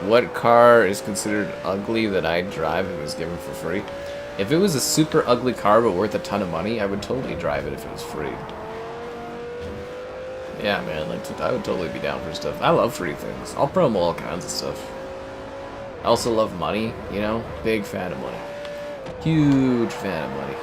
What car is considered ugly that I'd drive if it was given for free? If it was a super ugly car but worth a ton of money, I would totally drive it if it was free. Yeah, man, like, I would totally be down for stuff. I love free things. I'll promo all kinds of stuff. I also love money, you know? Big fan of money. Huge fan of money.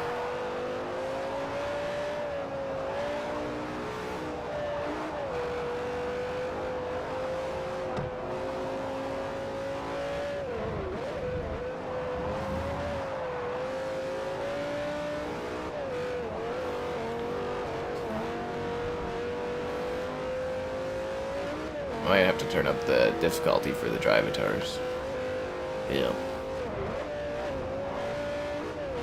Might have to turn up the difficulty for the drivatars. Yeah.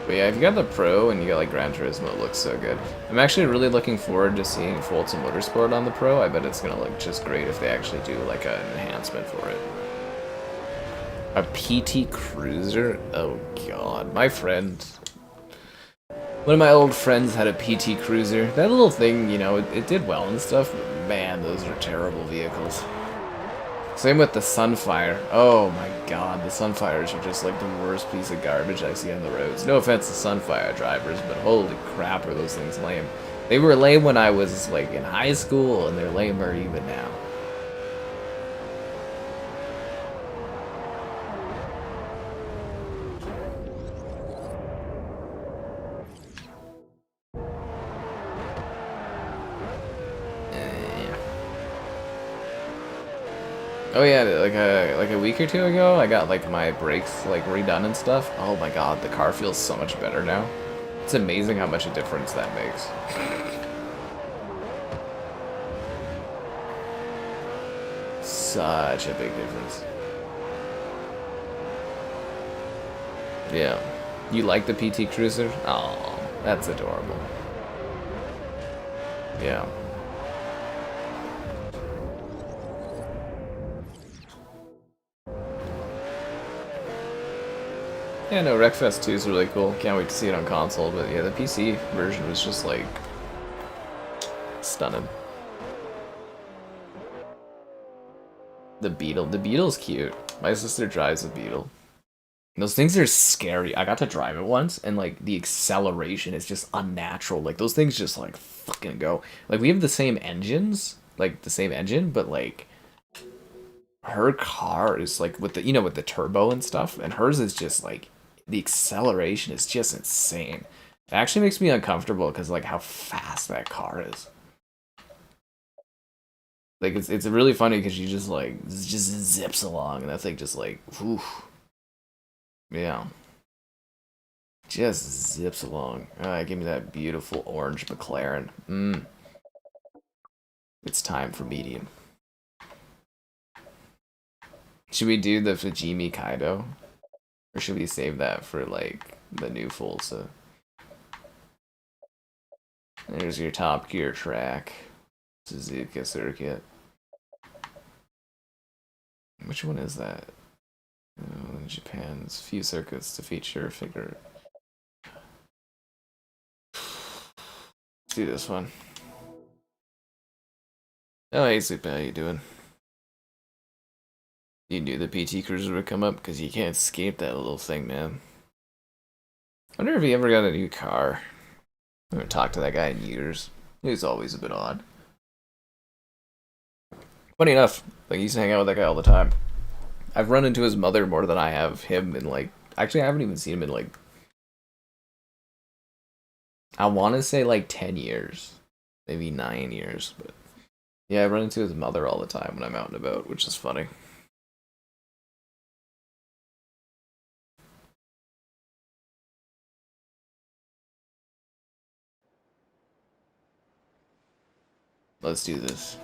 But yeah, if you got the Pro and you got like Gran Turismo, it looks so good. I'm actually really looking forward to seeing Forza Motorsport on the Pro. I bet it's gonna look just great if they actually do like an enhancement for it. A PT Cruiser? Oh god, my friend. One of my old friends had a PT Cruiser. That little thing, you know, it did well and stuff, but man, those are terrible vehicles. Same with the Sunfire. Oh my god, the Sunfires are just like the worst piece of garbage I see on the roads. No offense to Sunfire drivers, but holy crap are those things lame. They were lame when I was like in high school, and they're lamer even now. Oh yeah, like a week or two ago, I got like my brakes like redone and stuff. Oh my god, the car feels so much better now. It's amazing how much a difference that makes. Such a big difference. Yeah. You like the PT Cruiser? Oh, that's adorable. Yeah. Yeah, no, Wreckfest 2 is really cool. Can't wait to see it on console, but yeah, the PC version was just like stunning. The Beetle's cute. My sister drives a Beetle. Those things are scary. I got to drive it once, and like the acceleration is just unnatural. Like those things just like fucking go. Like we have the same engines, like the same engine, but like her car is like with the, you know, with the turbo and stuff, and hers is just like the acceleration is just insane. It actually makes me uncomfortable because like how fast that car is. Like it's really funny because she just like just zips along, and that thing just like, whew. Yeah. Just zips along. Alright, give me that beautiful orange McLaren. It's time for medium. Should we do the Fujimi Kaido? Or should we save that for, like, the new Forza? There's your Top Gear track. Suzuka Circuit. Which one is that? Oh, Japan's few circuits to feature figure. Let's do this one. Oh, hey, Super, how you doing? You knew the PT Cruiser would come up because you can't escape that little thing, man. I wonder if he ever got a new car. I haven't talked to that guy in years. He's always a bit odd. Funny enough, like, I used to hang out with that guy all the time. I've run into his mother more than I have him in, like... Actually, I haven't even seen him in, like... I want to say, like, 10 years. Maybe 9 years, but... Yeah, I run into his mother all the time when I'm out and about, which is funny. Let's do this.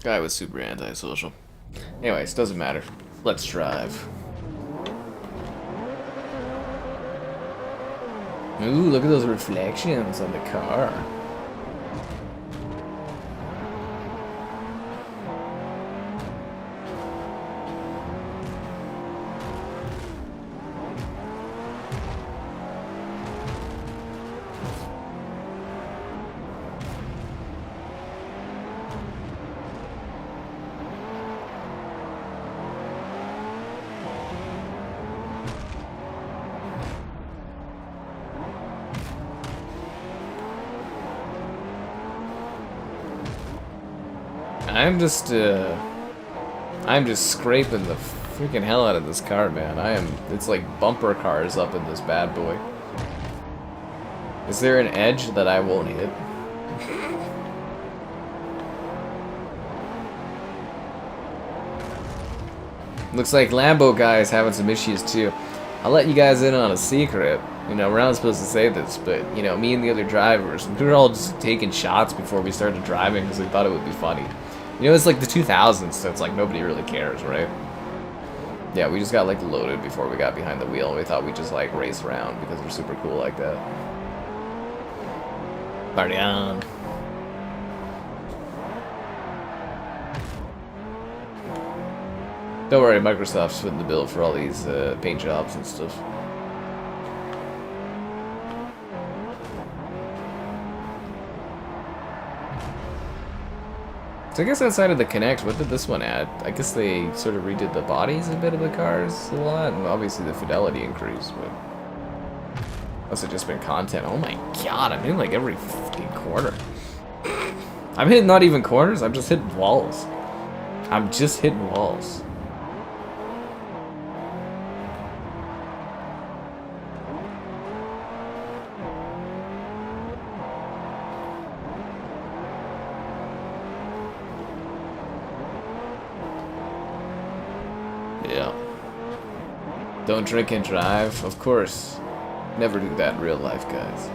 Guy was super antisocial. Anyways, doesn't matter. Let's drive. Ooh, look at those reflections on the car. I'm just scraping the freaking hell out of this car, man. It's like bumper cars up in this bad boy. Is there an edge that I won't hit? Looks like Lambo guy is having some issues too. I'll let you guys in on a secret. You know, we're not supposed to say this, but, you know, me and the other drivers, we were all just taking shots before we started driving because we thought it would be funny. You know, it's like the 2000s, so it's like nobody really cares, right? Yeah, we just got, like, loaded before we got behind the wheel, and we thought we'd just, like, race around because we're super cool like that. Party on. Don't worry, Microsoft's footing the bill for all these paint jobs and stuff. So I guess outside of the Kinect, what did this one add? I guess they sort of redid the bodies a bit of the cars a lot, and obviously the fidelity increased, but... Must have just been content. Oh my god, I'm hitting like every fucking corner. I'm hitting not even corners, I'm just hitting walls. I'm just hitting walls. Yeah. Don't drink and drive, of course. Never do that in real life, guys.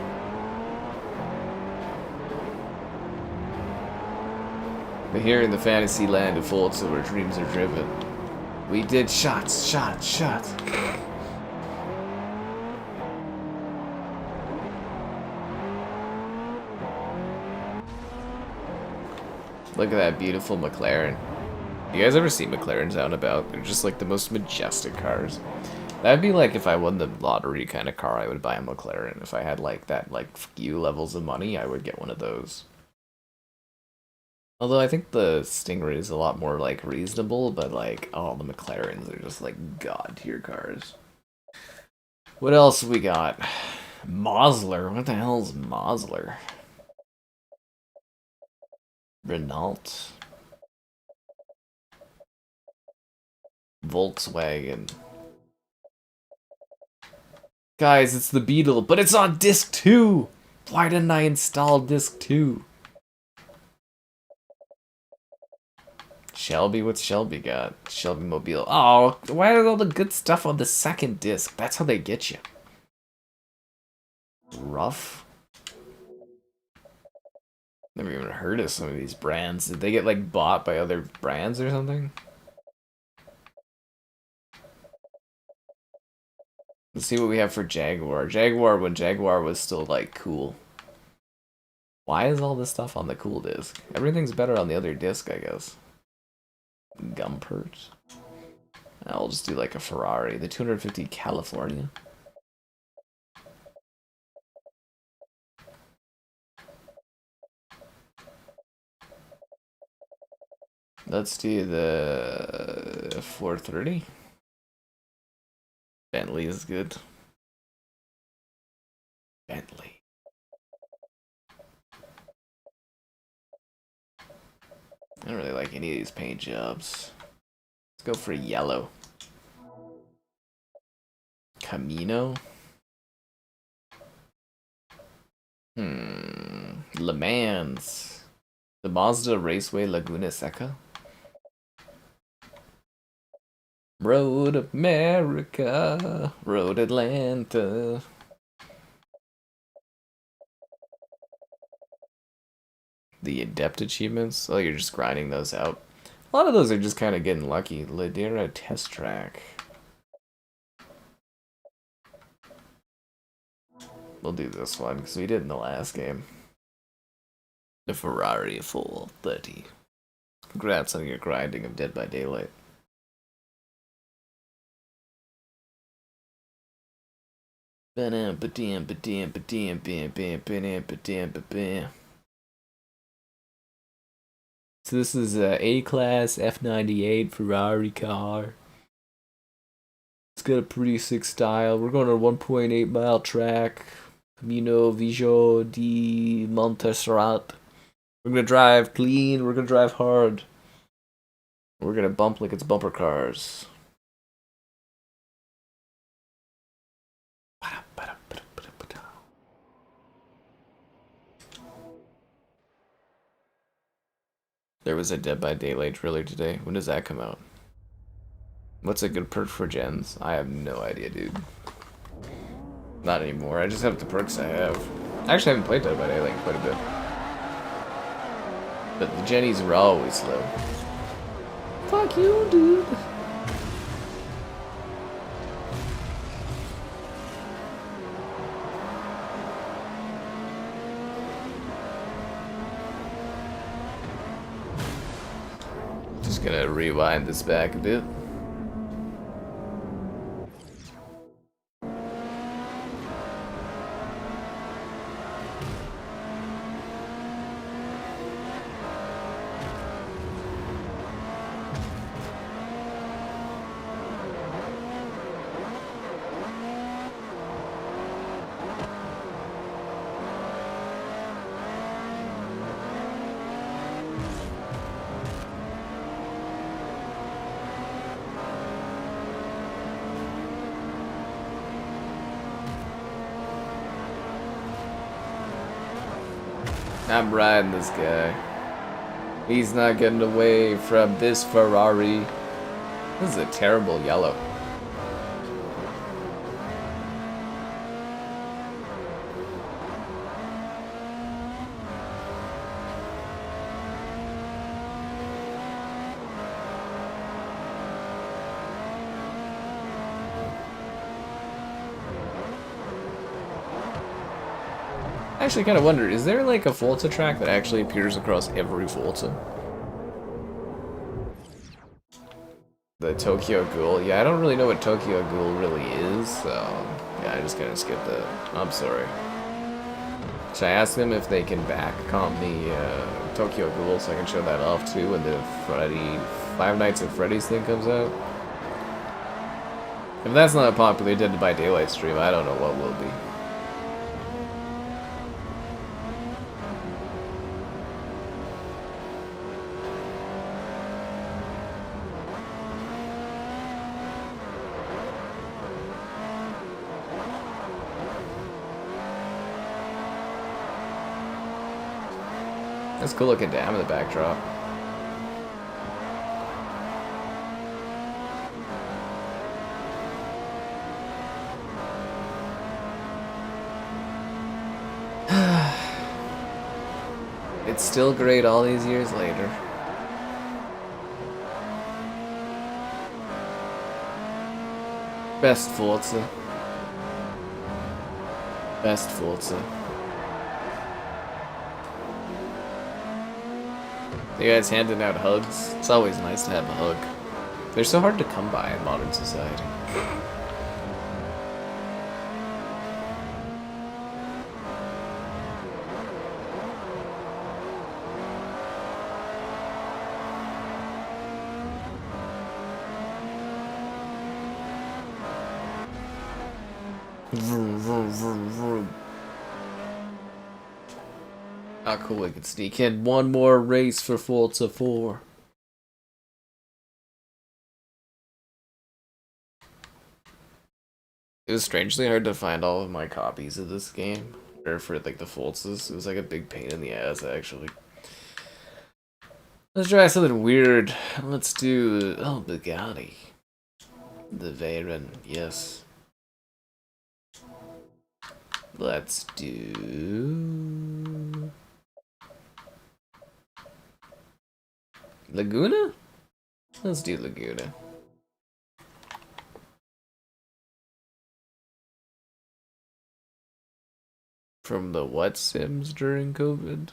But here in the fantasy land of Forza where dreams are driven, we did shots. Look at that beautiful McLaren. You guys ever see McLarens out and about? They're just like the most majestic cars. That'd be like if I won the lottery kind of car, I would buy a McLaren. If I had like that like few levels of money, I would get one of those. Although I think the Stingray is a lot more like reasonable, but like, oh, the McLarens are just like god tier cars. What else we got? Mosler. What the hell is Mosler? Renault. Volkswagen. Guys, it's the Beetle, but it's on disc 2! Why didn't I install disc 2? Shelby, what's Shelby got? Shelby Mobile. Oh, why are all the good stuff on the second disc? That's how they get you. Rough? Never even heard of some of these brands. Did they get like bought by other brands or something? Let's see what we have for Jaguar. Jaguar when Jaguar was still like cool. Why is all this stuff on the cool disc? Everything's better on the other disc, I guess. Gumpert. I'll just do like a Ferrari. The 250 California. Let's do the 430. Bentley is good. Bentley. I don't really like any of these paint jobs. Let's go for yellow. Camino. Le Mans. The Mazda Raceway Laguna Seca. Road America. Road Atlanta. The adept achievements? Oh, you're just grinding those out. A lot of those are just kind of getting lucky. Ladera Test Track. We'll do this one because we did in the last game. The Ferrari 430. Congrats on your grinding of Dead by Daylight. So this is a A-Class F98 Ferrari car. It's got a pretty sick style. We're going on a 1.8 mile track. Camino Vigo di Montserrat. We're gonna drive clean. We're gonna drive hard. We're gonna bump like it's bumper cars. There was a Dead by Daylight trailer today. When does that come out? What's a good perk for gens? I have no idea, dude. Not anymore. I just have the perks I have. I actually haven't played Dead by Daylight in quite a bit. But the Jennies were always slow. Fuck you, dude. Just gonna rewind this back a bit. I'm riding this guy. He's not getting away from this Ferrari. This is a terrible yellow. I actually kind of wonder, is there like a Forza track that actually appears across every Forza? The Tokyo Ghoul? Yeah, I don't really know what Tokyo Ghoul really is, so yeah, I just gotta skip that. I'm sorry. Should I ask them if they can back comp me Tokyo Ghoul so I can show that off too when the Five Nights at Freddy's thing comes out? If that's not a popular Dead by Daylight stream, I don't know what will be. That's a cool looking dam in the backdrop. It's still great all these years later. Best Forza. Best Forza. You guys handing out hugs? It's always nice to have a hug. They're so hard to come by in modern society. Vroom, vroom, vroom, vroom. Oh, cool, we can sneak in one more race for Forza 4. It was strangely hard to find all of my copies of this game. Or for, like, the Forzas. It was like a big pain in the ass, actually. Let's try something weird. Let's do... Oh, Bugatti. The Veyron, yes. Let's do... Laguna? Let's do Laguna. From the what Sims during COVID?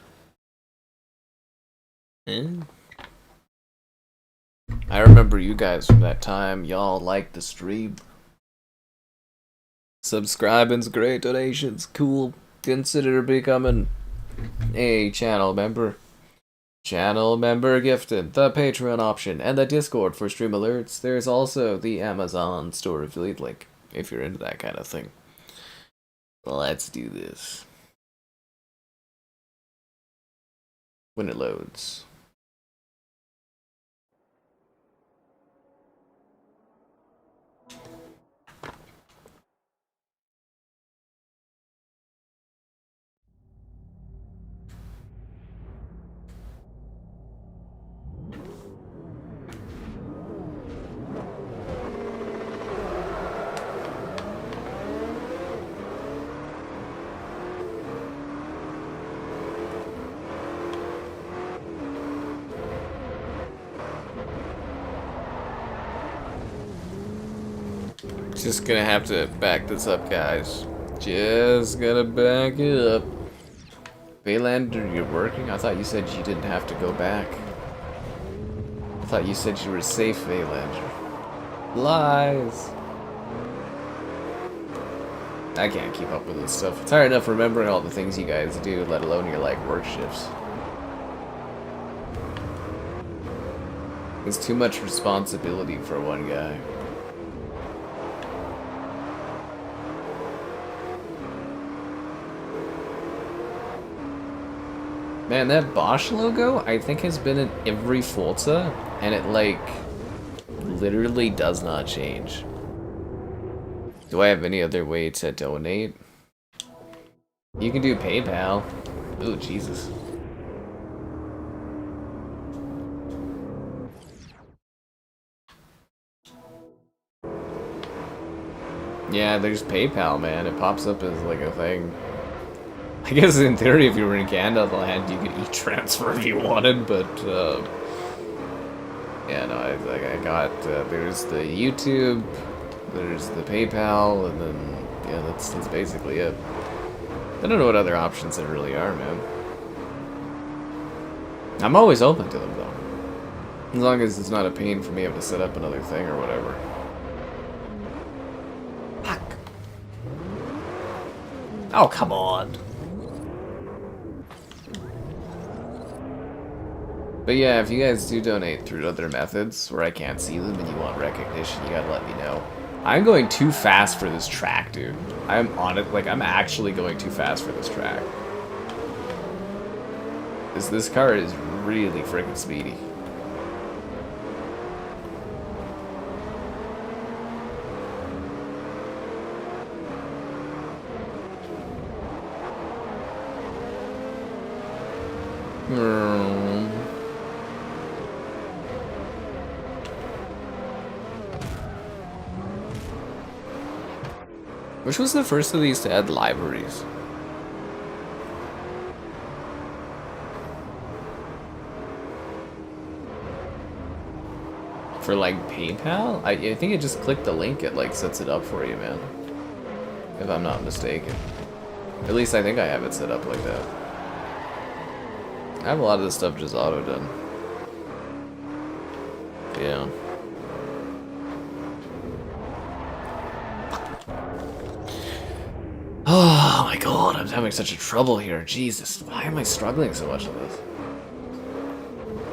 I remember you guys from that time. Y'all liked the stream. Subscribing's great, donations cool. Consider becoming a channel member. Channel member gifted, the Patreon option, and the Discord for stream alerts. There's also the Amazon store affiliate link, if you're into that kind of thing. Let's do this. when it loads. Just gonna have to back this up, guys. Just gonna back it up. Baylander, you're working? I thought you said you didn't have to go back. I thought you said you were safe, Baylander. Lies! I can't keep up with this stuff. It's hard enough remembering all the things you guys do, let alone your, like, work shifts. It's too much responsibility for one guy. Man, that Bosch logo, I think, has been in every Forza, and it, like, literally does not change. Do I have any other way to donate? You can do PayPal. Ooh, Jesus. Yeah, there's PayPal, man. It pops up as, like, a thing. I guess in theory, if you were in Canada land, you could e-transfer if you wanted, but yeah, no, I got there's the YouTube, there's the PayPal, and then yeah, that's basically it. I don't know what other options there really are, man. I'm always open to them though, as long as it's not a pain for me to have to set up another thing or whatever. Fuck. Oh, come on. But yeah, if you guys do donate through other methods where I can't see them and you want recognition, you gotta let me know. I'm going too fast for this track, dude. I'm on it, like, I'm actually going too fast for this track. This car is really freaking speedy. Which was the first of these to add libraries? For like PayPal? I think it just clicked the link, it like sets it up for you, man. If I'm not mistaken. At least I think I have it set up like that. I have a lot of this stuff just auto done. Yeah. Oh my god, I'm having such a trouble here. Jesus, why am I struggling so much on this?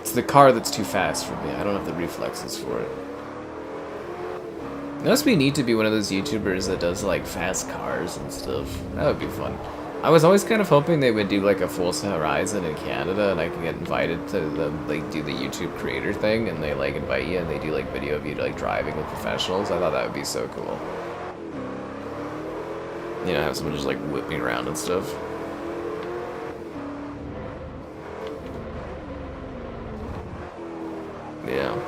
It's the car that's too fast for me. I don't have the reflexes for it. It must be neat to be one of those YouTubers that does like fast cars and stuff. That would be fun. I was always kind of hoping they would do like a Forza Horizon in Canada and I could get invited to them, like do the YouTube creator thing and they like invite you and they do like video of you like driving with professionals. I thought that would be so cool. You know, have someone just like whip me around and stuff. Yeah.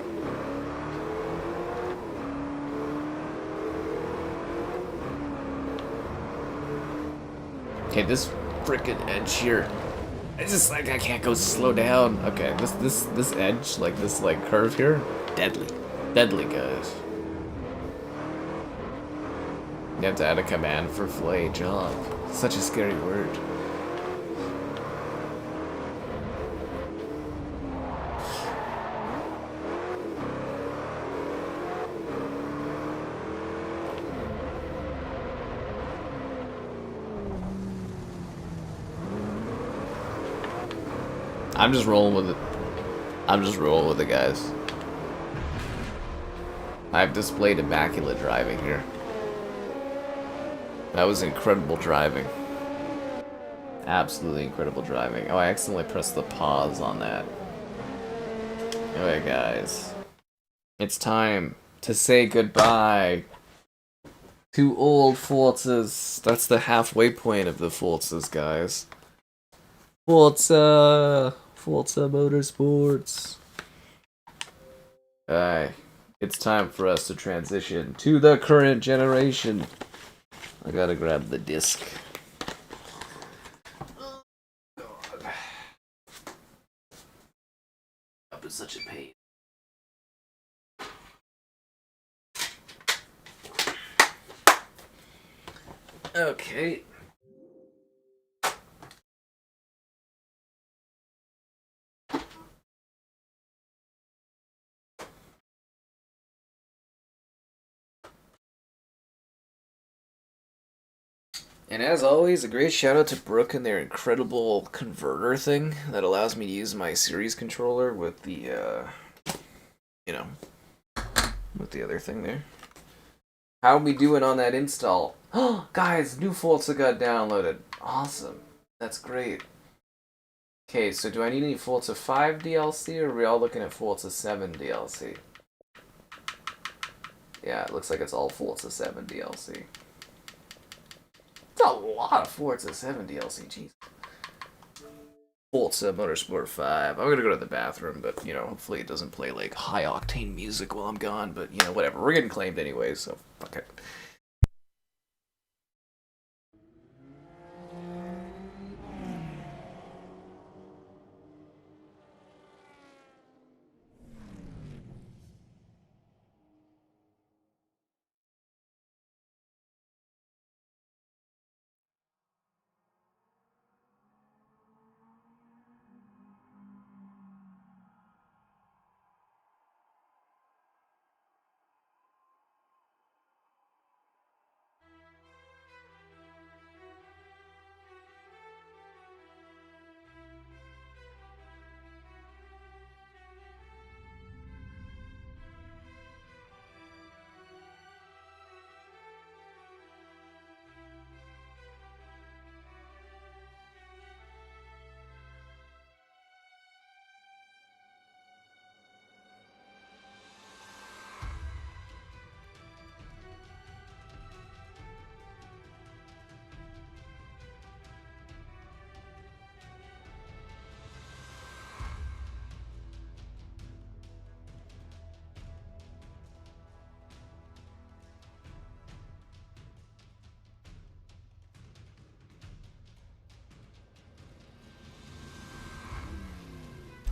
Okay, this frickin' edge here. I just like I can't go slow down. Okay, this edge, like this like curve here, deadly. Deadly, guys. You have to add a command for flay jump. Such a scary word. I'm just rolling with it. I'm just rolling with it, guys. I've displayed immaculate driving here. That was incredible driving. Absolutely incredible driving. Oh, I accidentally pressed the pause on that. Anyway, guys. It's time to say goodbye to old Forzas. That's the halfway point of the Forzas, guys. Forza Motorsports. Alright, it's time for us to transition to the current generation. I gotta grab the disc. Oh, God. Up is such a pain. Okay. And as always, a great shout out to Brooke and their incredible converter thing that allows me to use my series controller with the, with the other thing there. How are we doing on that install? Oh, guys, new Forza got downloaded. Awesome. That's great. Okay, so do I need any Forza 5 DLC, or are we all looking at Forza 7 DLC? Yeah, it looks like it's all Forza 7 DLC. It's a lot of Forza 7 DLC, jeez. Forza Motorsport 5. I'm gonna go to the bathroom, but, hopefully it doesn't play, like, high-octane music while I'm gone, but, whatever. We're getting claimed anyway, so fuck it.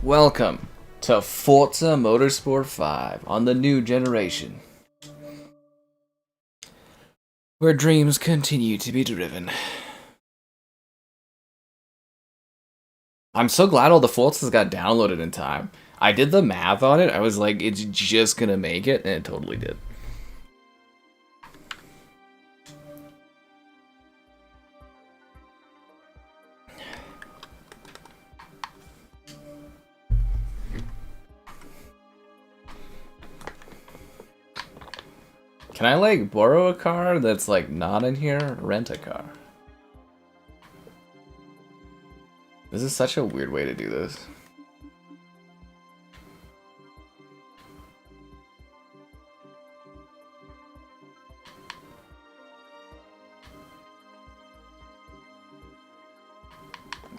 Welcome to Forza Motorsport 5 on the new generation, where dreams continue to be driven. I'm so glad all the Forzas got downloaded in time. I did the math on it. I was like, it's just gonna make it, and it totally did. Can I, like, borrow a car that's, like, not in here? Rent a car. This is such a weird way to do this.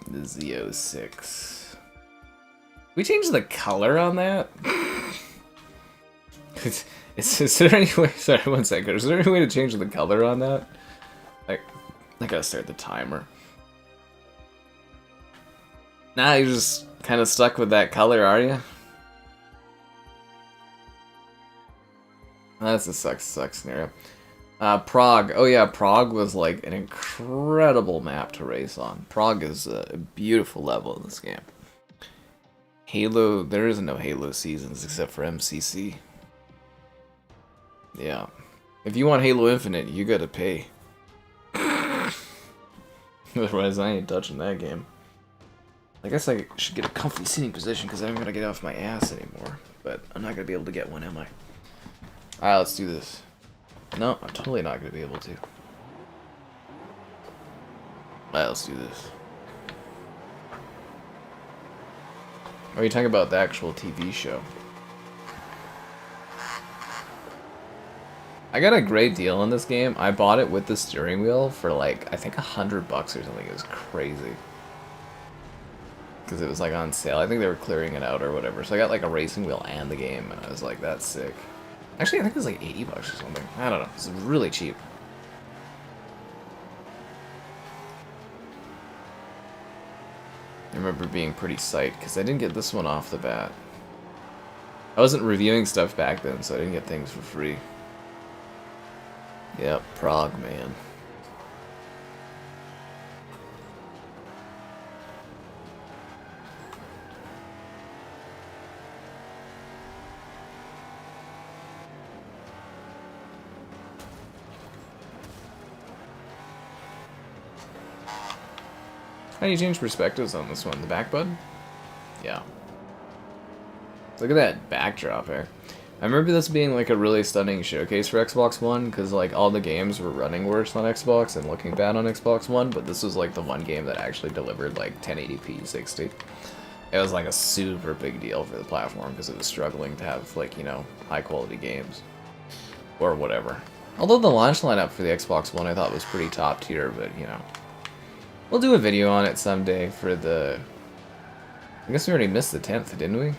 The Z06. We changed the color on that? Is there any way? Sorry, one second. Is there any way to change the color on that? Like, I gotta start the timer. Nah, you're just kind of stuck with that color, are you? That's a suck scenario. Prague. Oh yeah, Prague was like an incredible map to race on. Prague is a beautiful level in this game. Halo, there isn't no Halo seasons except for MCC. Yeah. If you want Halo Infinite, you gotta pay. Otherwise, I ain't touching that game. I guess I should get a comfy sitting position because I'm gonna get off my ass anymore. But I'm not gonna be able to get one, am I? Alright, let's do this. No, I'm totally not gonna be able to. Alright, let's do this. Or are you talking about the actual TV show? I got a great deal on this game. I bought it with the steering wheel for like, I think $100 or something. It was crazy. Because it was like on sale. I think they were clearing it out or whatever. So I got like a racing wheel and the game, and I was like, that's sick. Actually, I think it was like $80 or something. I don't know. It's really cheap. I remember being pretty psyched because I didn't get this one off the bat. I wasn't reviewing stuff back then, so I didn't get things for free. Yep, Prague, man. How do you change perspectives on this one? The back button? Yeah. Look at that backdrop here. I remember this being like a really stunning showcase for Xbox One, because like all the games were running worse on Xbox and looking bad on Xbox One, but this was like the one game that actually delivered like 1080p 60. It was like a super big deal for the platform because it was struggling to have like, you know, high quality games. Or whatever. Although the launch lineup for the Xbox One I thought was pretty top tier, but you know. We'll do a video on it someday for the... I guess we already missed the 10th, didn't we?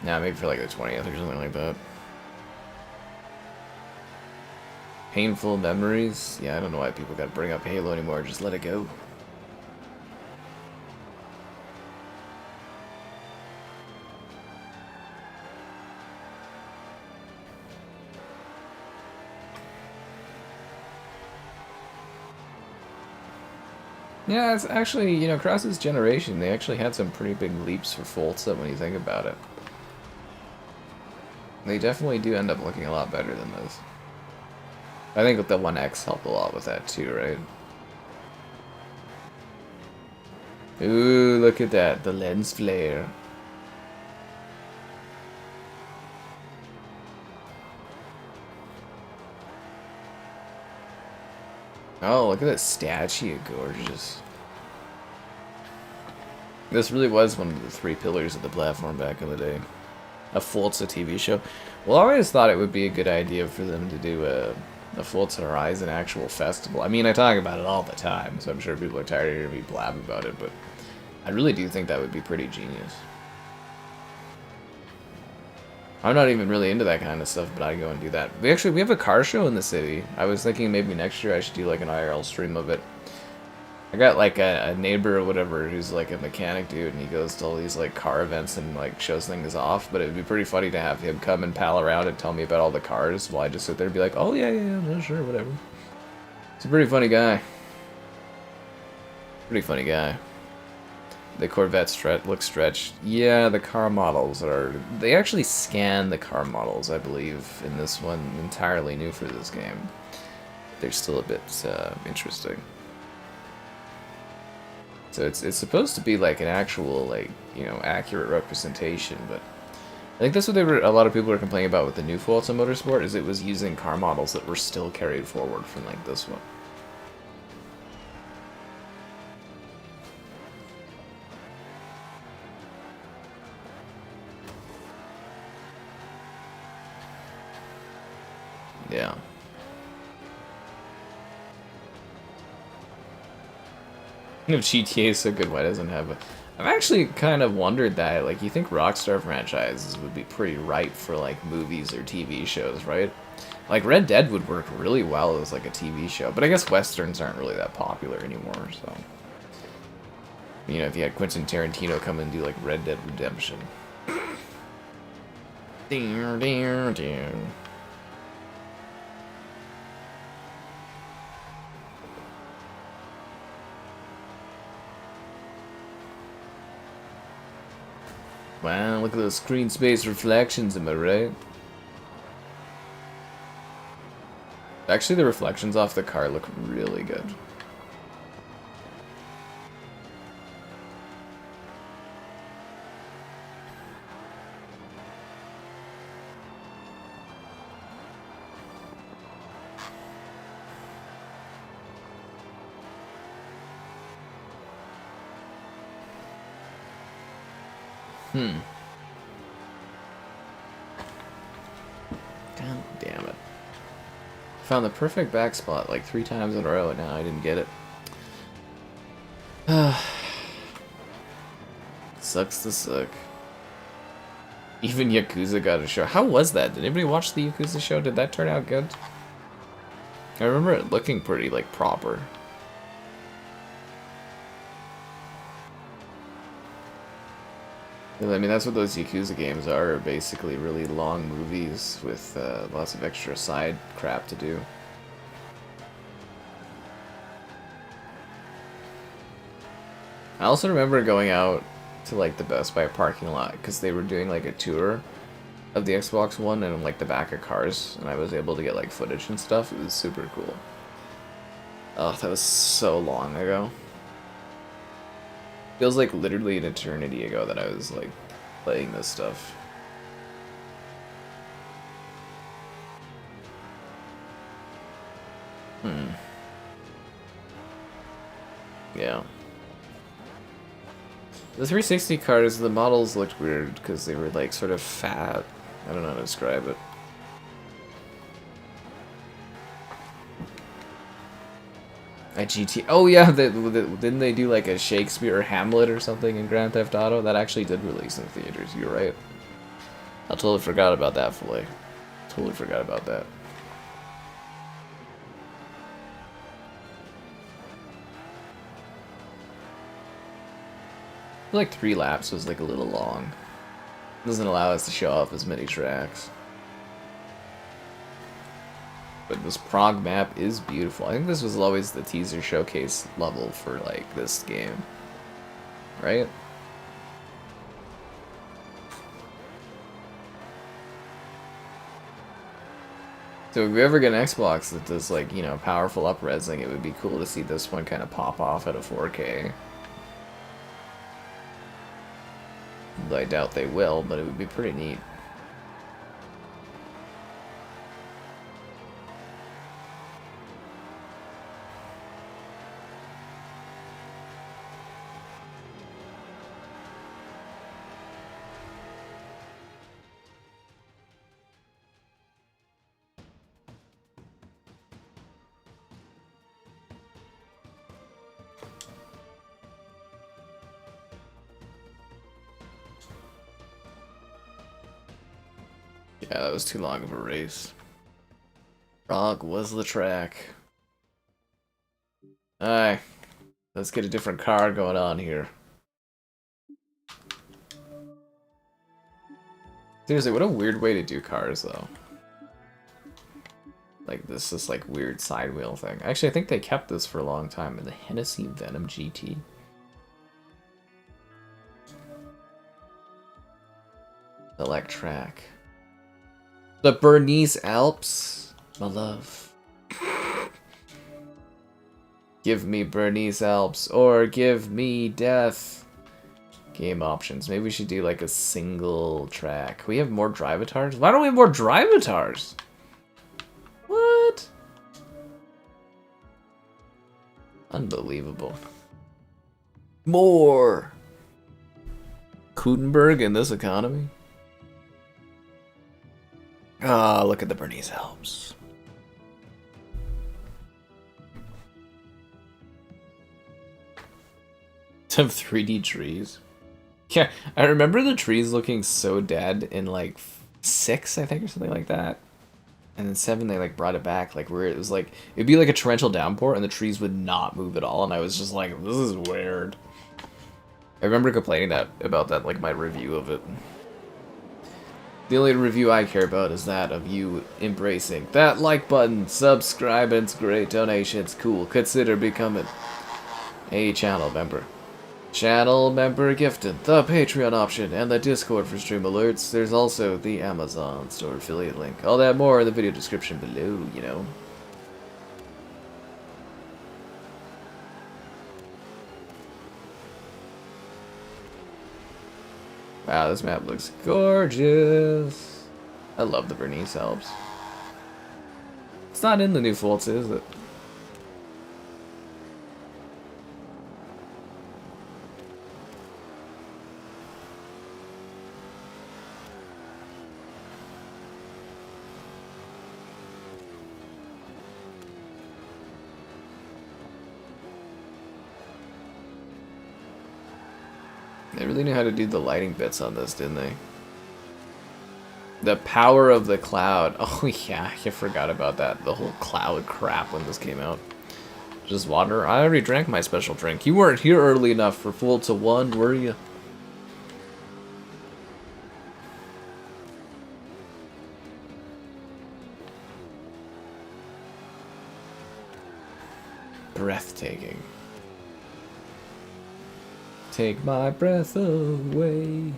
Yeah, maybe for like the 20th or something like that. Painful memories? Yeah, I don't know why people gotta bring up Halo anymore, just let it go. Yeah, it's actually, you know, across this generation, they actually had some pretty big leaps for Forza when you think about it. They definitely do end up looking a lot better than this. I think the One X helped a lot with that too, right? Ooh, look at that, the lens flare. Oh, look at that statue, gorgeous. This really was one of the three pillars of the platform back in the day. A Forza TV show. Well, I always thought it would be a good idea for them to do a Forza Horizon actual festival. I mean, I talk about it all the time, so I'm sure people are tired of hearing me blab about it, but I really do think that would be pretty genius. I'm not even really into that kind of stuff, but I go and do that. We have a car show in the city. I was thinking maybe next year I should do like an IRL stream of it. I got like a neighbor or whatever who's like a mechanic dude, and he goes to all these like car events and like shows things off, but it would be pretty funny to have him come and pal around and tell me about all the cars while I just sit there and be like, oh yeah, sure, whatever. He's a pretty funny guy. Pretty funny guy. The Corvette looks stretched. Yeah, the car models are... They actually scan the car models, I believe, in this one. Entirely new for this game. They're still a bit interesting. So it's supposed to be like an actual, like, you know, accurate representation, but... I think that's what a lot of people were complaining about with the new Forza Motorsport, is it was using car models that were still carried forward from, like, this one. Yeah. If GTA is so good, why doesn't it have a... I've actually kind of wondered that, like, you think Rockstar franchises would be pretty ripe for, like, movies or TV shows, right? Like, Red Dead would work really well as, like, a TV show, but I guess Westerns aren't really that popular anymore, so... You know, if you had Quentin Tarantino come and do, like, Red Dead Redemption. Wow, look at those screen space reflections, am I right? Actually, the reflections off the car look really good. God damn it. Found the perfect back spot like 3 times in a row and now I didn't get it. Sucks to suck. Even Yakuza got a show. How was that? Did anybody watch the Yakuza show? Did that turn out good? I remember it looking pretty, like, proper. I mean, that's what those Yakuza games are, basically really long movies with lots of extra side crap to do. I also remember going out to, like, the Best Buy parking lot, because they were doing, like, a tour of the Xbox One and, like, the back of cars, and I was able to get, like, footage and stuff. It was super cool. Oh, that was so long ago. Feels like literally an eternity ago that I was, like, playing this stuff. Yeah. The 360 cars, the models looked weird because they were, like, sort of fat. I don't know how to describe it. A GT. Oh yeah, didn't they do like a Shakespeare or Hamlet or something in Grand Theft Auto? That actually did release in theaters. You're right. I totally forgot about that, Filet. Totally forgot about that. I feel like 3 laps was like a little long. Doesn't allow us to show off as many tracks. But this Prague map is beautiful. I think this was always the teaser showcase level for, like, this game. Right? So if we ever get an Xbox that does, like, you know, powerful up-resing, it would be cool to see this one kind of pop off at a 4K. I doubt they will, but it would be pretty neat. Yeah, that was too long of a race. Prague was the track. Alright. Let's get a different car going on here. Seriously, what a weird way to do cars, though. Like, this like, weird side wheel thing. Actually, I think they kept this for a long time in the Hennessy Venom GT. Select track. The Bernese Alps, my love. Give me Bernese Alps, or give me death. Game options. Maybe we should do like a single track. We have more drivatars? Why don't we have more drivatars? What? Unbelievable. More. Gutenberg in this economy? Ah, look at the Bernese Alps. Some 3D trees. Yeah, I remember the trees looking so dead in like 6, I think, or something like that. And then 7, they like brought it back, like where it was like it'd be like a torrential downpour, and the trees would not move at all, and I was just like, this is weird. I remember complaining about that, like my review of it. The only review I care about is that of you embracing that like button, subscribe, and it's great, donations, cool. Consider becoming a channel member. Channel member gifted, the Patreon option, and the Discord for stream alerts. There's also the Amazon store affiliate link. All that more in the video description below, you know. Wow, this map looks gorgeous. I love the Bernese Alps. It's not in the new Forza, is it? They really knew how to do the lighting bits on this, didn't they? The power of the cloud. Oh yeah, I forgot about that. The whole cloud crap when this came out. Just water. I already drank my special drink. You weren't here early enough for Forza 1, were you? Breathtaking. Take my breath away.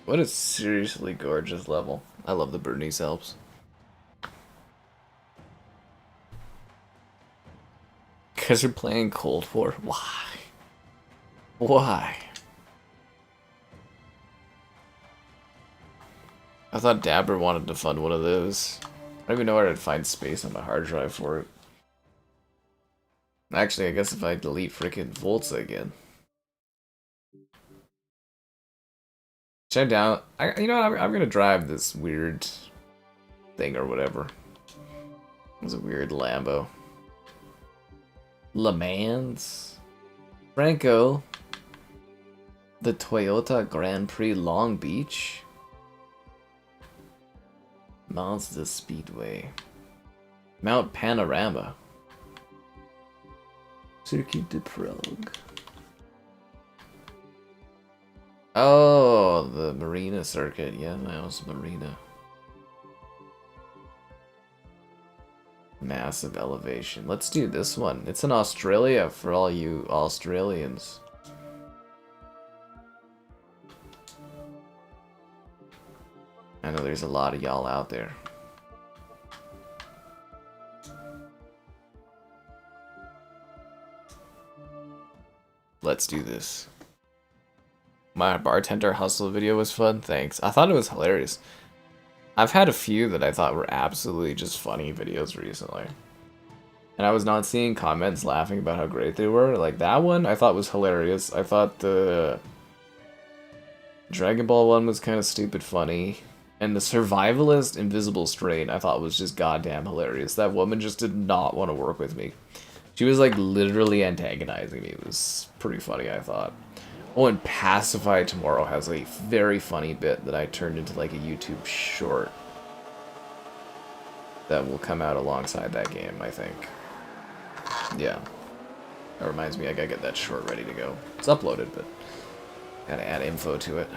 What a seriously gorgeous level. I love the Bernese Alps. Because you're playing Cold War. Why? Why? I thought Dabber wanted to fund one of those. I don't even know where I'd find space on my hard drive for it. Actually, I guess if I delete frickin' Volta again. Check down. You know what? I'm gonna drive this weird thing or whatever. It was a weird Lambo. Le Mans. Franco. The Toyota Grand Prix Long Beach. Mazda Speedway. Mount Panorama. Circuit de Prague. Oh, the Marina circuit. Yeah, that was Marina. Massive elevation. Let's do this one. It's in Australia for all you Australians. I know there's a lot of y'all out there. Let's do this. My bartender hustle video was fun, thanks. I thought it was hilarious. I've had a few that I thought were absolutely just funny videos recently. And I was not seeing comments laughing about how great they were. Like that one I thought was hilarious. I thought the Dragon Ball one was kind of stupid funny. And the Survivalist Invisible Strain I thought was just goddamn hilarious. That woman just did not want to work with me. She was like literally antagonizing me. It was pretty funny, I thought. Oh, and Pacify Tomorrow has a very funny bit that I turned into like a YouTube short. That will come out alongside that game, I think. Yeah. That reminds me, I gotta get that short ready to go. It's uploaded, but gotta add info to it.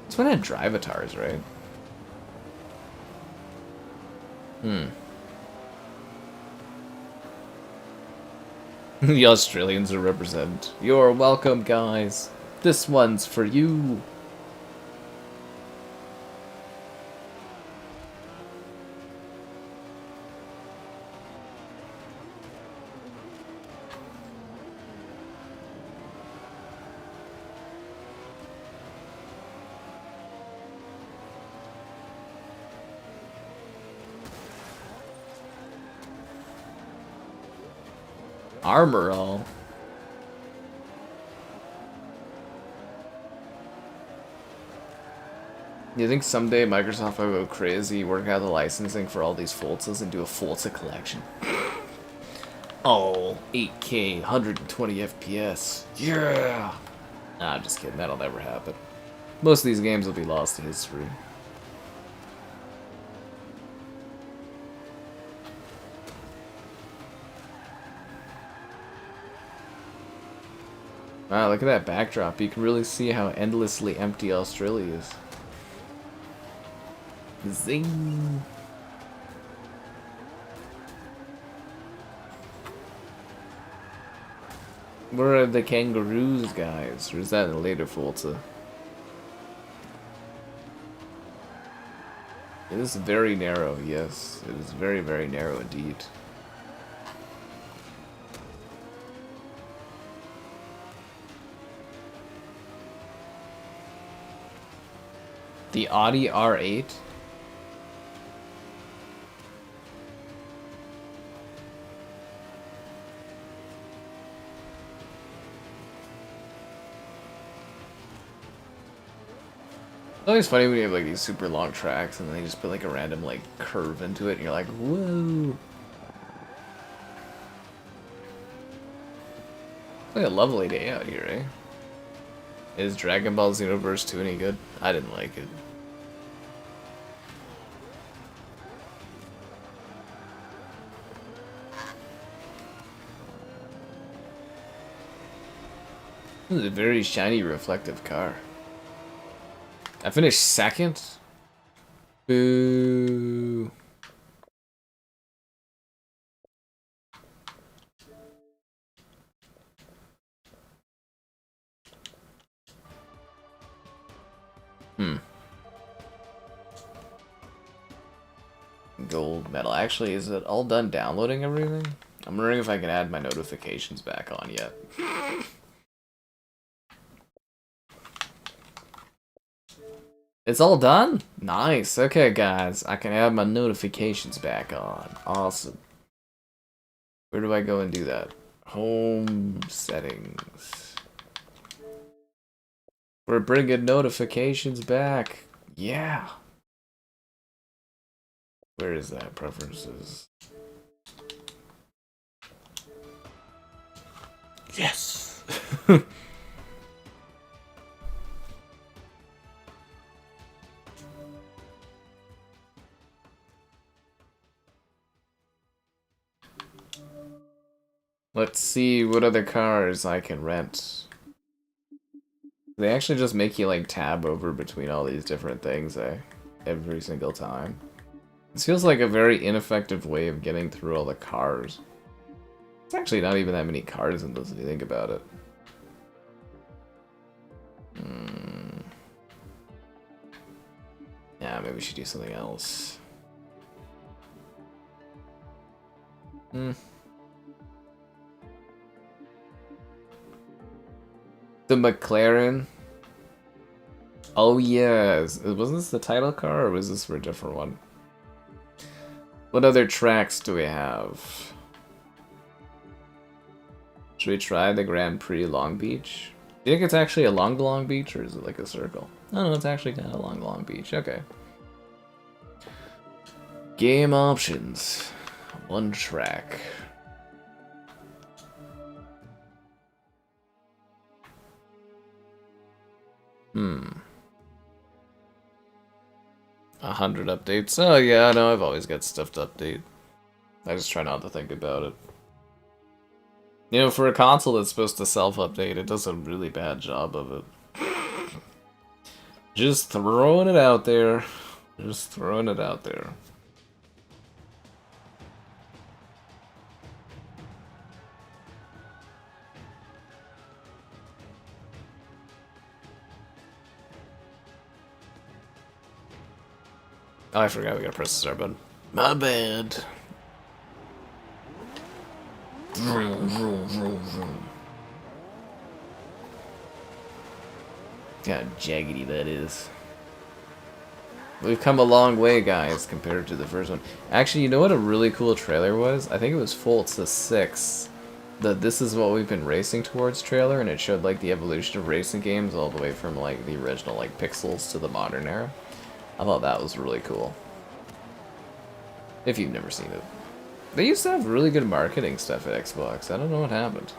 This one had Drivatars, right? The Australians are represented. You're welcome, guys. This one's for you. Armor all. You think someday Microsoft will go crazy, work out the licensing for all these Forzas and do a Forza collection? Oh, 8K, 120 FPS. Yeah! Nah, I'm just kidding. That'll never happen. Most of these games will be lost to history. Wow, look at that backdrop. You can really see how endlessly empty Australia is. Zing! Where are the kangaroos, guys? Or is that in a later Forza? It is very narrow, yes. It is very, very narrow indeed. The Audi R8? It's always funny when you have like these super long tracks and then they just put like a random like curve into it and you're like, whoa. It's like a lovely day out here, eh? Is Dragon Ball Xenoverse 2 any good? I didn't like it. This is a very shiny, reflective car. I finished second? Boo. Gold medal. Actually, is it all done downloading everything? I'm wondering if I can add my notifications back on yet. It's all done? Nice. Okay, guys. I can add my notifications back on. Awesome. Where do I go and do that? Home settings. We're bringing notifications back. Yeah. Where is that? Preferences. Yes. Let's see what other cars I can rent. They actually just make you like tab over between all these different things, eh? Every single time. This feels like a very ineffective way of getting through all the cars. It's actually not even that many cars in this if you think about it. Yeah, maybe we should do something else. The McLaren. Oh yes, wasn't this the title car or was this for a different one? What other tracks do we have? Should we try the Grand Prix Long Beach? Do you think it's actually along the Long Beach or is it like a circle? Oh no, it's actually kind of along the Long Beach. Okay. Game options. One track. Hmm. 100 updates. Oh yeah, I know, I've always got stuff to update. I just try not to think about it. You know, for a console that's supposed to self-update, it does a really bad job of it. Just throwing it out there. Just throwing it out there. Oh, I forgot we gotta press the start button. My bad. Vroom, vroom, vroom, vroom. God, jaggedy that is. We've come a long way, guys, compared to the first one. Actually, you know what a really cool trailer was? I think it was Forza 6. The This Is What We've Been Racing Towards trailer, and it showed like the evolution of racing games all the way from like the original like pixels to the modern era. I thought that was really cool. If you've never seen it. They used to have really good marketing stuff at Xbox. I don't know what happened.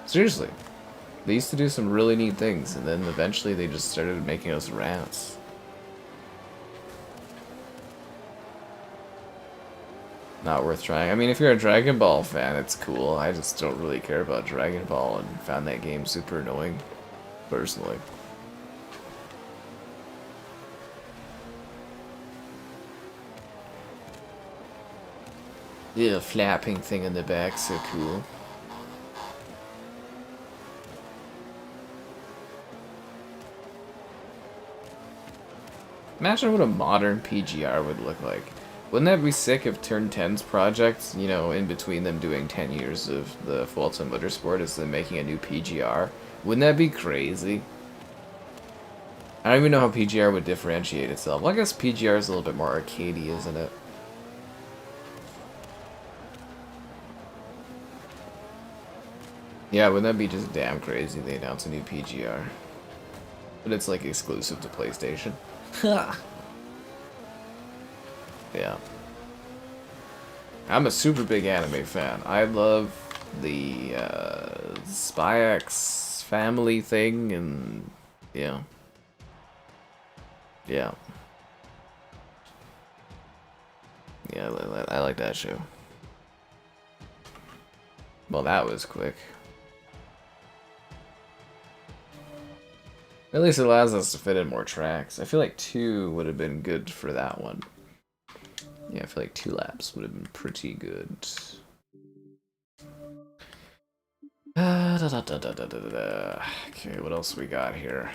Seriously. They used to do some really neat things, and then eventually they just started making us rats. Not worth trying. I mean, if you're a Dragon Ball fan, it's cool. I just don't really care about Dragon Ball and found that game super annoying, personally. Yeah, flapping thing in the back, so cool. Imagine what a modern PGR would look like. Wouldn't that be sick if Turn 10's projects, you know, in between them doing 10 years of the Forza Motorsport, is them making a new PGR? Wouldn't that be crazy? I don't even know how PGR would differentiate itself. Well, I guess PGR is a little bit more arcadey, isn't it? Yeah, wouldn't that be just damn crazy they announce a new PGR? But it's like exclusive to PlayStation. Yeah. I'm a super big anime fan. I love the Spy X family thing, and yeah. Yeah. Yeah, I like that show. Well, that was quick. At least it allows us to fit in more tracks. I feel like 2 would have been good for that one. Yeah, I feel like 2 laps would have been pretty good. Okay, what else we got here?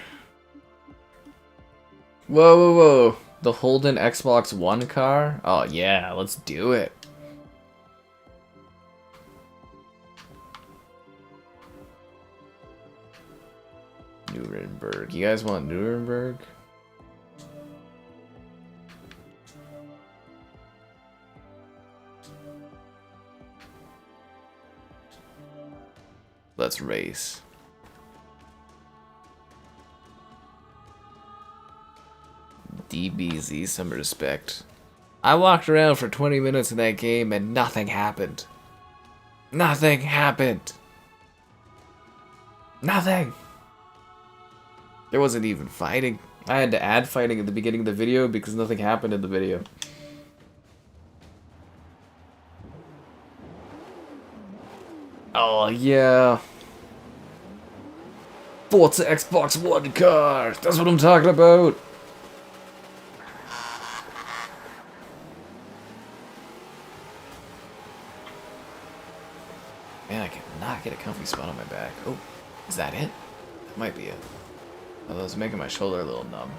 Whoa, whoa, whoa. The Holden Xbox One car? Oh, yeah, let's do it. Nuremberg. You guys want Nuremberg? Let's race. DBZ, some respect. I walked around for 20 minutes in that game and nothing happened. Nothing happened. Nothing. There wasn't even fighting. I had to add fighting at the beginning of the video because nothing happened in the video. Oh, yeah. Forza Xbox One car. That's what I'm talking about. Man, I cannot get a comfy spot on my back. Oh, is that it? That might be it. Although it's making my shoulder a little numb.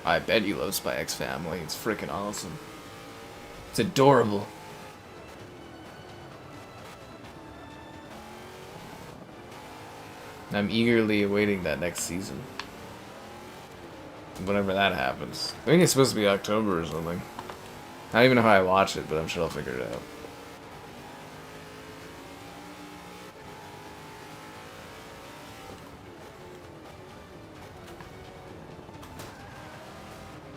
I bet you love Spy X Family. It's freaking awesome. It's adorable. I'm eagerly awaiting that next season. Whenever that happens. I think it's supposed to be October or something. I don't even know how I watch it, but I'm sure I'll figure it out.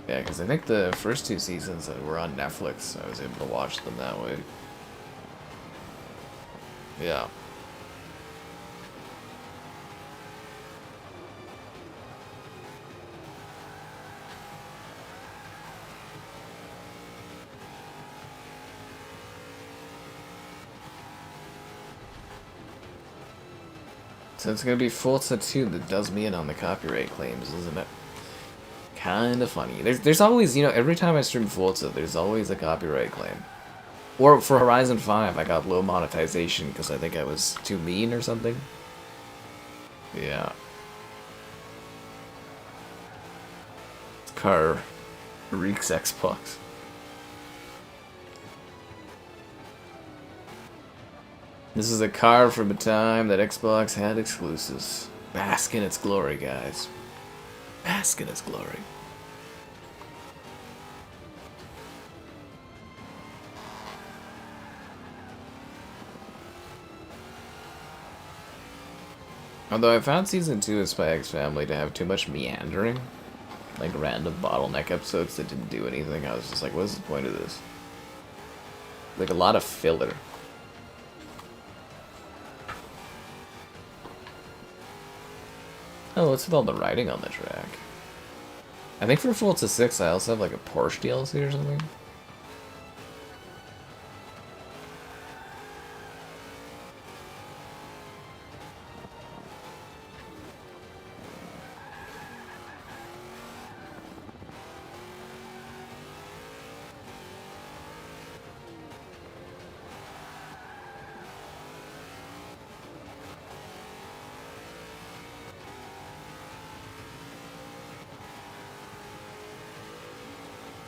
Yeah, because I think the first 2 seasons that were on Netflix, I was able to watch them that way. Yeah. So it's gonna be Forza 2 that does me in on the copyright claims, isn't it? Kind of funny. There's always, you know, every time I stream Forza, there's always a copyright claim. Or for Horizon 5, I got low monetization because I think I was too mean or something. Yeah. This car reeks Xbox. This is a car from a time that Xbox had exclusives. Bask in its glory, guys. Bask in its glory. Although I found Season 2 of Spy X Family to have too much meandering. Like random bottleneck episodes that didn't do anything. I was just like, what is the point of this? Like a lot of filler. Oh, what's with all the writing on the track? I think for Forza 6 I also have like a Porsche DLC or something.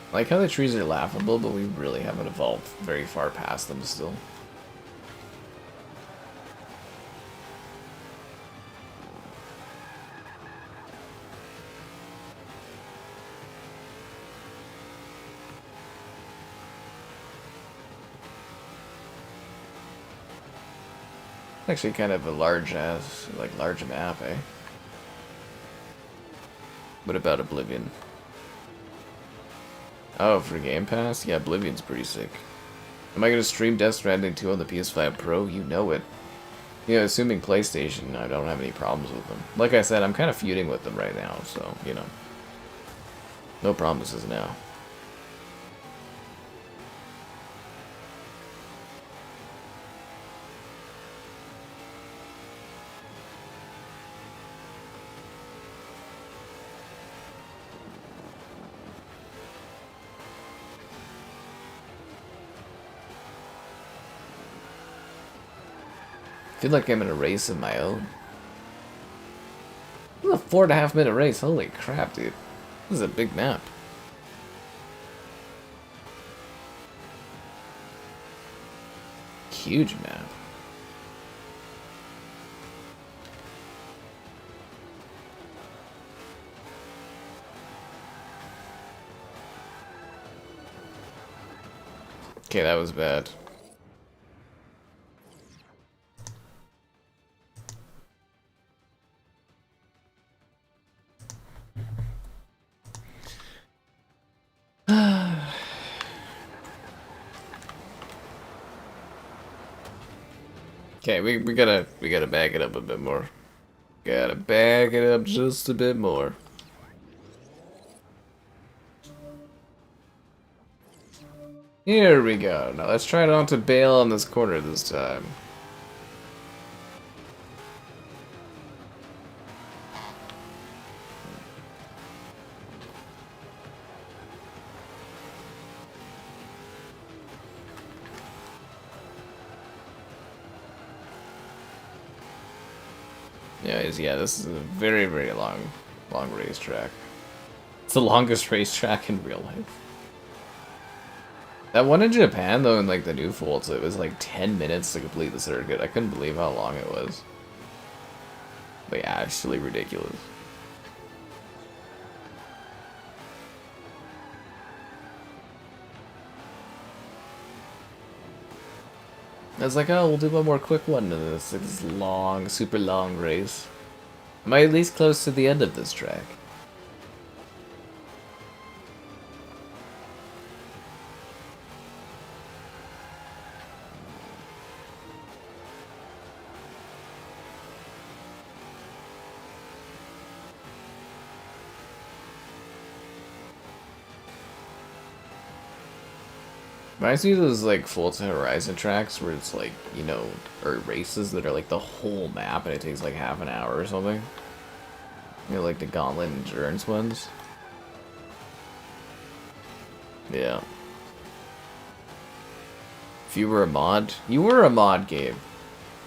I like how the trees are laughable, but we really haven't evolved very far past them still. Actually kind of a large map, eh? What about Oblivion? Oh, for Game Pass? Yeah, Oblivion's pretty sick. Am I gonna stream Death Stranding 2 on the PS5 Pro? You know it. You know, assuming PlayStation, I don't have any problems with them. Like I said, I'm kind of feuding with them right now, so, you know. No promises now. I feel like I'm in a race of my own. This is a 4.5-minute race. Holy crap, dude. This is a big map. Huge map. Okay, that was bad. Okay, we gotta back it up a bit more. Gotta back it up just a bit more. Here we go. Now let's try not to bail on this corner this time. Yeah, this is a very, very long racetrack. It's the longest racetrack in real life. That one in Japan, though, in like the new Forza, it was like 10 minutes to complete the circuit. I couldn't believe how long it was. Like, actually ridiculous. I was like, oh, we'll do one more quick one in this long, super long race. Am I at least close to the end of this track? Reminds me of those like Forza Horizon tracks where it's like, you know, or races that are like the whole map and it takes like half an hour or something. You know, like the Gauntlet Endurance ones. Yeah. If you were a mod, you were a mod, Gabe.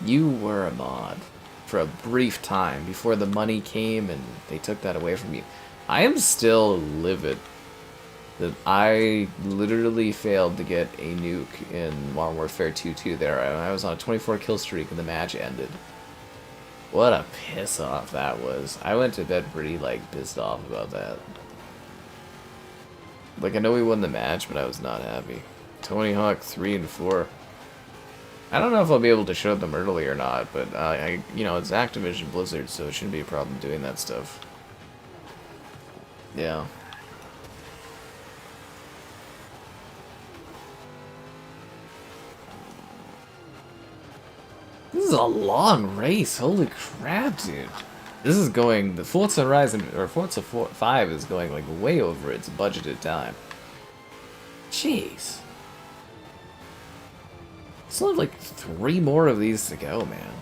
You were a mod for a brief time before the money came and they took that away from you. I am still livid that I literally failed to get a nuke in Modern Warfare 2 there, and I was on a 24 kill streak and the match ended. What a piss off that was. I went to bed pretty, like, pissed off about that. Like, I know we won the match, but I was not happy. Tony Hawk 3 and 4. I don't know if I'll be able to show them early or not, but, you know, it's Activision Blizzard, so it shouldn't be a problem doing that stuff. Yeah. This is a long race. Holy crap, dude. This is going... The Forza Horizon... Or Forza 5 is going, like, way over its budgeted time. Jeez. Still have, like, 3 more of these to go, man.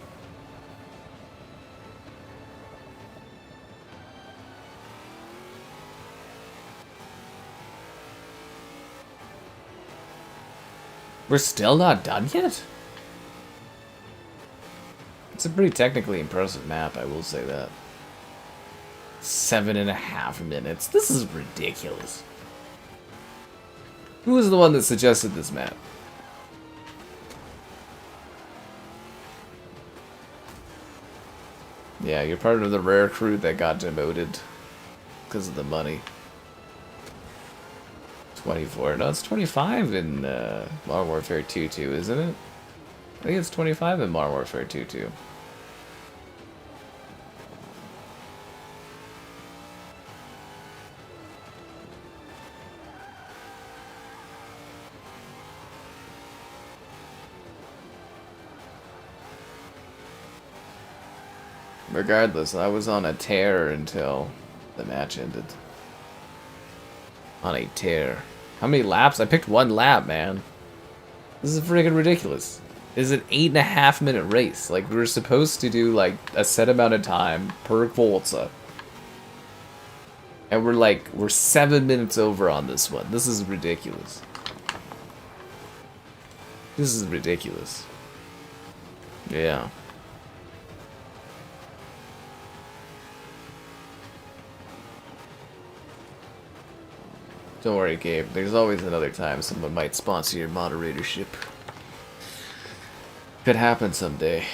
We're still not done yet? It's a pretty technically impressive map, I will say that. 7.5 minutes. This is ridiculous. Who was the one that suggested this map? Yeah, you're part of the rare crew that got demoted because of the money. 24. No, it's 25 in Modern Warfare 2 too, isn't it? I think it's 25 in Modern Warfare 2 too. Regardless, I was on a tear until the match ended. On a tear. How many laps? I picked one lap, man. This is freaking ridiculous. This is an 8.5 minute race. Like, we were supposed to do, like, a set amount of time per Forza. And we're 7 minutes over on this one. This is ridiculous. This is ridiculous. Yeah. Don't worry, Gabe. There's always another time someone might sponsor your moderatorship. Could happen someday.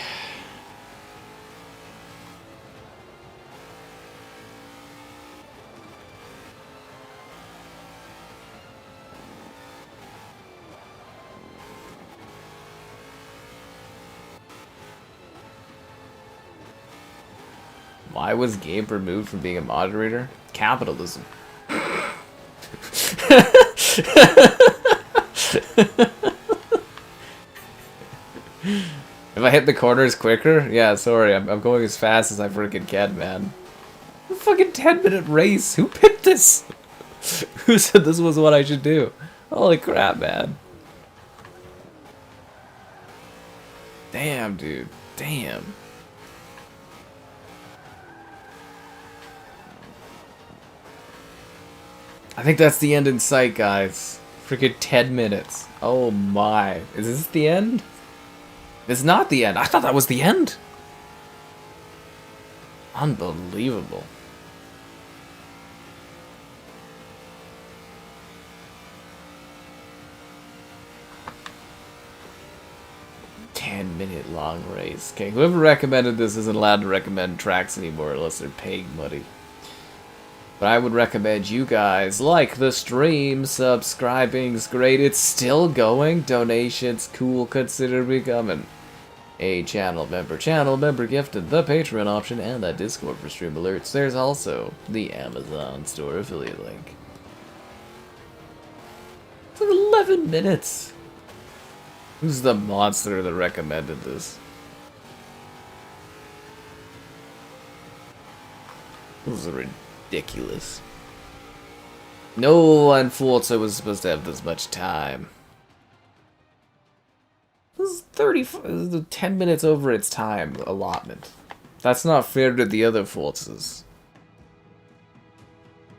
Why was Gabe removed from being a moderator? Capitalism. If I hit the corners quicker? Yeah, sorry, I'm going as fast as I freaking can, man. A fucking 10-minute race! Who picked this? Who said this was what I should do? Holy crap, man. Damn, dude. Damn. I think that's the end in sight, guys. Freaking 10 minutes. Oh my. Is this the end? It's not the end. I thought that was the end. Unbelievable. $10-minute long race. Okay, whoever recommended this isn't allowed to recommend tracks anymore unless they're paying money. But I would recommend you guys like the stream, subscribing's great, it's still going, donations cool, consider becoming a channel member gifted, the Patreon option, and that Discord for stream alerts. There's also the Amazon store affiliate link. It's like 11 minutes. Who's the monster that recommended this? This is ridiculous. No one Forza was supposed to have this much time. This is 10 minutes over its time allotment. That's not fair to the other Forzas.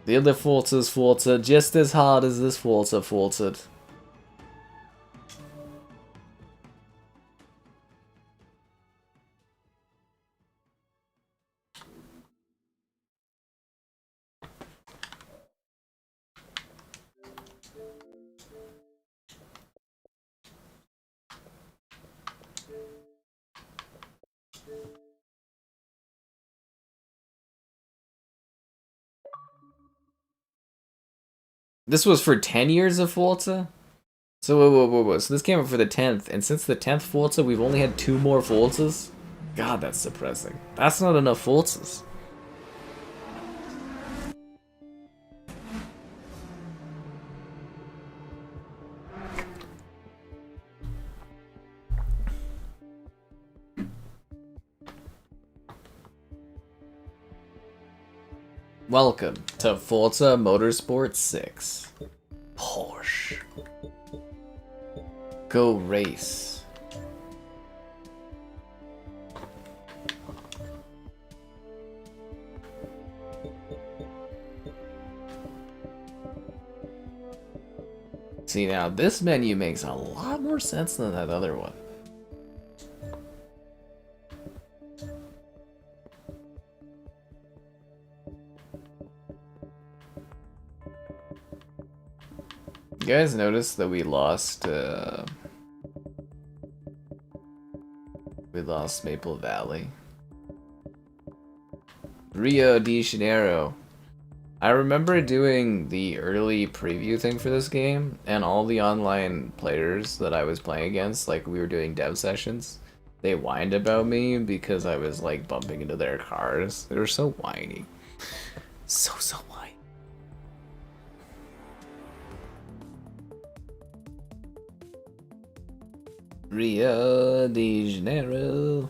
The other Forza's Forza just as hard as this Forza Forza'd. This was for 10 years of Forza? So, whoa. So this came up for the 10th, and since the 10th Forza, we've only had 2 more Forzas? God, that's depressing. That's not enough Forzas. Welcome to Forza Motorsport 6. Porsche. Go race. See, now this menu makes a lot more sense than that other one. You guys noticed that we lost Maple Valley? Rio de Janeiro. I remember doing the early preview thing for this game, and all the online players that I was playing against, like we were doing dev sessions, they whined about me because I was like bumping into their cars. They were so whiny. So whiny. Rio de Janeiro.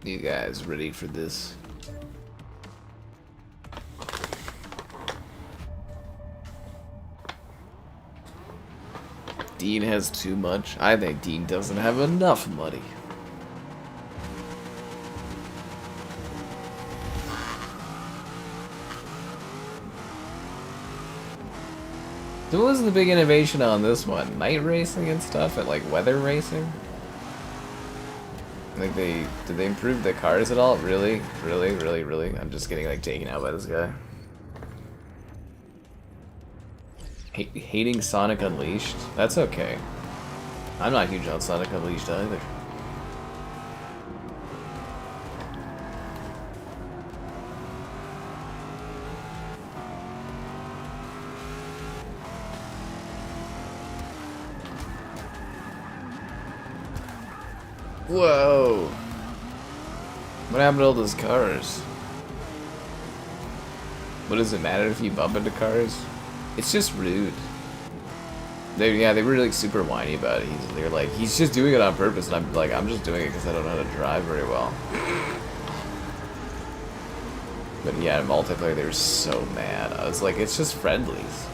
You guys ready for this? Dean has too much. I think Dean doesn't have enough money. So what was the big innovation on this one? Night racing and stuff, and like weather racing? Like did they improve the cars at all? Really? I'm just getting like taken out by this guy. Hating Sonic Unleashed? That's okay. I'm not huge on Sonic Unleashed either. Whoa! What happened to all those cars? What does it matter if you bump into cars? It's just rude. They were like super whiny about it. They're like, he's just doing it on purpose, and I'm like, I'm just doing it because I don't know how to drive very well. But yeah, in multiplayer, they were so mad. I was like, it's just friendlies.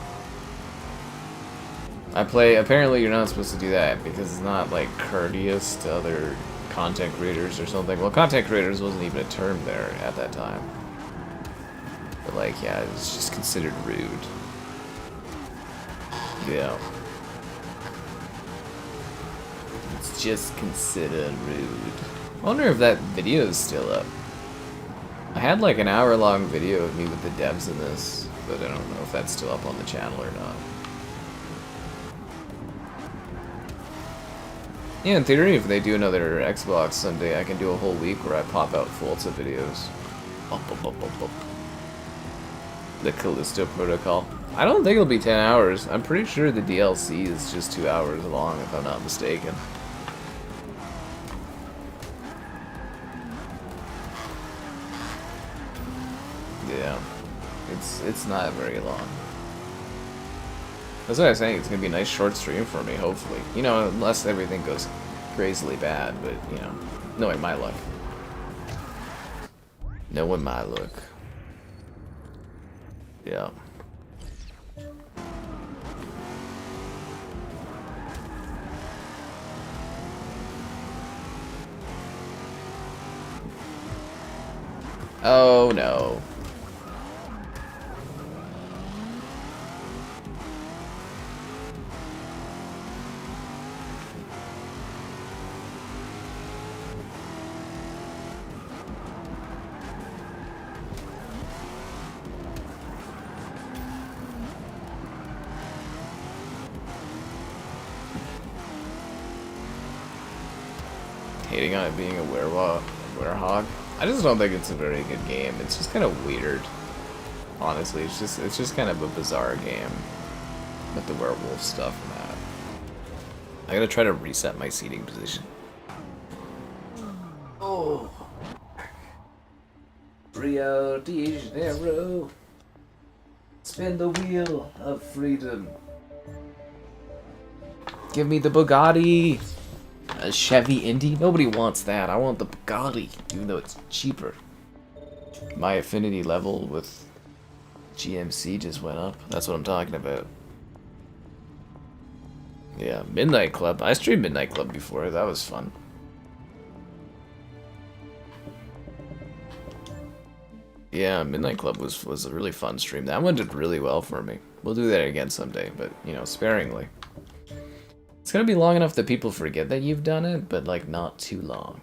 Apparently you're not supposed to do that because it's not like courteous to other content creators or something. Well, content creators wasn't even a term there at that time. But like, yeah, it's just considered rude. Yeah. It's just considered rude. I wonder if that video is still up. I had like an hour-long video of me with the devs in this, but I don't know if that's still up on the channel or not. Yeah, in theory, if they do another Xbox someday, I can do a whole week where I pop out Forza videos. The Callisto Protocol. I don't think it'll be 10 hours. I'm pretty sure the DLC is just 2 hours long, if I'm not mistaken. Yeah. It's not very long. That's what I was saying, it's gonna be a nice short stream for me, hopefully. You know, unless everything goes crazily bad, but, you know, knowing my luck. Knowing my luck. Yeah. Oh no. Hating on it being a werehog. I just don't think it's a very good game. It's just kind of weird. Honestly, it's just kind of a bizarre game with the werewolf stuff and that. I gotta try to reset my seating position. Oh, Rio de Janeiro, spin the wheel of freedom. Give me the Bugatti. A Chevy Indy? Nobody wants that. I want the Bugatti, even though it's cheaper. My affinity level with GMC just went up. That's what I'm talking about. Yeah, Midnight Club. I streamed Midnight Club before. That was fun. Yeah, Midnight Club was a really fun stream. That one did really well for me. We'll do that again someday, but, you know, sparingly. It's gonna be long enough that people forget that you've done it, but, like, not too long.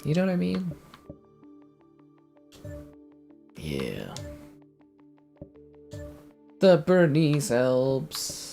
You know what I mean? Yeah. The Bernese Alps.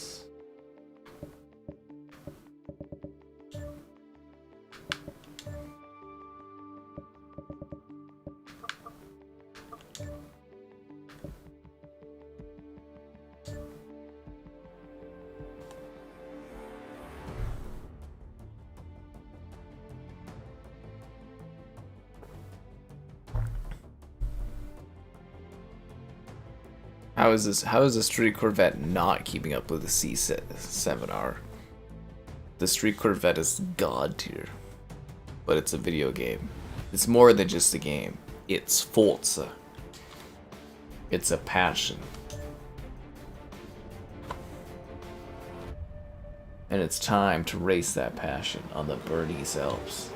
How is the Street Corvette not keeping up with the C7R? The Street Corvette is god tier. But it's a video game. It's more than just a game. It's Forza. It's a passion. And it's time to race that passion on the Bernese Alps.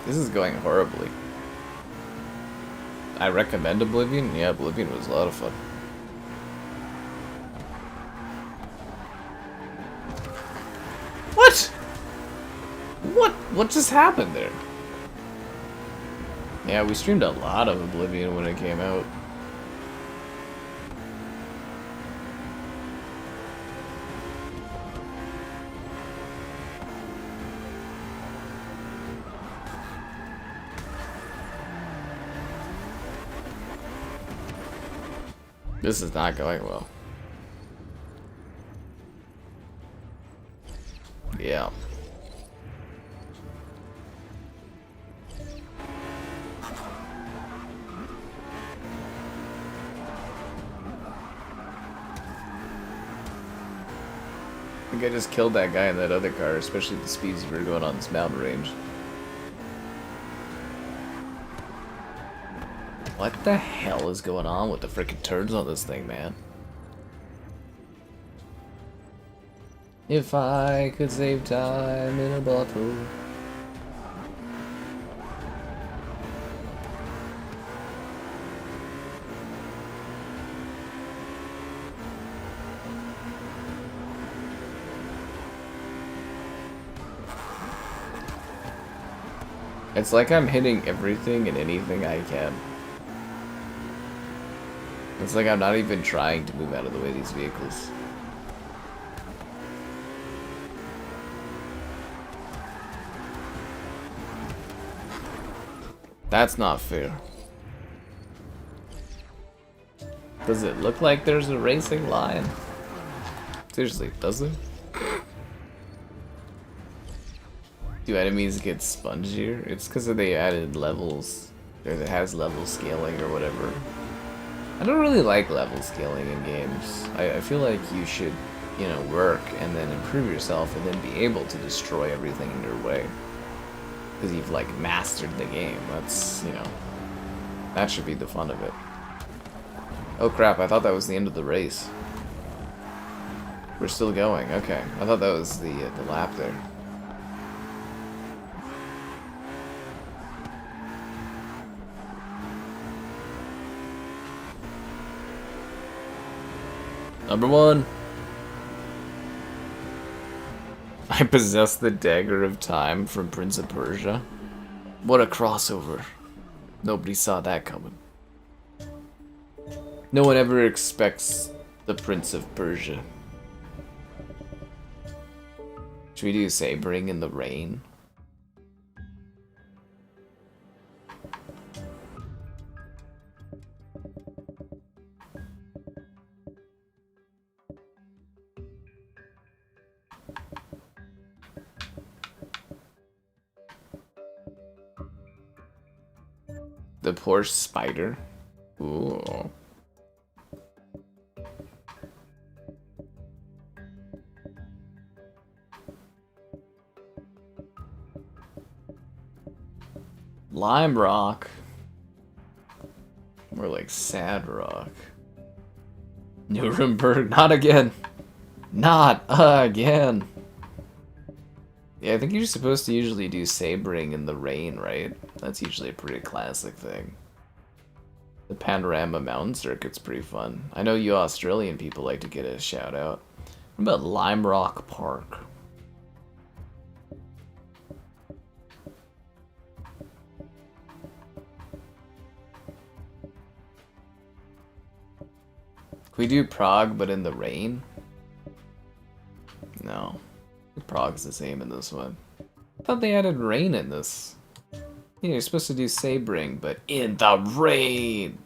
This is going horribly. I recommend Oblivion? Yeah, Oblivion was a lot of fun. What? What just happened there? Yeah, we streamed a lot of Oblivion when it came out. This is not going well. Yeah. I think I just killed that guy in that other car, especially the speeds we were going on this mountain range. What the hell is going on with the freaking turns on this thing, man? If I could save time in a bottle. It's like I'm hitting everything and anything I can. It's like I'm not even trying to move out of the way of these vehicles. That's not fair. Does it look like there's a racing line? Seriously, does it? Do enemies get spongier? It's because they added levels. Or it has level scaling or whatever. I don't really like level scaling in games. I feel like you should, you know, work and then improve yourself and then be able to destroy everything in your way. Because you've, like, mastered the game. That's, you know, that should be the fun of it. Oh crap, I thought that was the end of the race. We're still going, okay. I thought that was the lap there. Number 1. I possess the Dagger of Time from Prince of Persia. What a crossover. Nobody saw that coming. No one ever expects the Prince of Persia. Should we do Sabering in the Rain? The poor spider. Ooh. Lime Rock. More like Sad Rock. Nuremberg, not again. Not again. Yeah, I think you're supposed to usually do sabering in the rain, right? That's usually a pretty classic thing. The Panorama Mountain Circuit's pretty fun. I know you Australian people like to get a shout out. What about Lime Rock Park? Can we do Prague but in the rain? No. Prague's the same in this one. I thought they added rain in this. Yeah, you're supposed to do sabering, but in the rain!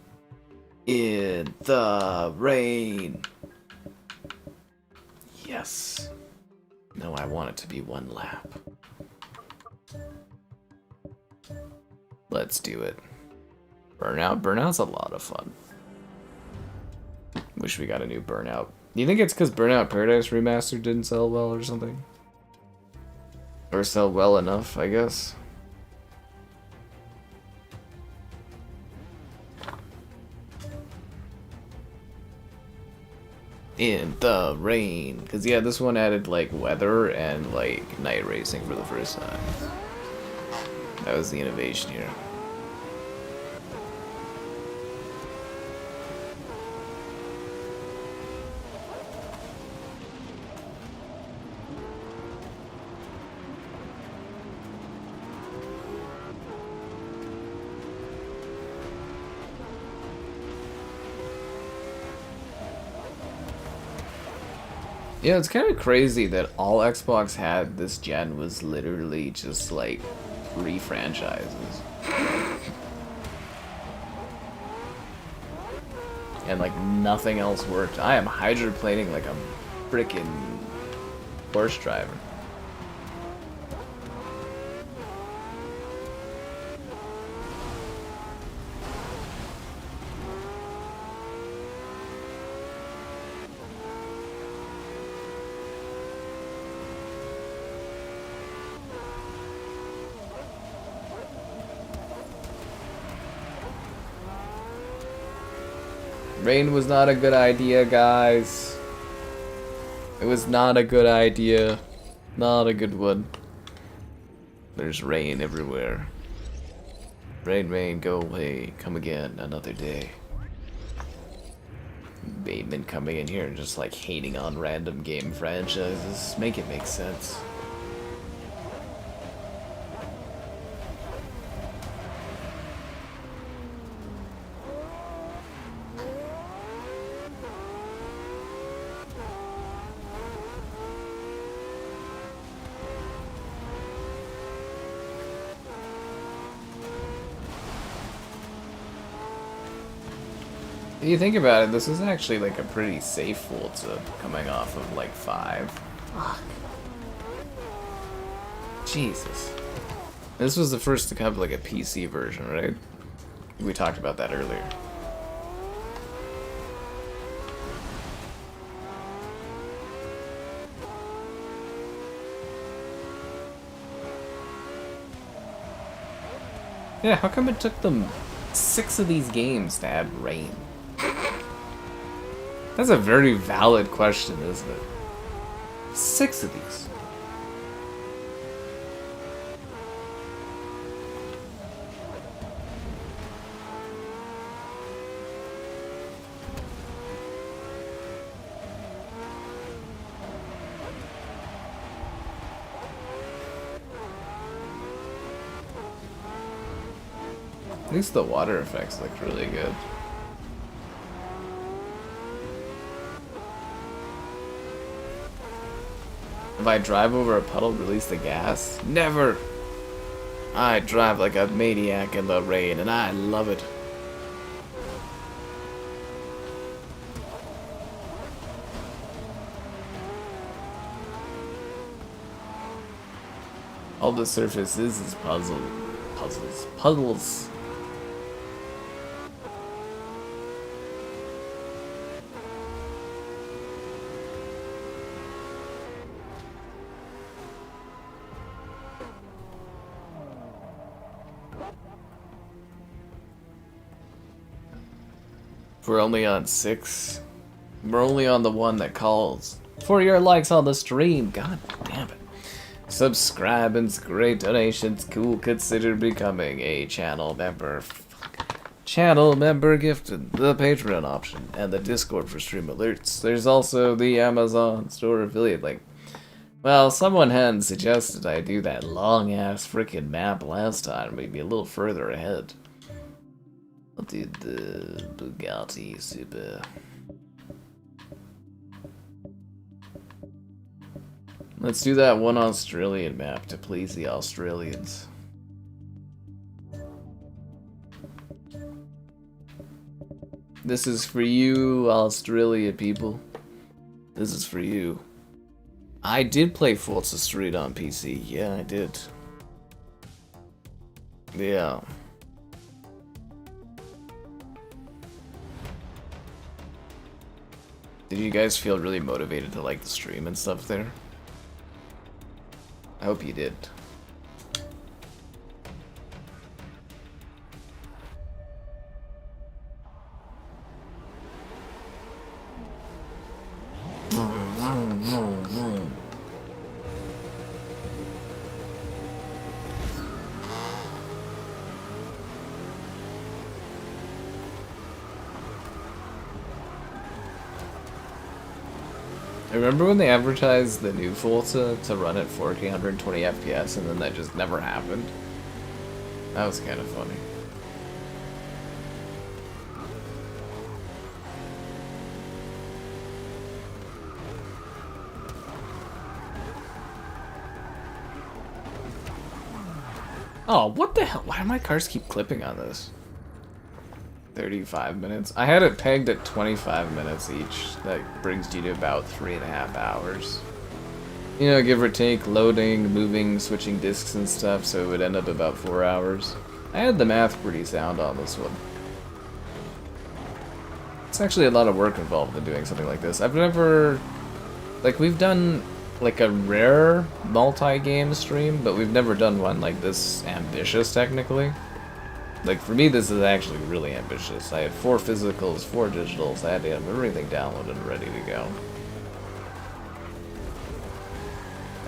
In the rain! Yes. No, I want it to be one lap. Let's do it. Burnout? Burnout's a lot of fun. Wish we got a new Burnout. Do you think it's because Burnout Paradise Remastered didn't sell well or something? Or sell well enough, I guess. In the rain. Because, yeah, this one added, like, weather and, like, night racing for the first time. That was the innovation here. Yeah, it's kind of crazy that all Xbox had this gen was literally just like 3 franchises. And like nothing else worked. I am hydroplaning like a frickin' Porsche driver. Rain was not a good idea, guys. It was not a good idea. Not a good one. There's rain everywhere. Rain, rain, go away. Come again another day. Bateman coming in here and just like hating on random game franchises. Make it make sense. If you think about it, this is actually like a pretty safe Forza coming off of like 5. Fuck. Jesus. This was the first to have like a PC version, right? We talked about that earlier. Yeah, how come it took them 6 of these games to add rain? That's a very valid question, isn't it? 6 of these. At least the water effects look really good. If I drive over a puddle, release the gas? Never! I drive like a maniac in the rain, and I love it. All the surface is puzzles. We're only on 6. We're only on the one that calls. For your likes on the stream. God damn it. Subscribing's great, donations cool. Consider becoming a channel member. Channel member gifted, the Patreon option, and the Discord for stream alerts. There's also the Amazon store affiliate link. Well, someone hadn't suggested I do that long-ass frickin' map last time, maybe a little further ahead. I'll do the Bugatti Super. Let's do that one Australian map to please the Australians. This is for you, Australia people. This is for you. I did play Forza Street on PC. Yeah, I did. Yeah. Did you guys feel really motivated to like the stream and stuff there? I hope you did. Remember when they advertised the new Forza to run at 4K 120 FPS and then that just never happened? That was kind of funny. Oh, what the hell? Why do my cars keep clipping on this? 35 minutes. I had it pegged at 25 minutes each. That brings you to about 3.5 hours. You know, give or take, loading, moving, switching discs and stuff, so it would end up about 4 hours. I had the math pretty sound on this one. It's actually a lot of work involved in doing something like this. I've never... Like, we've done, like, a rare multi-game stream, but we've never done one like this ambitious, technically. Like, for me, this is actually really ambitious. I had 4 physicals, 4 digitals, I had to have everything downloaded and ready to go.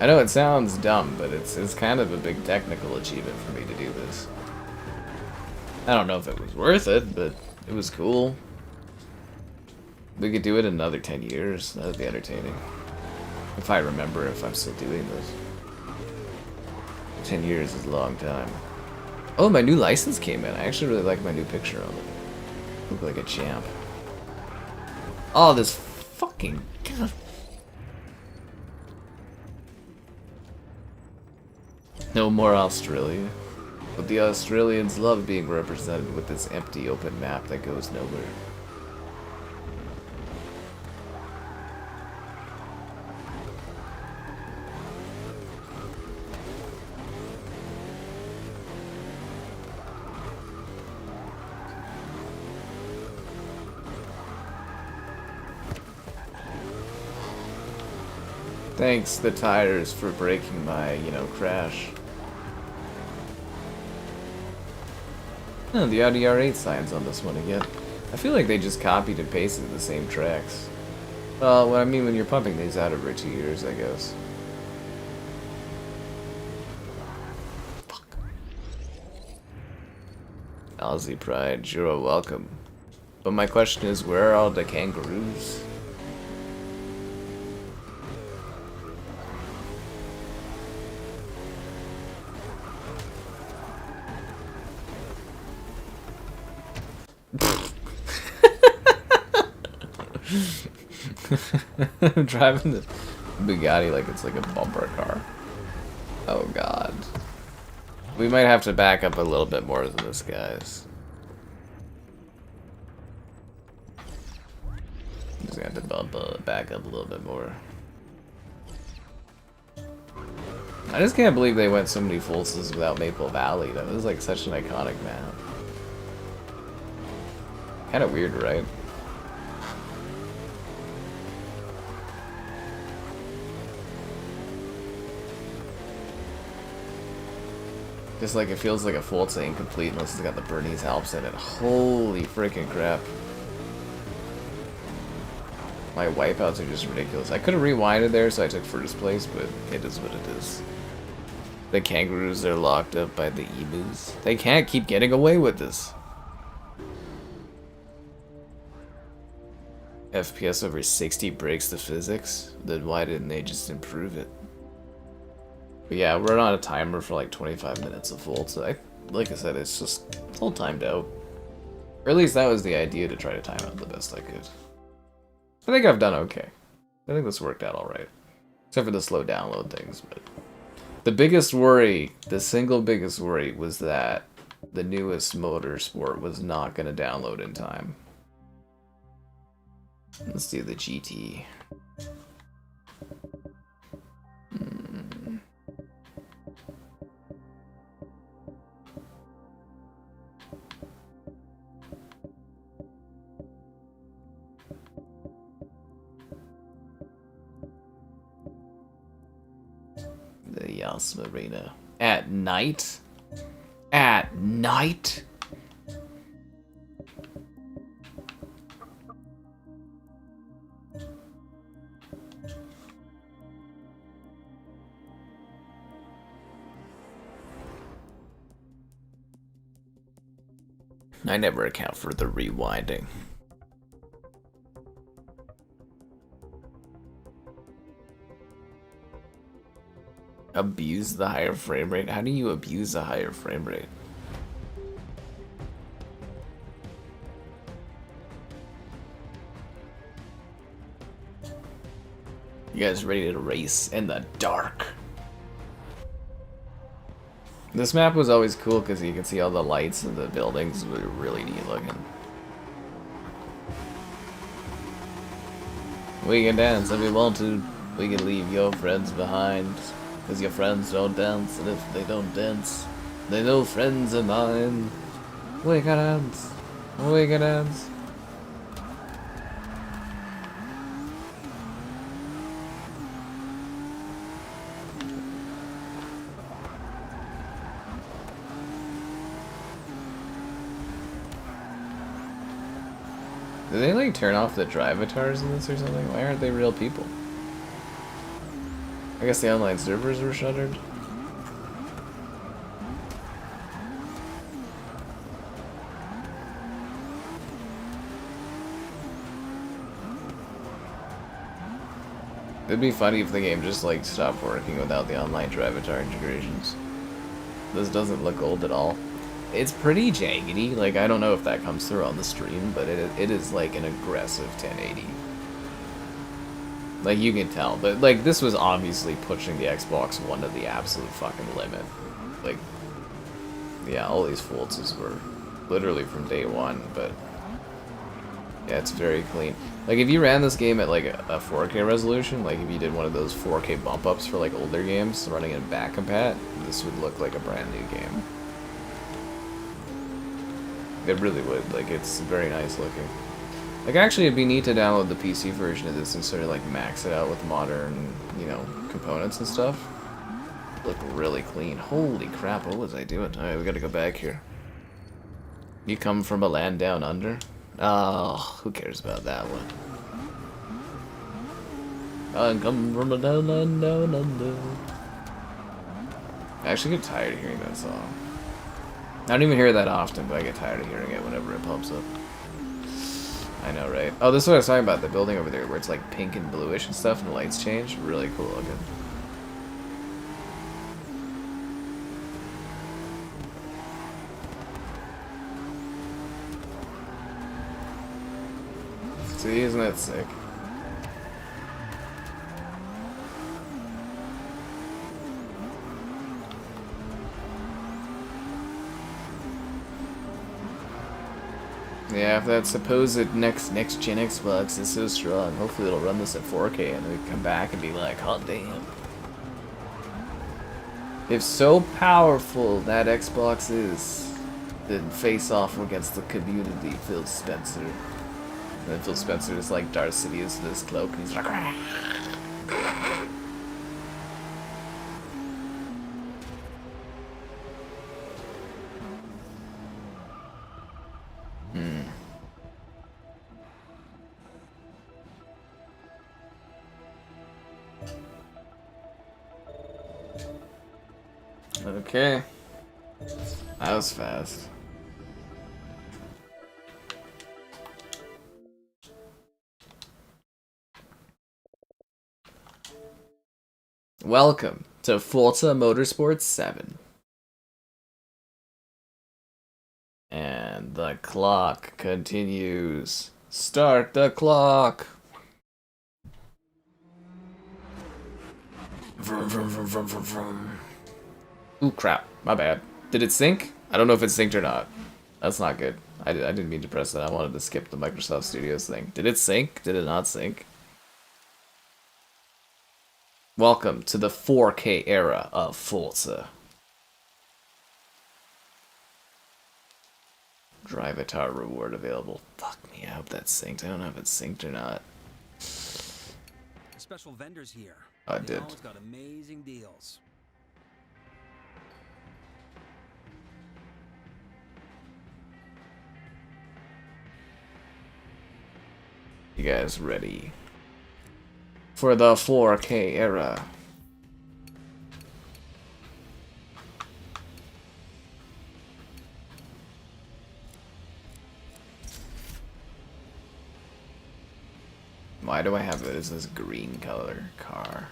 I know it sounds dumb, but it's kind of a big technical achievement for me to do this. I don't know if it was worth it, but it was cool. We could do it in another 10 years. That would be entertaining. If I remember if I'm still doing this. 10 years is a long time. Oh, my new license came in. I actually really like my new picture on it. Look like a champ. Oh, this fucking... God. No more Australia. But the Australians love being represented with this empty open map that goes nowhere. Thanks, the tires, for breaking my, crash. Oh, the Audi R8 signs on this one again. I feel like they just copied and pasted the same tracks. Well, what I mean when you're pumping these out over 2 years, I guess. Fuck. Aussie Pride, you're welcome. But my question is, where are all the kangaroos? I'm driving the Bugatti like it's like a bumper car. Oh god. We might have to back up a little bit more than this, guys. Just gonna have to back up a little bit more. I just can't believe they went so many Forzas without Maple Valley. That was like such an iconic map. Kinda weird, right? Just like it feels like a Forza incomplete unless it's got the Bernese Alps in it. Holy freaking crap. My wipeouts are just ridiculous. I could have rewinded there, so I took first place, but it is what it is. The kangaroos are locked up by the emus. They can't keep getting away with this. FPS over 60 breaks the physics? Then why didn't they just improve it? But yeah, we're on a timer for like 25 minutes of full, so like I said, it's all timed out. Or at least that was the idea, to try to time out the best I could. I think I've done okay. I think this worked out alright. Except for the slow download things, but... The biggest worry, the single biggest worry, was that the newest Motorsport was not going to download in time. Let's do the GT. The Yas Marina. At night? At night? I never account for the rewinding. Abuse the higher frame rate? How do you abuse a higher frame rate? You guys ready to race in the dark? This map was always cool because you can see all the lights and the buildings were really neat looking. We can dance if we want to. We can leave your friends behind. Because your friends don't dance, and if they don't dance, they no friends of mine. We can dance. We can dance. Did they like turn off the drivatars in this or something? Why aren't they real people? I guess the online servers were shuttered. It'd be funny if the game just like stopped working without the online drivatar integrations. This doesn't look old at all. It's pretty jaggedy. Like, I don't know if that comes through on the stream, but it is like an aggressive 1080. Like, you can tell, but like, this was obviously pushing the Xbox One to the absolute fucking limit. Like, yeah, all these faults were literally from day one, but yeah, it's very clean. Like, if you ran this game at like a 4K resolution, like if you did one of those 4K bump ups for like older games running in back compat, this would look like a brand new game. It really would. Like, it's very nice looking. Like, actually, it'd be neat to download the PC version of this and sort of like max it out with modern, you know, components and stuff. Look really clean. Holy crap, what was I doing? Alright, we gotta go back here. You come from a land down under? Oh, who cares about that one? I come from a land down under. I actually get tired of hearing that song. I don't even hear it that often, but I get tired of hearing it whenever it pops up. I know, right? Oh, this is what I was talking about, the building over there, where it's like pink and bluish and stuff, and the lights change. Really cool looking. See, isn't that sick? Yeah, if that supposed next-gen Xbox is so strong, hopefully it'll run this at 4K and we can come back and be like, oh damn. If so powerful that Xbox is, then face off against the community, Phil Spencer. And then Phil Spencer is like Darth Sidious in his cloak, and he's like, Rah! Okay. That was fast. Welcome to Forza Motorsport 7. And the clock continues. Start the clock. Vroom, vroom, vroom, vroom, vroom, vroom. Ooh, crap. My bad. Did it sync? I don't know if it synced or not. That's not good. I didn't mean to press that. I wanted to skip the Microsoft Studios thing. Did it sync? Did it not sync? Welcome to the 4K era of Forza. Drive Atar reward available. Fuck me, I hope that's synced. I don't know if it's synced or not. Special vendors here. I did. Always got amazing deals. You guys ready for the 4K era? Why do I have it as this green color car?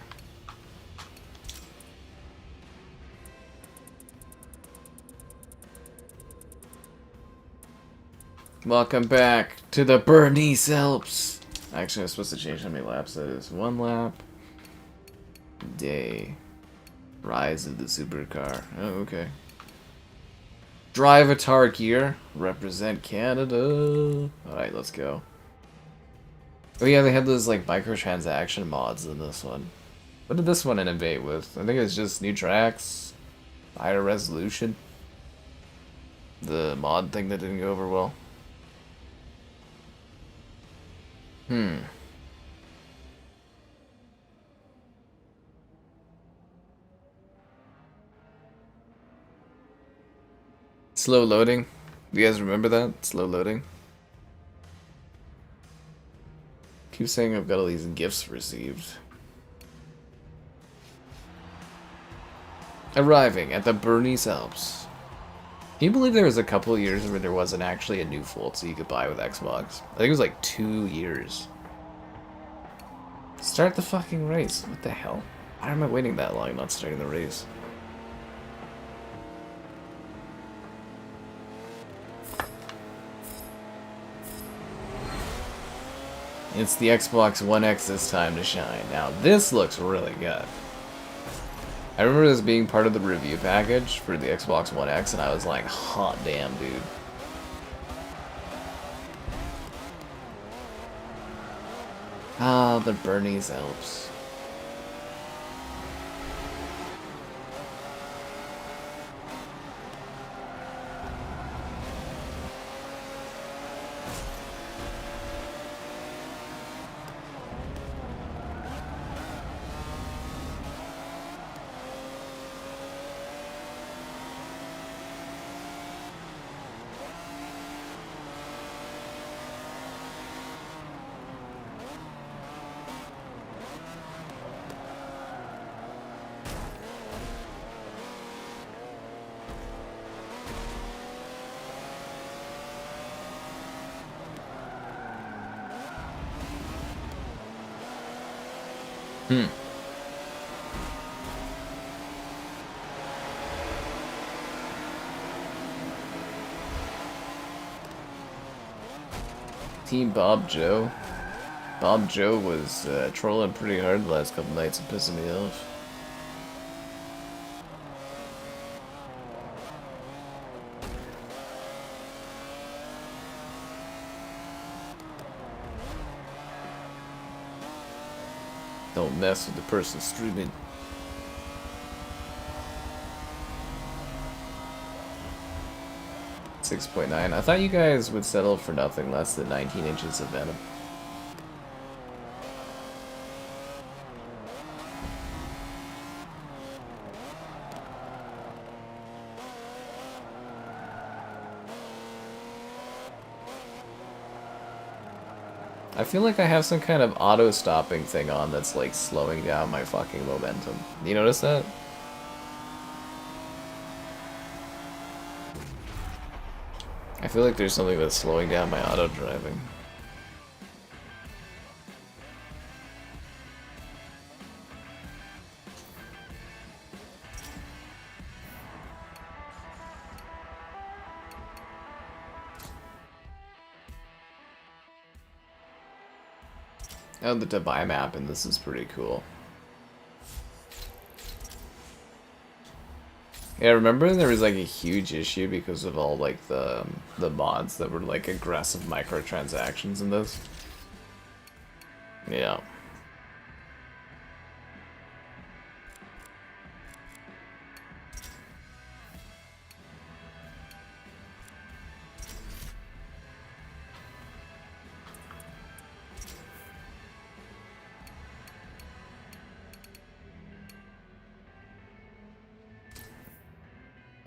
Welcome back to the Bernese Alps. Actually, I'm supposed to change how many laps that is. 1 lap. Day. Rise of the supercar. Oh, okay. Drive Atar gear. Represent Canada. Alright, let's go. Oh yeah, they had those like microtransaction mods in this one. What did this one innovate with? I think it was just new tracks, higher resolution. The mod thing that didn't go over well. Slow loading. You guys remember that? Slow loading. Keep saying I've got all these gifts received. Arriving at the Bernese Alps. Can you believe there was a couple of years where there wasn't actually a new Forza you could buy with Xbox? I think it was like 2 years. Start the fucking race. What the hell? Why am I waiting that long not starting the race? It's the Xbox One X's time to shine. Now this looks really good. I remember this being part of the review package for the Xbox One X, and I was like, hot damn, dude. Ah, the Bernese Alps. Team Bob Joe. Bob Joe was trolling pretty hard the last couple nights and pissing me off. Don't mess with the person streaming. .9. I thought you guys would settle for nothing less than 19 inches of venom. I feel like I have some kind of auto-stopping thing on that's like slowing down my fucking momentum. You notice that? I feel like there's something that's slowing down my auto driving. Oh, the Dubai map, and this is pretty cool. Yeah, remember there was like a huge issue because of all like the mods that were like aggressive microtransactions in this? Yeah.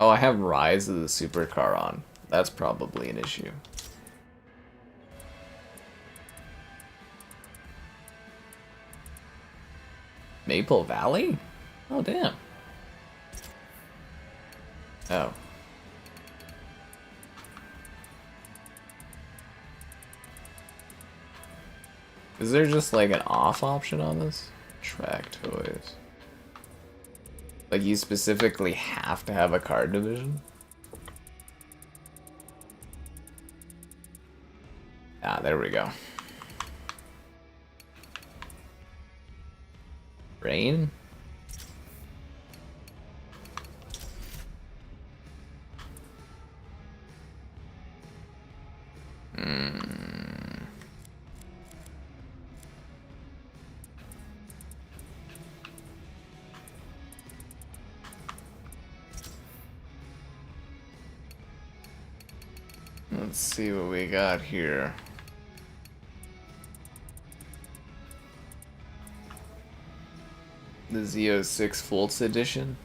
Oh, I have Rise of the Supercar on. That's probably an issue. Maple Valley? Oh, damn. Oh. Is there just like an off option on this? Track toys. Like you specifically have to have a card division? Ah, there we go. Rain? Let's see what we got here. The Z06 Volts edition.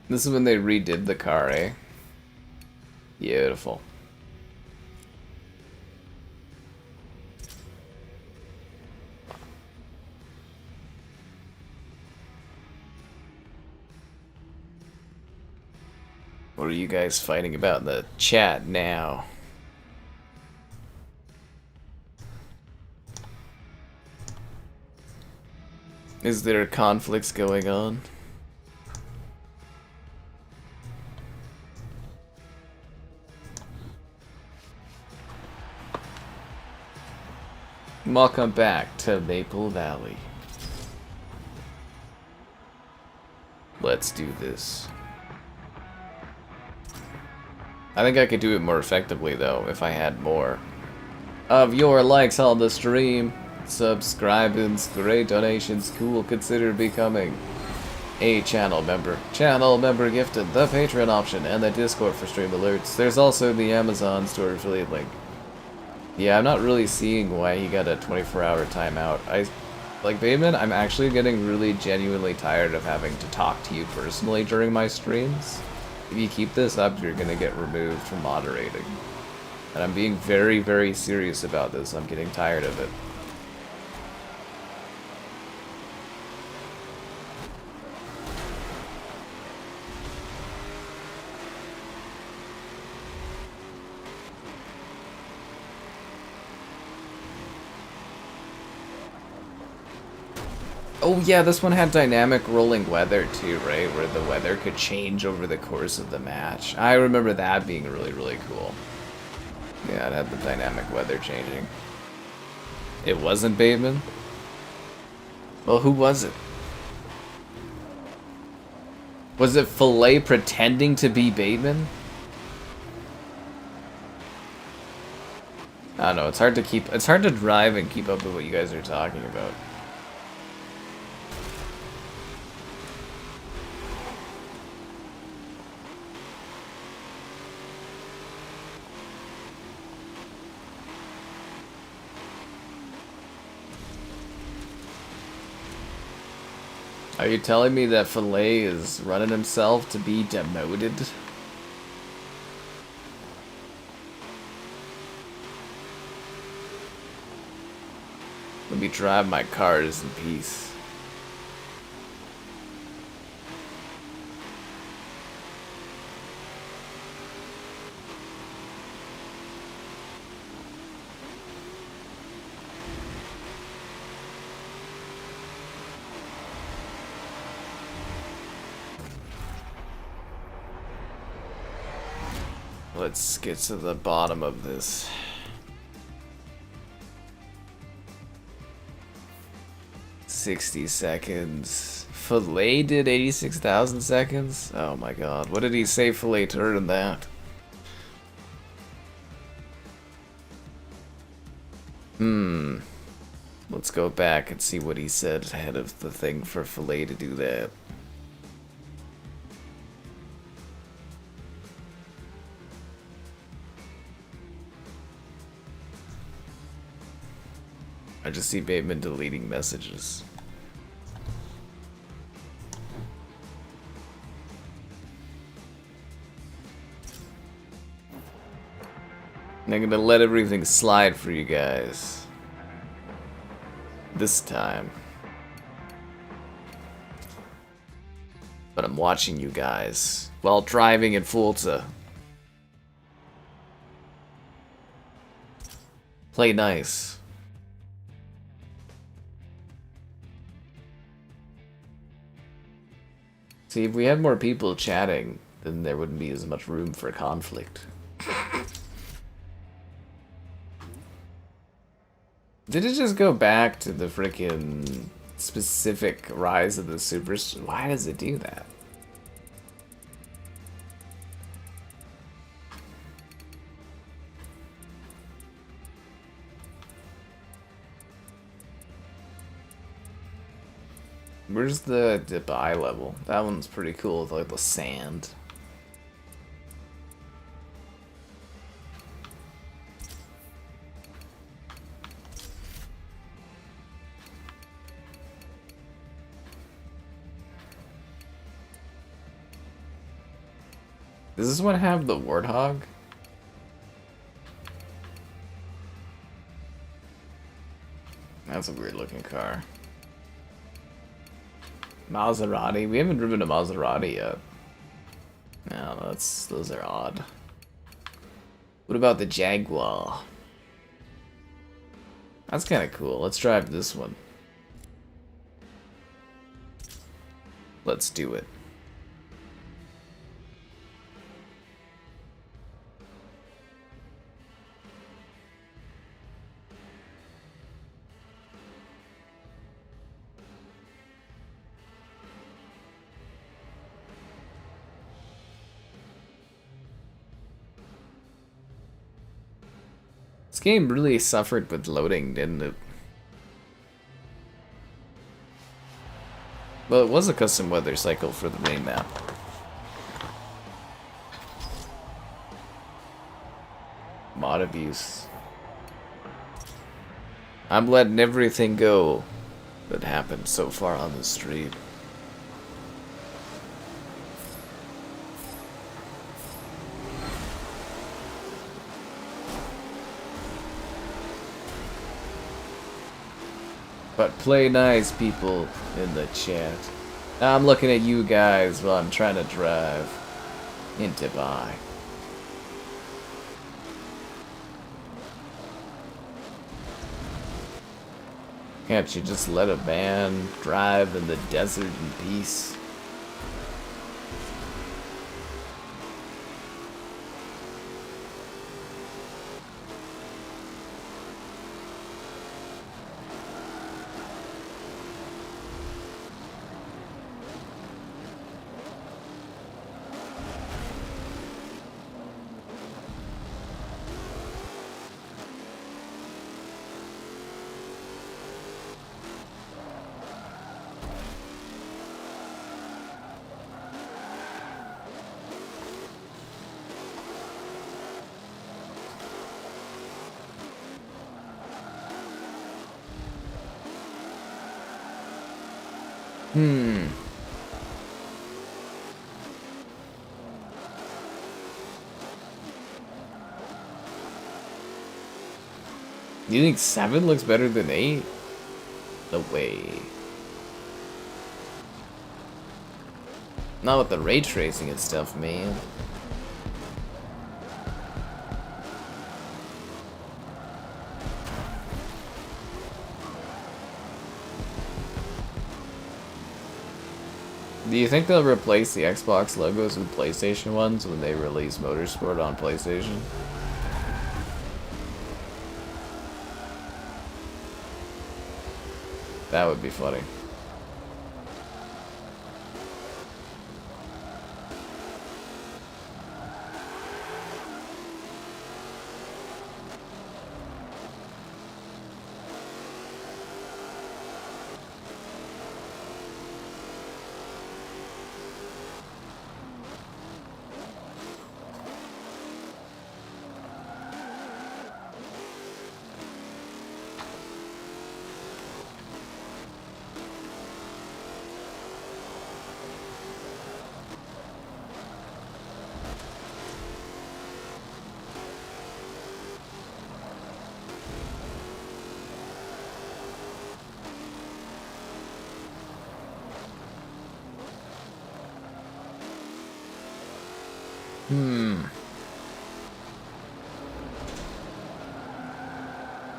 This is when they redid the car, eh? Beautiful. What are you guys fighting about in the chat now? Is there conflicts going on? Welcome back to Maple Valley. Let's do this. I think I could do it more effectively though if I had more of your likes on the stream, subscribings, great donations, cool, consider becoming a channel member. Channel member gifted, the Patreon option, and the Discord for stream alerts. There's also the Amazon store affiliate link. Yeah, I'm not really seeing why he got a 24-hour timeout. Like, Bateman, I'm actually getting really genuinely tired of having to talk to you personally during my streams. If you keep this up, you're gonna get removed from moderating. And I'm being very, very serious about this. I'm getting tired of it. Oh yeah, this one had dynamic rolling weather too, right? Where the weather could change over the course of the match. I remember that being really, really cool. Yeah, it had the dynamic weather changing. It wasn't Bateman? Well, who was it? Was it Filet pretending to be Bateman? I don't know, it's hard to drive and keep up with what you guys are talking about. Are you telling me that Filet is running himself to be demoted? Let me drive my cars in peace. Let's get to the bottom of this. $60 seconds. Filet did 86,000 seconds? Oh my god. What did he say Filet to earn that? Let's go back and see what he said ahead of the thing for Filet to do that. I just see Bateman deleting messages. And I'm gonna let everything slide for you guys. This time. But I'm watching you guys while driving in Forza. Play nice. See, if we had more people chatting, then there wouldn't be as much room for conflict. Did it just go back to the freaking specific Rise of the Super... Why does it do that? Where's the eye level? That one's pretty cool with like the sand. Does this one have the Warthog? That's a weird looking car. Maserati? We haven't driven a Maserati yet. No, those are odd. What about the Jaguar? That's kind of cool. Let's drive this one. Let's do it. This game really suffered with loading, didn't it? Well, it was a custom weather cycle for the main map. Mod abuse. I'm letting everything go that happened so far on the street. But play nice, people in the chat. I'm looking at you guys while I'm trying to drive in Dubai. Can't you just let a man drive in the desert in peace? You think 7 looks better than 8? No way. Not with the ray tracing and stuff, man. Do you think they'll replace the Xbox logos with PlayStation ones when they release Motorsport on PlayStation? That would be funny.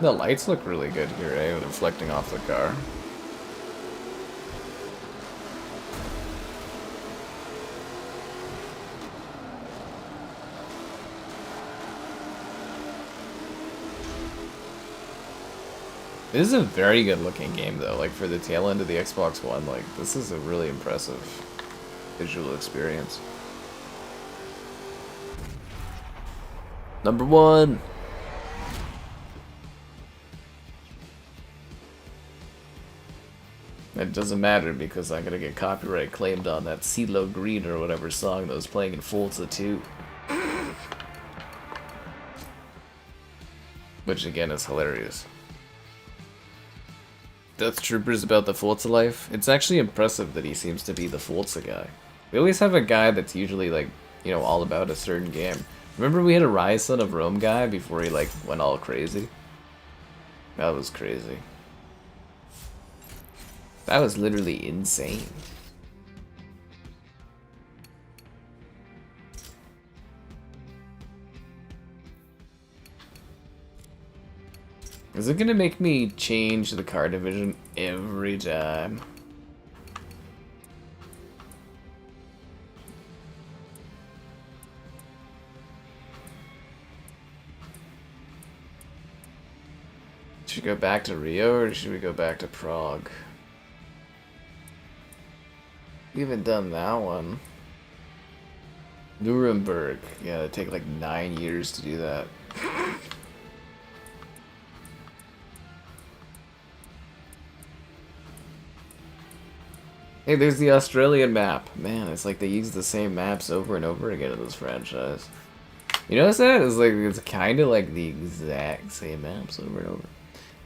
The lights look really good here, eh? Reflecting off the car. This is a very good looking game though, like for the tail end of the Xbox One, like this is a really impressive visual experience. Number 1! It doesn't matter because I'm gonna get copyright claimed on that CeeLo Green or whatever song that was playing in Forza 2. Which again is hilarious. Death Troopers about the Forza life. It's actually impressive that he seems to be the Forza guy. We always have a guy that's usually like, you know, all about a certain game. Remember we had a Rise Son of Rome guy before he like went all crazy? That was crazy. That was literally insane. Is it gonna make me change the car division every time? Should we go back to Rio or should we go back to Prague? We haven't done that one. Nuremberg. Yeah, it'd take like 9 years to do that. Hey, there's the Australian map. Man, it's like they use the same maps over and over again in this franchise. You notice that? It's like it's kind of like the exact same maps over and over.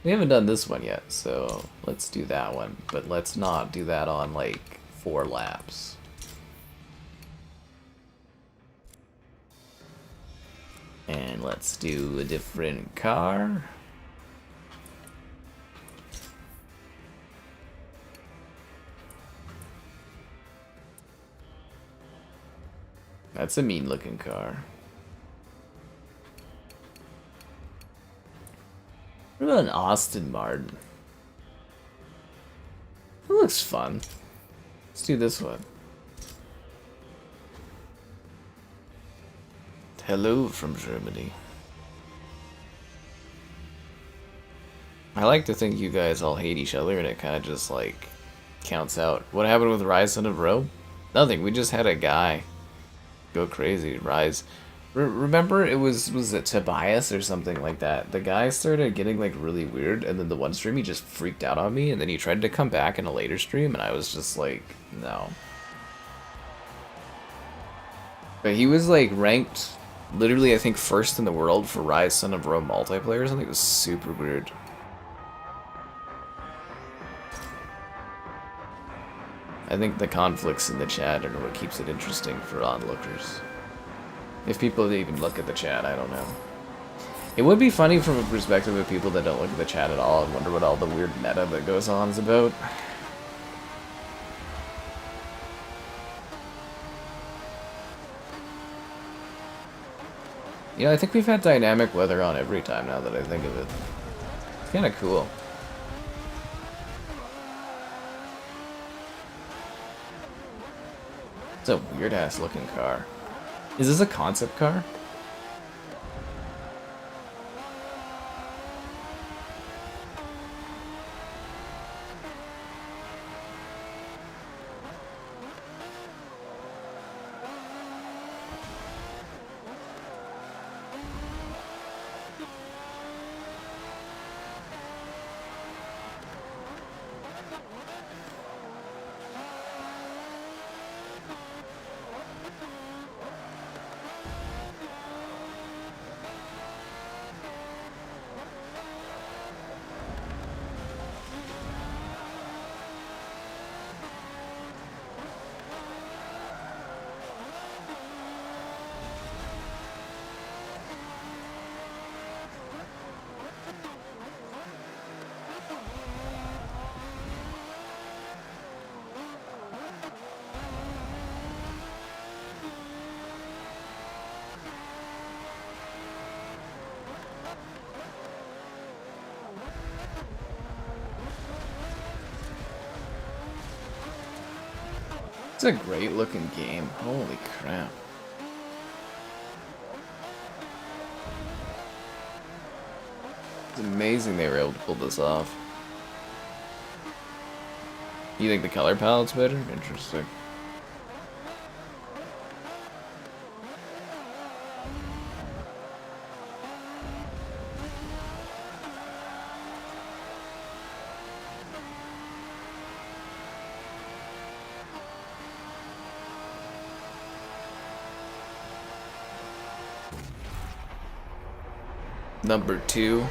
We haven't done this one yet, so let's do that one. But let's not do that on like 4 laps. And let's do a different car. That's a mean looking car. What about an Aston Martin? That looks fun. Let's do this one. Hello from Germany. I like to think you guys all hate each other and it kind of just like counts out. What happened with Rise Son of Rome? Nothing, we just had a guy go crazy. Rise. Remember it was it Tobias or something like that? The guy started getting like really weird and then the one stream he just freaked out on me and then he tried to come back in a later stream and I was just like, no. But he was like ranked literally I think first in the world for Rise Son of Rome multiplayer or something. It was super weird. I think the conflicts in the chat are what keeps it interesting for onlookers. If people even look at the chat, I don't know. It would be funny from a perspective of people that don't look at the chat at all and wonder what all the weird meta that goes on is about. You know, I think we've had dynamic weather on every time now that I think of it. It's kind of cool. It's a weird ass looking car. Is this a concept car? It's a great looking game. Holy crap. It's amazing they were able to pull this off. You think the color palette's better? Interesting. Number 2.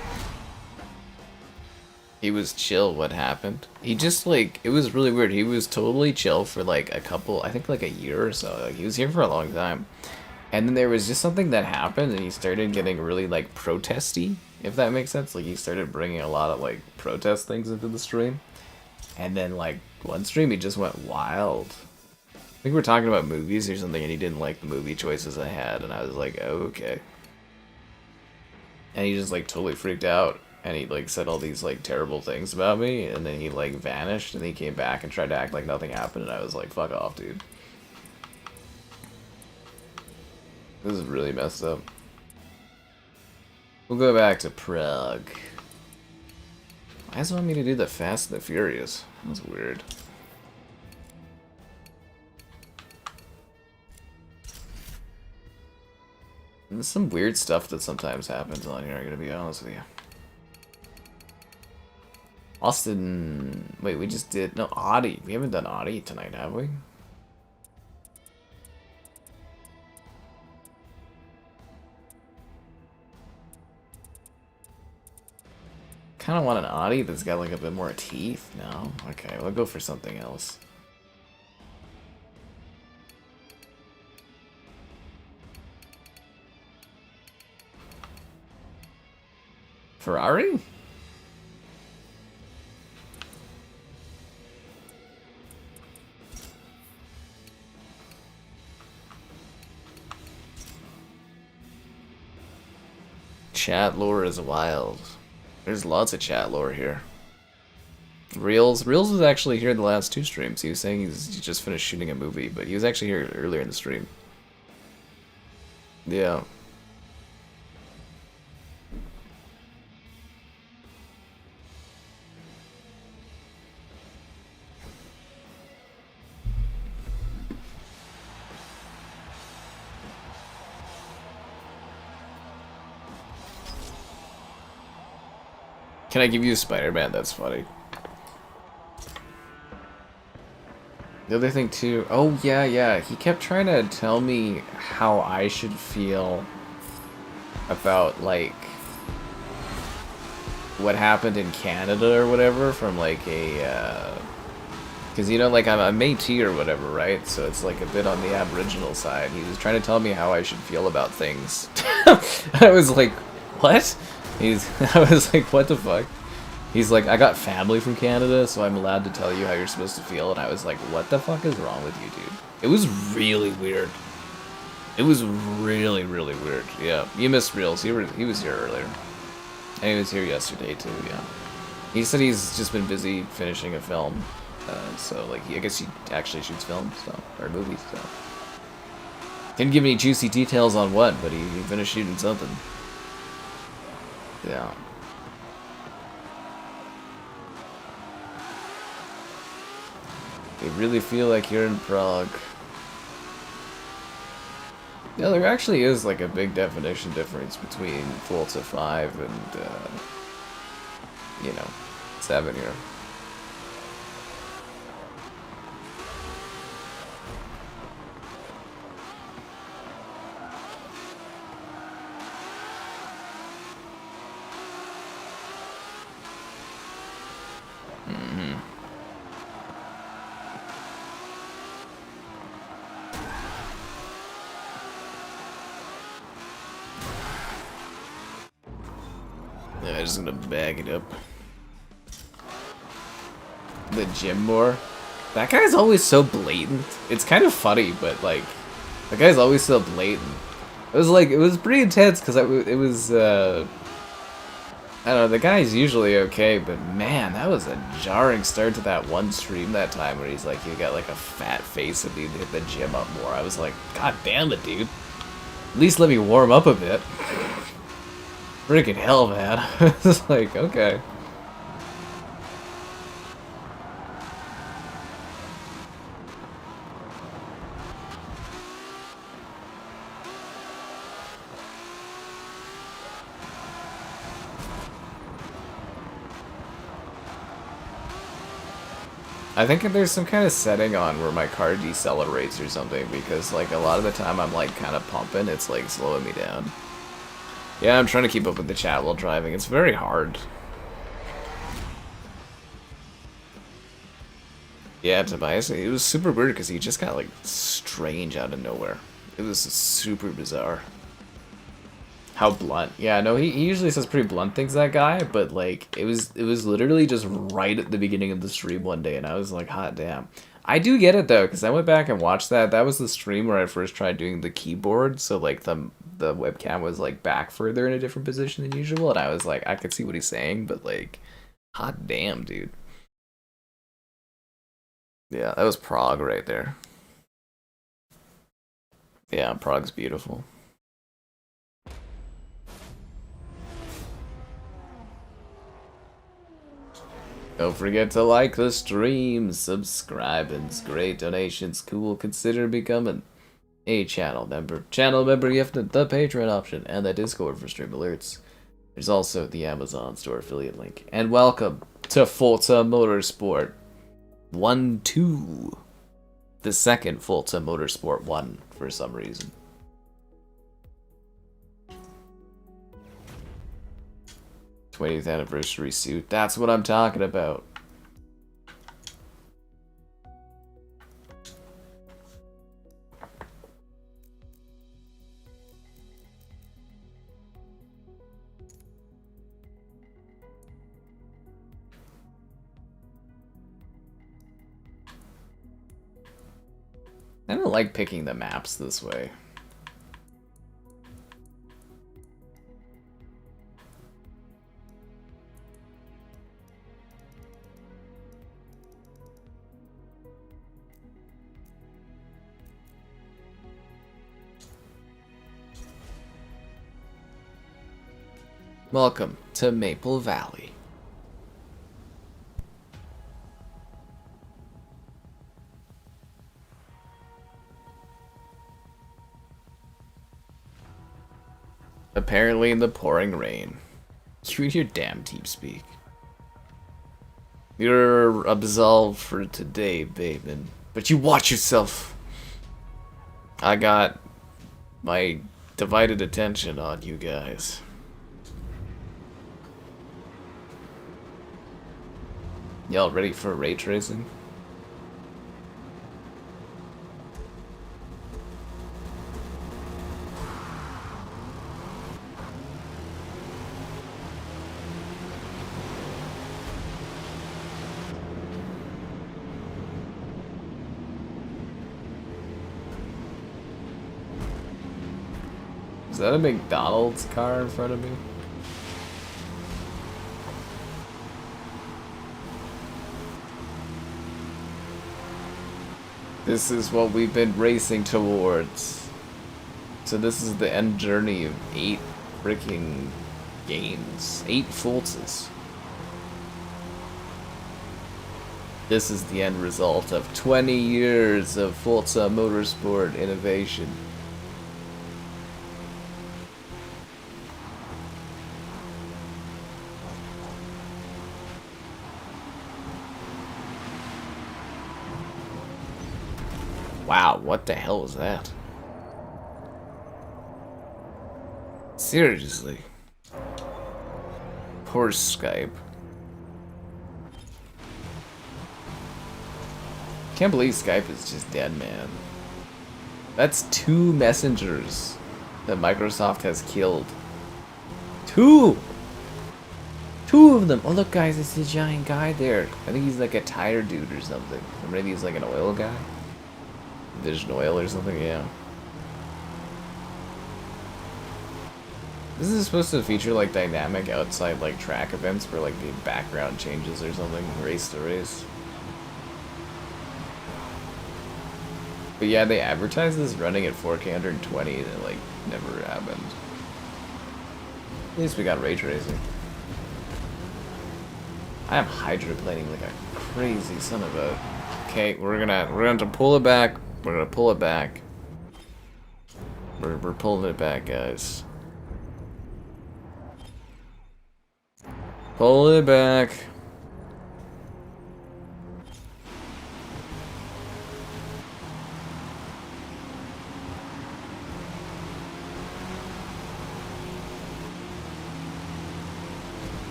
He was chill. What happened? He just like, it was really weird. He was totally chill for like a couple, I think like a year or so. Like he was here for a long time. And then there was just something that happened and he started getting really like protesty, if that makes sense. Like he started bringing a lot of like protest things into the stream. And then like one stream he just went wild. I think we were talking about movies or something and he didn't like the movie choices I had. And I was like, oh, okay. And he just like totally freaked out and he like said all these like terrible things about me and then he like vanished and he came back and tried to act like nothing happened and I was like, fuck off, dude. This is really messed up. We'll go back to Prague. Why does it want me to do the Fast and the Furious? That's weird. There's some weird stuff that sometimes happens on here, I'm gonna be honest with you. Austin... Wait, we just did... No, Audi. We haven't done Audi tonight, have we? Kinda want an Audi that's got like a bit more teeth. No? Okay, we'll go for something else. Ferrari? Chat lore is wild. There's lots of chat lore here. Reels was actually here the last 2 streams. He was saying he just finished shooting a movie, but he was actually here earlier in the stream. Yeah. Can I give you a Spider-Man? That's funny. The other thing too, oh yeah, he kept trying to tell me how I should feel about like what happened in Canada or whatever from like a, cause you know like I'm a Métis or whatever, right? So it's like a bit on the Aboriginal side. He was trying to tell me how I should feel about things. I was like, what? I was like, what the fuck? He's like, I got family from Canada, so I'm allowed to tell you how you're supposed to feel. And I was like, what the fuck is wrong with you, dude? It was really weird. It was really, really weird. Yeah, you missed Reels. He was here earlier. And he was here yesterday, too, yeah. He said he's just been busy finishing a film. So like I guess he actually shoots films so, or movies. So didn't give any juicy details on what, but he finished shooting something. Yeah. You really feel like you're in Prague. Yeah, there actually is like a big definition difference between Forza 5 and, you know, 7 here. Yeah, I'm just gonna bag it up. The gym more. That guy's always so blatant. It's kind of funny, but like, the guy's always so blatant. It was pretty intense because it was, I don't know, the guy's usually okay, but man, that was a jarring start to that one stream that time where he's like, you got like a fat face and need to hit the gym up more. I was like, god damn it, dude. At least let me warm up a bit. Freaking hell, man. It's like, okay. I think there's some kind of setting on where my car decelerates or something, because like a lot of the time I'm like kind of pumping, it's like slowing me down. Yeah, I'm trying to keep up with the chat while driving. It's very hard. Yeah, Tobias, it was super weird because he just got like strange out of nowhere. It was super bizarre. How blunt. Yeah, no, he usually says pretty blunt things, that guy, but like it was literally just right at the beginning of the stream one day and I was like, hot damn. I do get it though, because I went back and watched that. That was the stream where I first tried doing the keyboard, so like the webcam was like back further in a different position than usual, and I was like, I could see what he's saying, but like, hot damn, dude. Yeah, that was Prague right there. Yeah, Prague's beautiful. Don't forget to like the stream, subscribe, and great donations. Cool. Consider becoming a channel member. Channel member gifted the Patreon option and the Discord for stream alerts. There's also the Amazon store affiliate link. And welcome to Forza Motorsport 1-2. The second Forza Motorsport 1 for some reason. '20th anniversary suit. That's what I'm talking about. I don't like picking the maps this way. Welcome to Maple Valley. Apparently in the pouring rain. You and your damn TeamSpeak. You're absolved for today, Bateman. But you watch yourself. I got my divided attention on you guys. Y'all ready for ray tracing? Is that a McDonald's car in front of me? This is what we've been racing towards. So this is the end journey of 8 freaking games. 8 Forzas. This is the end result of 20 years of Forza Motorsport innovation. Wow, what the hell is that? Seriously. Poor Skype. Can't believe Skype is just dead, man. That's 2 messengers that Microsoft has killed. 2! 2 of them! Oh look guys, it's a giant guy there. I think he's like a tire dude or something. Or maybe he's like an oil guy. Vision oil or something, yeah. This is supposed to feature like dynamic outside like track events where like the background changes or something, race to race. But yeah, they advertised this running at 4K 120 and it like never happened. At least we got ray tracing. I am hydroplaning like a crazy son of a. Okay, we're gonna have to pull it back. We're gonna pull it back. We're pulling it back, guys. Pull it back.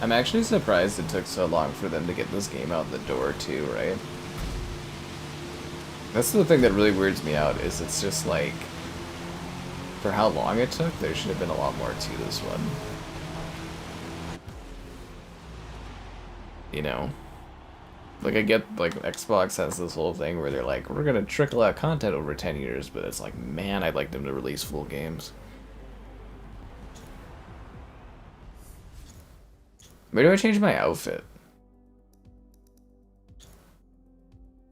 I'm actually surprised it took so long for them to get this game out the door too, right? That's the thing that really weirds me out, is it's just like, for how long it took, there should have been a lot more to this one. You know? Like, I get, like, Xbox has this whole thing where they're like, we're gonna trickle out content over 10 years, but it's like, man, I'd like them to release full games. Where do I change my outfit?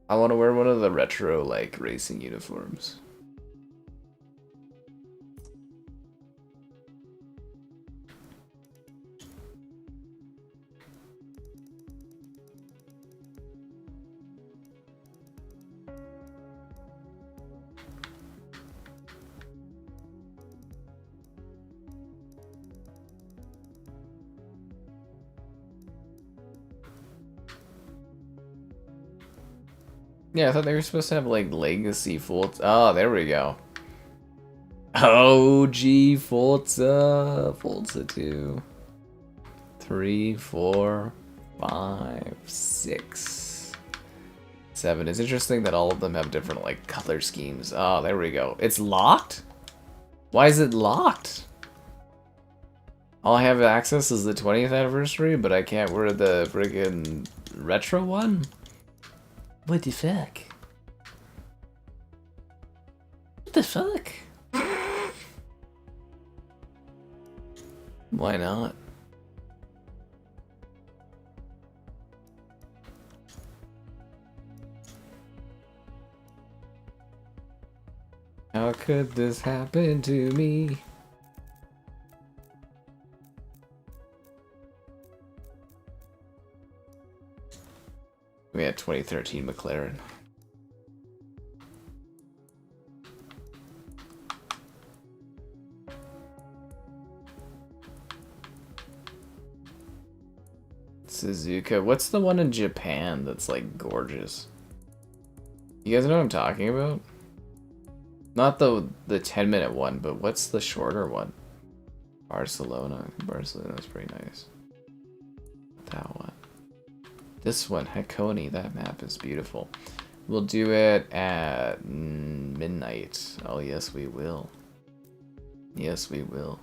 I want to wear one of the retro, like, racing uniforms. Yeah, I thought they were supposed to have, like, Legacy Forza. Oh, there we go. OG Forza. Forza 2. 3, 4, 5, 6, 7. It's interesting that all of them have different, like, color schemes. Oh, there we go. It's locked? Why is it locked? All I have access is the 20th anniversary, but I can't wear the friggin' retro one? What the fuck? What the fuck? Why not? How could this happen to me? We had 2013 McLaren. Suzuka. What's the one in Japan that's like gorgeous? You guys know what I'm talking about? Not the 10-minute one, but what's the shorter one? Barcelona. Barcelona's pretty nice. That one. This one, Hakone, that map is beautiful. We'll do it at midnight. Oh, yes, we will. Yes, we will.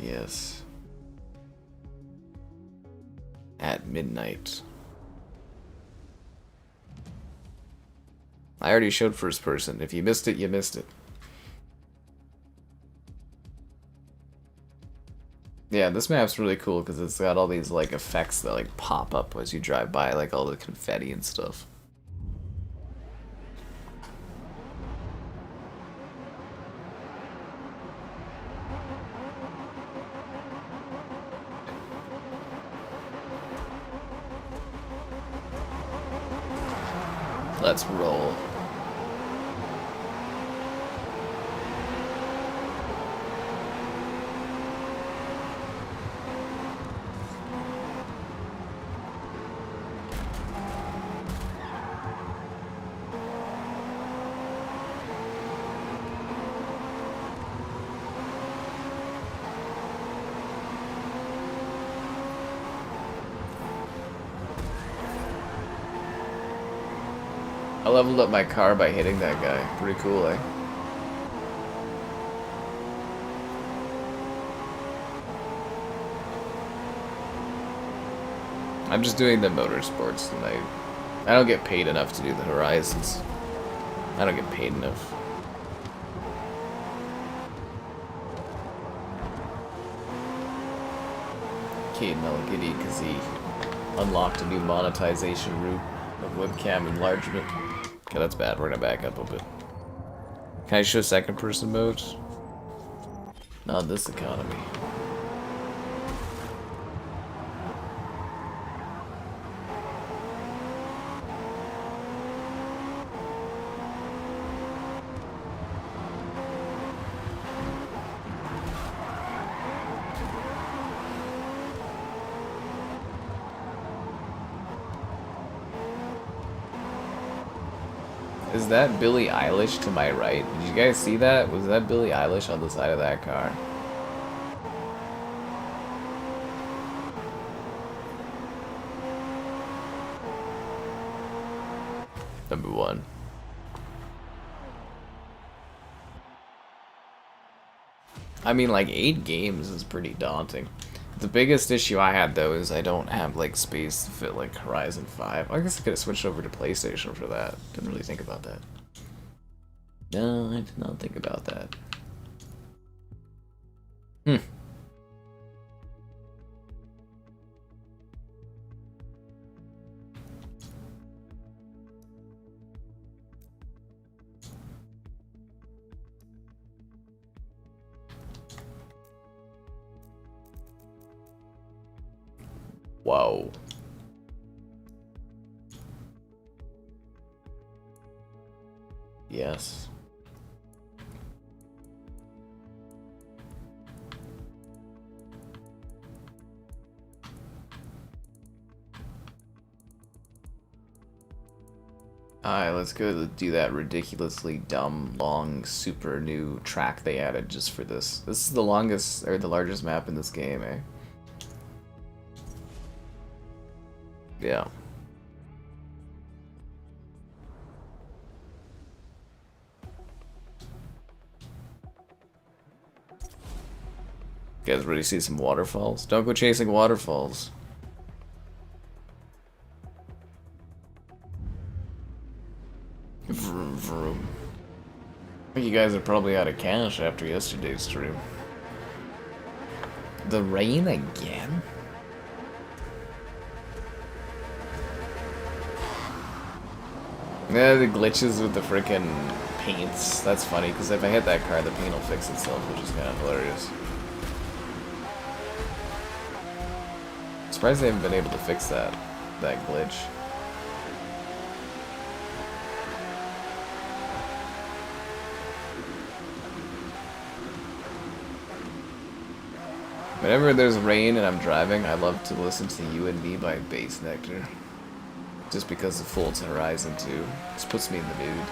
Yes. at midnight. I already showed first person. If you missed it, you missed it. Yeah, this map's really cool because it's got all these like effects that like pop up as you drive by, like all the confetti and stuff. Let's roll. I leveled up my car by hitting that guy. Pretty cool, eh? I'm just doing the motorsports tonight. I don't get paid enough to do the Horizons. I don't get paid enough. Caden L. Giddy, because he unlocked a new monetization route of webcam enlargement. Okay, that's bad. We're gonna back up a bit. Can I show second person mode? Not this economy. Is that Billie Eilish to my right? Did you guys see that? Was that Billie Eilish on the side of that car? Number one. I mean, like, 8 games is pretty daunting. The biggest issue I had, though, is I don't have, like, space to fit, like, Horizon 5. I guess I could have switched over to PlayStation for that. Didn't really think about that. No, I did not think about that. Whoa. Yes. Alright, let's go do that ridiculously dumb, long, super new track they added just for this. This is the longest, or the largest map in this game, eh? Yeah. You guys ready to see some waterfalls? Don't go chasing waterfalls. Vroom, vroom. I think you guys are probably out of cash after yesterday's stream. The rain again? Yeah, the glitches with the frickin' paints. That's funny, because if I hit that car, the paint will fix itself, which is kind of hilarious. Surprised they haven't been able to fix that glitch. Whenever there's rain and I'm driving, I love to listen to You and Me by Bass Nectar. Just because of Forza Horizon 2. Just puts me in the mood.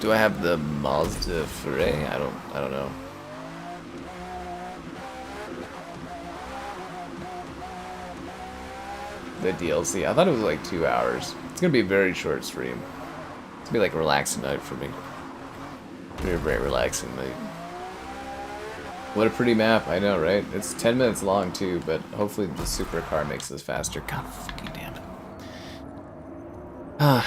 Do I have the Mazda Foray? I don't know. The DLC. I thought it was like 2 hours. It's gonna be a very short stream. It's gonna be like a relaxing night for me. Very, very relaxing night. What a pretty map, I know, right? It's 10 minutes long too, but hopefully the supercar makes this faster. God fucking damn it. Ah.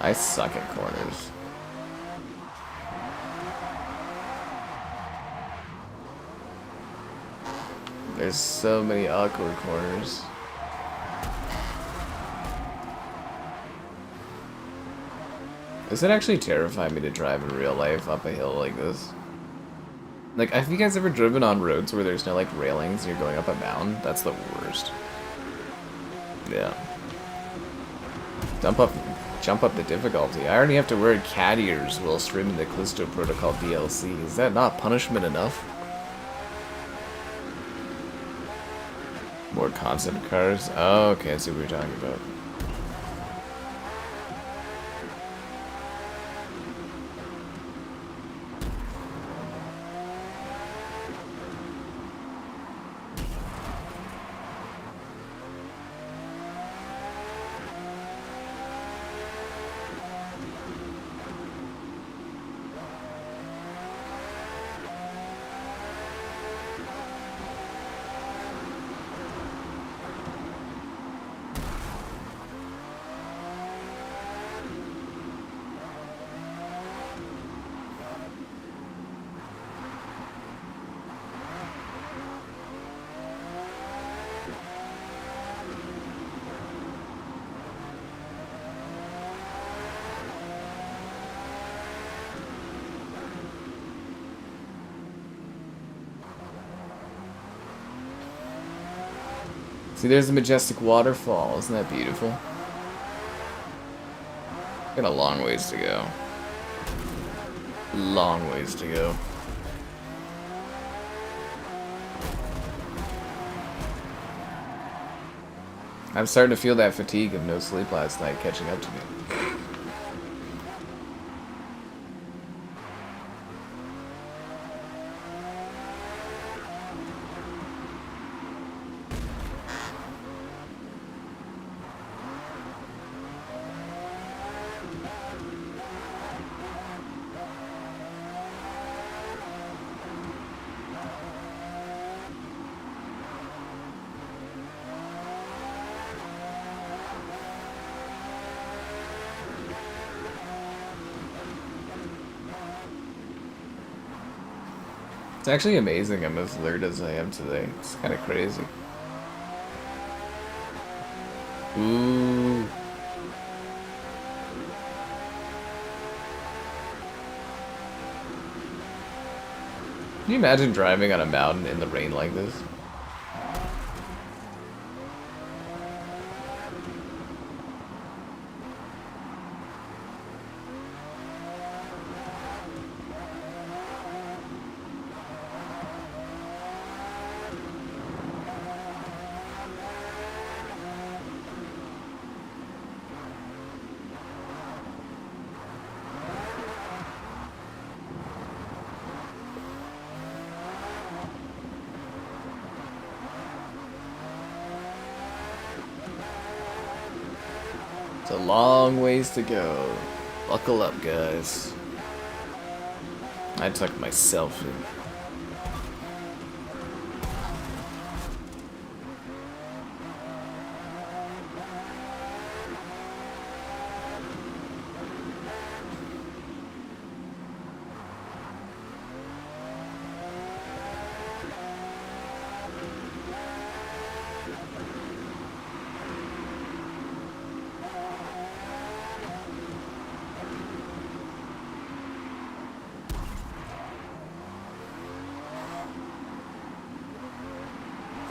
I suck at corners. There's so many awkward corners. Does it actually terrify me to drive in real life up a hill like this? Like, have you guys ever driven on roads where there's no, like, railings and you're going up a mountain? That's the worst. Yeah. Jump up the difficulty. I already have to wear cat ears while streaming the Callisto Protocol DLC. Is that not punishment enough? More concept cars? Oh, okay, I see what you're talking about. See, there's a majestic waterfall. Isn't that beautiful? Got a long ways to go. Long ways to go. I'm starting to feel that fatigue of no sleep last night catching up to me. It's actually amazing I'm as alert as I am today. It's kind of crazy. Ooh. Can you imagine driving on a mountain in the rain like this? It's a long ways to go. Buckle up, guys. I tucked myself in.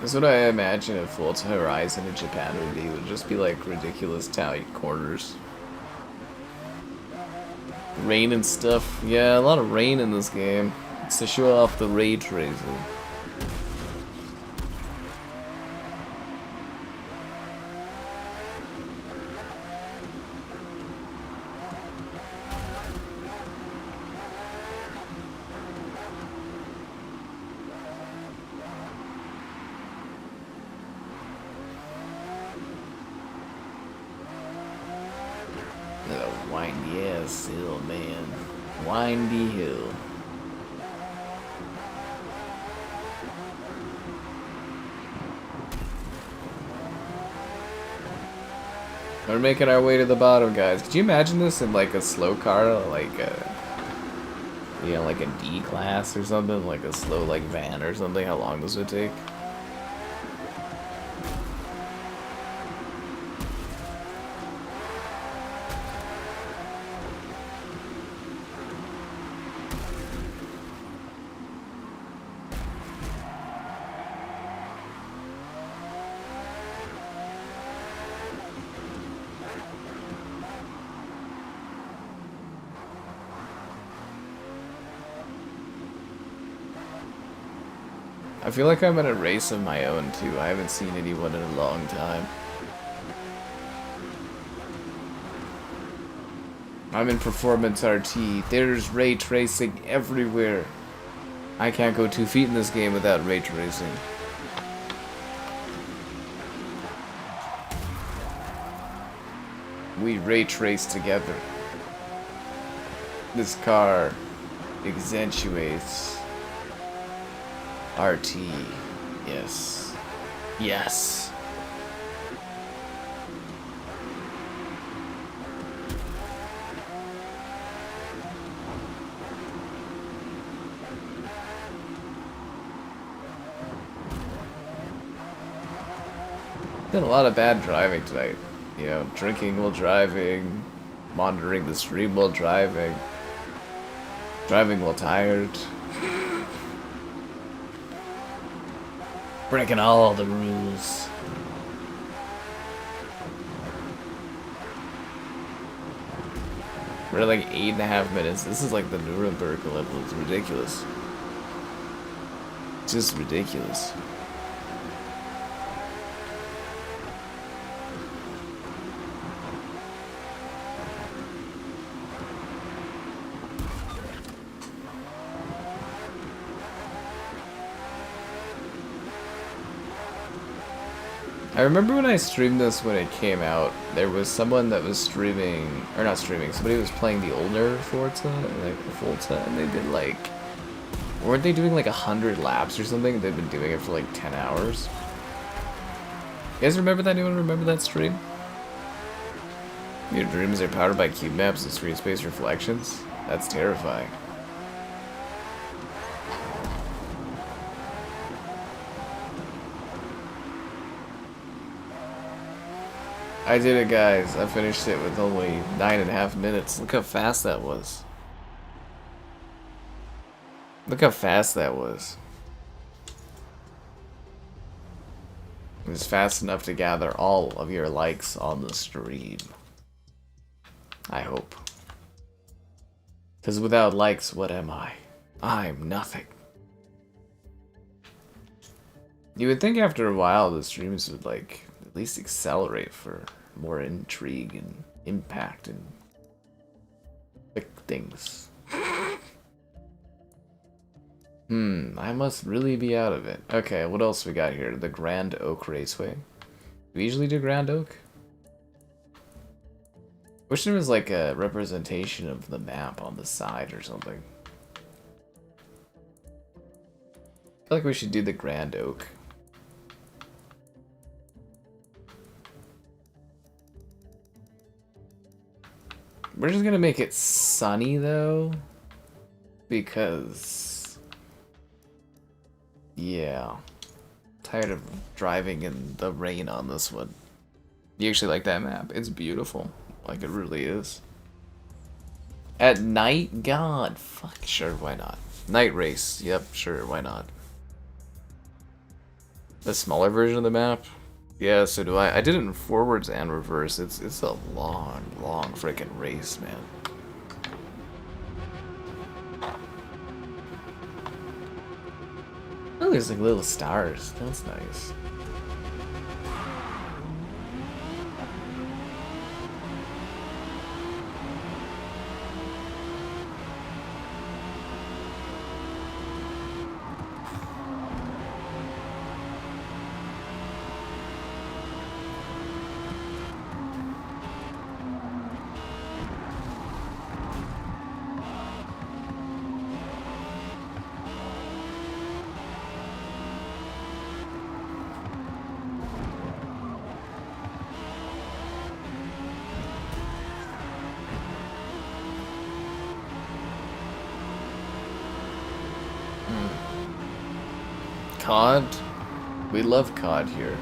That's what I imagine if Forza Horizon in Japan would be. It would just be like ridiculous tight corners. Rain and stuff. Yeah, a lot of rain in this game. It's to show off the ray tracing. A windy ass hill, man. Windy hill. We're making our way to the bottom, guys. Could you imagine this in like a slow car, like a, you know, like a D class or something, like a slow like van or something? How long this would take? I feel like I'm in a race of my own too. I haven't seen anyone in a long time. I'm in Performance RT. There's ray tracing everywhere. I can't go 2 feet in this game without ray tracing. We ray trace together. This car accentuates RT. Yes. Yes. Did a lot of bad driving tonight. You know, drinking while driving, monitoring the stream while driving, driving while tired. Breaking all the rules. We're like 8.5 minutes. This is like the Nuremberg level. It's ridiculous. Just ridiculous. I remember when I streamed this when it came out, there was someone that was streaming, or not streaming, somebody was playing the older Forza, like the Forza, and they did like, weren't they doing like 100 laps or something? They'd been doing it for like 10 hours. You guys remember that? Anyone remember that stream? Your dreams are powered by cube maps and screen space reflections? That's terrifying. I did it, guys. I finished it with only 9.5 minutes. Look how fast that was. Look how fast that was. It was fast enough to gather all of your likes on the stream. I hope. Because without likes, what am I? I'm nothing. You would think after a while the streams would like at least accelerate for more intrigue and impact and quick things. I must really be out of it. Okay, what else we got here? The Grand Oak Raceway. Do we usually do Grand Oak? Wish there was like a representation of the map on the side or something. I feel like we should do the Grand Oak. We're just gonna make it sunny though, because yeah, tired of driving in the rain on this one. You actually like that map? It's beautiful, like it really is. At night, God, fuck, sure, why not? Night race, yep, sure, why not? The smaller version of the map? Yeah, so do I. I did it in forwards and reverse. It's a long, long freaking race, man. Oh, there's like little stars. That's nice. COD? We love COD here.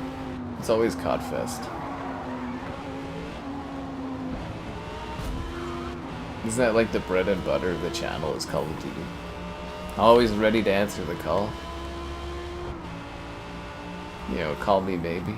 It's always COD Fest. Isn't that like the bread and butter of the channel is Call of Duty? Always ready to answer the call. You know, call me maybe.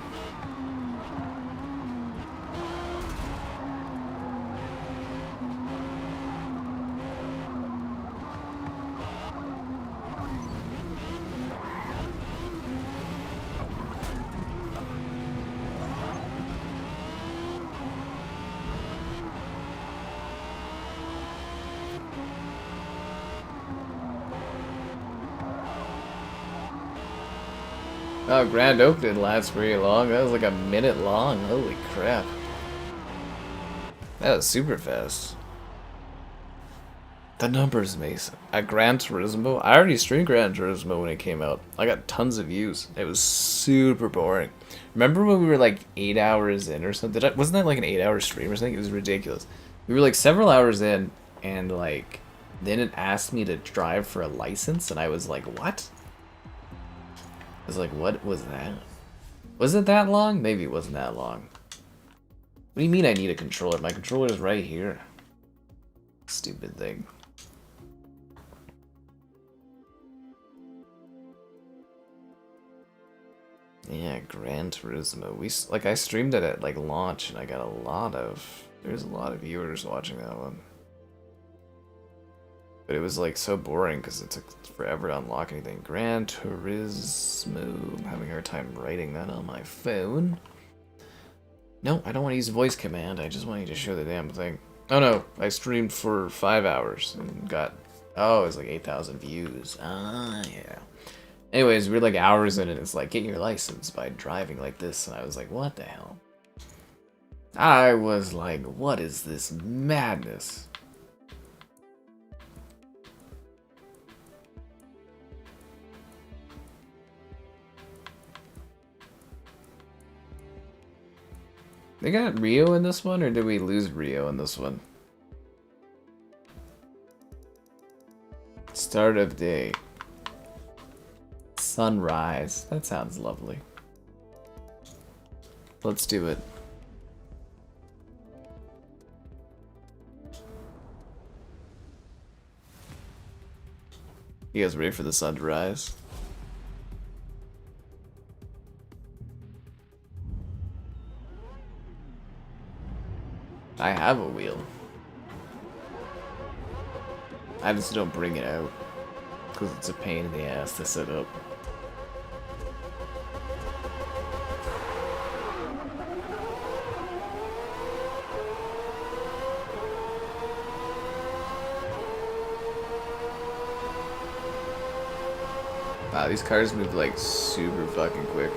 Oh, Grand Oak didn't last very long. That was like a minute long. Holy crap. That was super fast. The numbers, Mason. At Gran Turismo, I already streamed Gran Turismo when it came out. I got tons of views. It was super boring. Remember when we were like 8 hours in or something? Wasn't that like an 8-hour stream or something? It was ridiculous. We were like several hours in, and like, then it asked me to drive for a license, and I was like, what? I was like, what was that? Was it that long? Maybe it wasn't that long. What do you mean I need a controller? My controller is right here. Stupid thing. Yeah, Gran Turismo. I streamed it at like launch, and I got there's a lot of viewers watching that one. But it was like so boring because it took forever to unlock anything. Gran Turismo. I'm having a hard time writing that on my phone. No, I don't want to use voice command. I just want you to show the damn thing. Oh no, I streamed for 5 hours and got, oh, it was like 8,000 views. Ah, yeah. Anyways, we're like hours in and it's like, get your license by driving like this. And I was like, what the hell? I was like, what is this madness? They got Rio in this one, or did we lose Rio in this one? Start of day. Sunrise. That sounds lovely. Let's do it. You guys ready for the sun to rise? I have a wheel. I just don't bring it out because it's a pain in the ass to set up. Wow, these cars move like super fucking quick.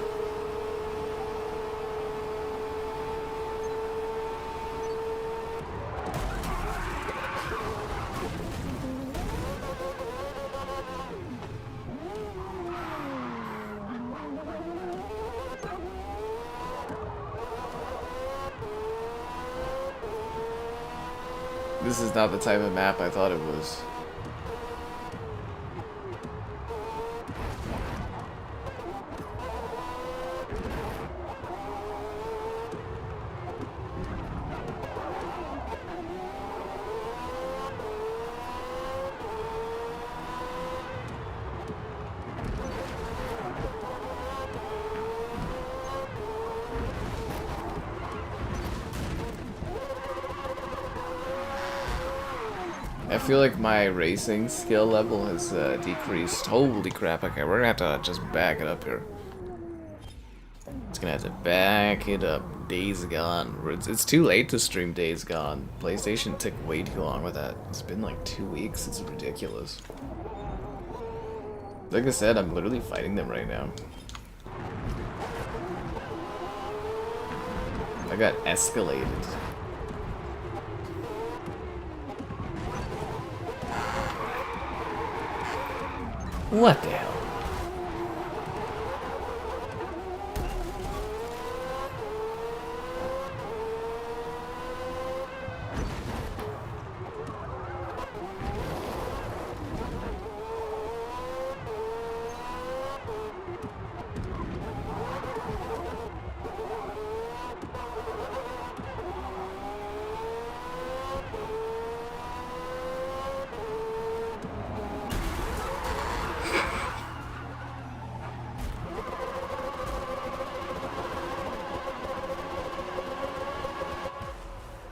This is not the type of map I thought it was. I feel like my racing skill level has decreased. Holy crap, okay, we're gonna have to just back it up here. It's gonna have to back it up. Days Gone. It's too late to stream Days Gone. PlayStation took way too long with that. It's been like 2 weeks. It's ridiculous. Like I said, I'm literally fighting them right now. I got escalated. What the hell?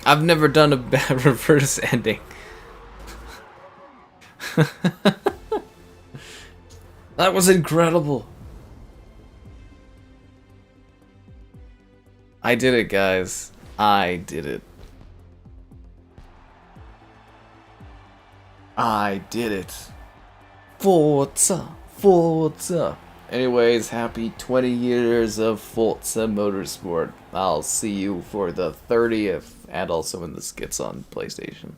I've never done a bad reverse ending. That was incredible. I did it, guys. I did it. I did it. Forza, Forza. Anyways, happy 20 years of Forza Motorsport. I'll see you for the 30th and also when this gets on PlayStation.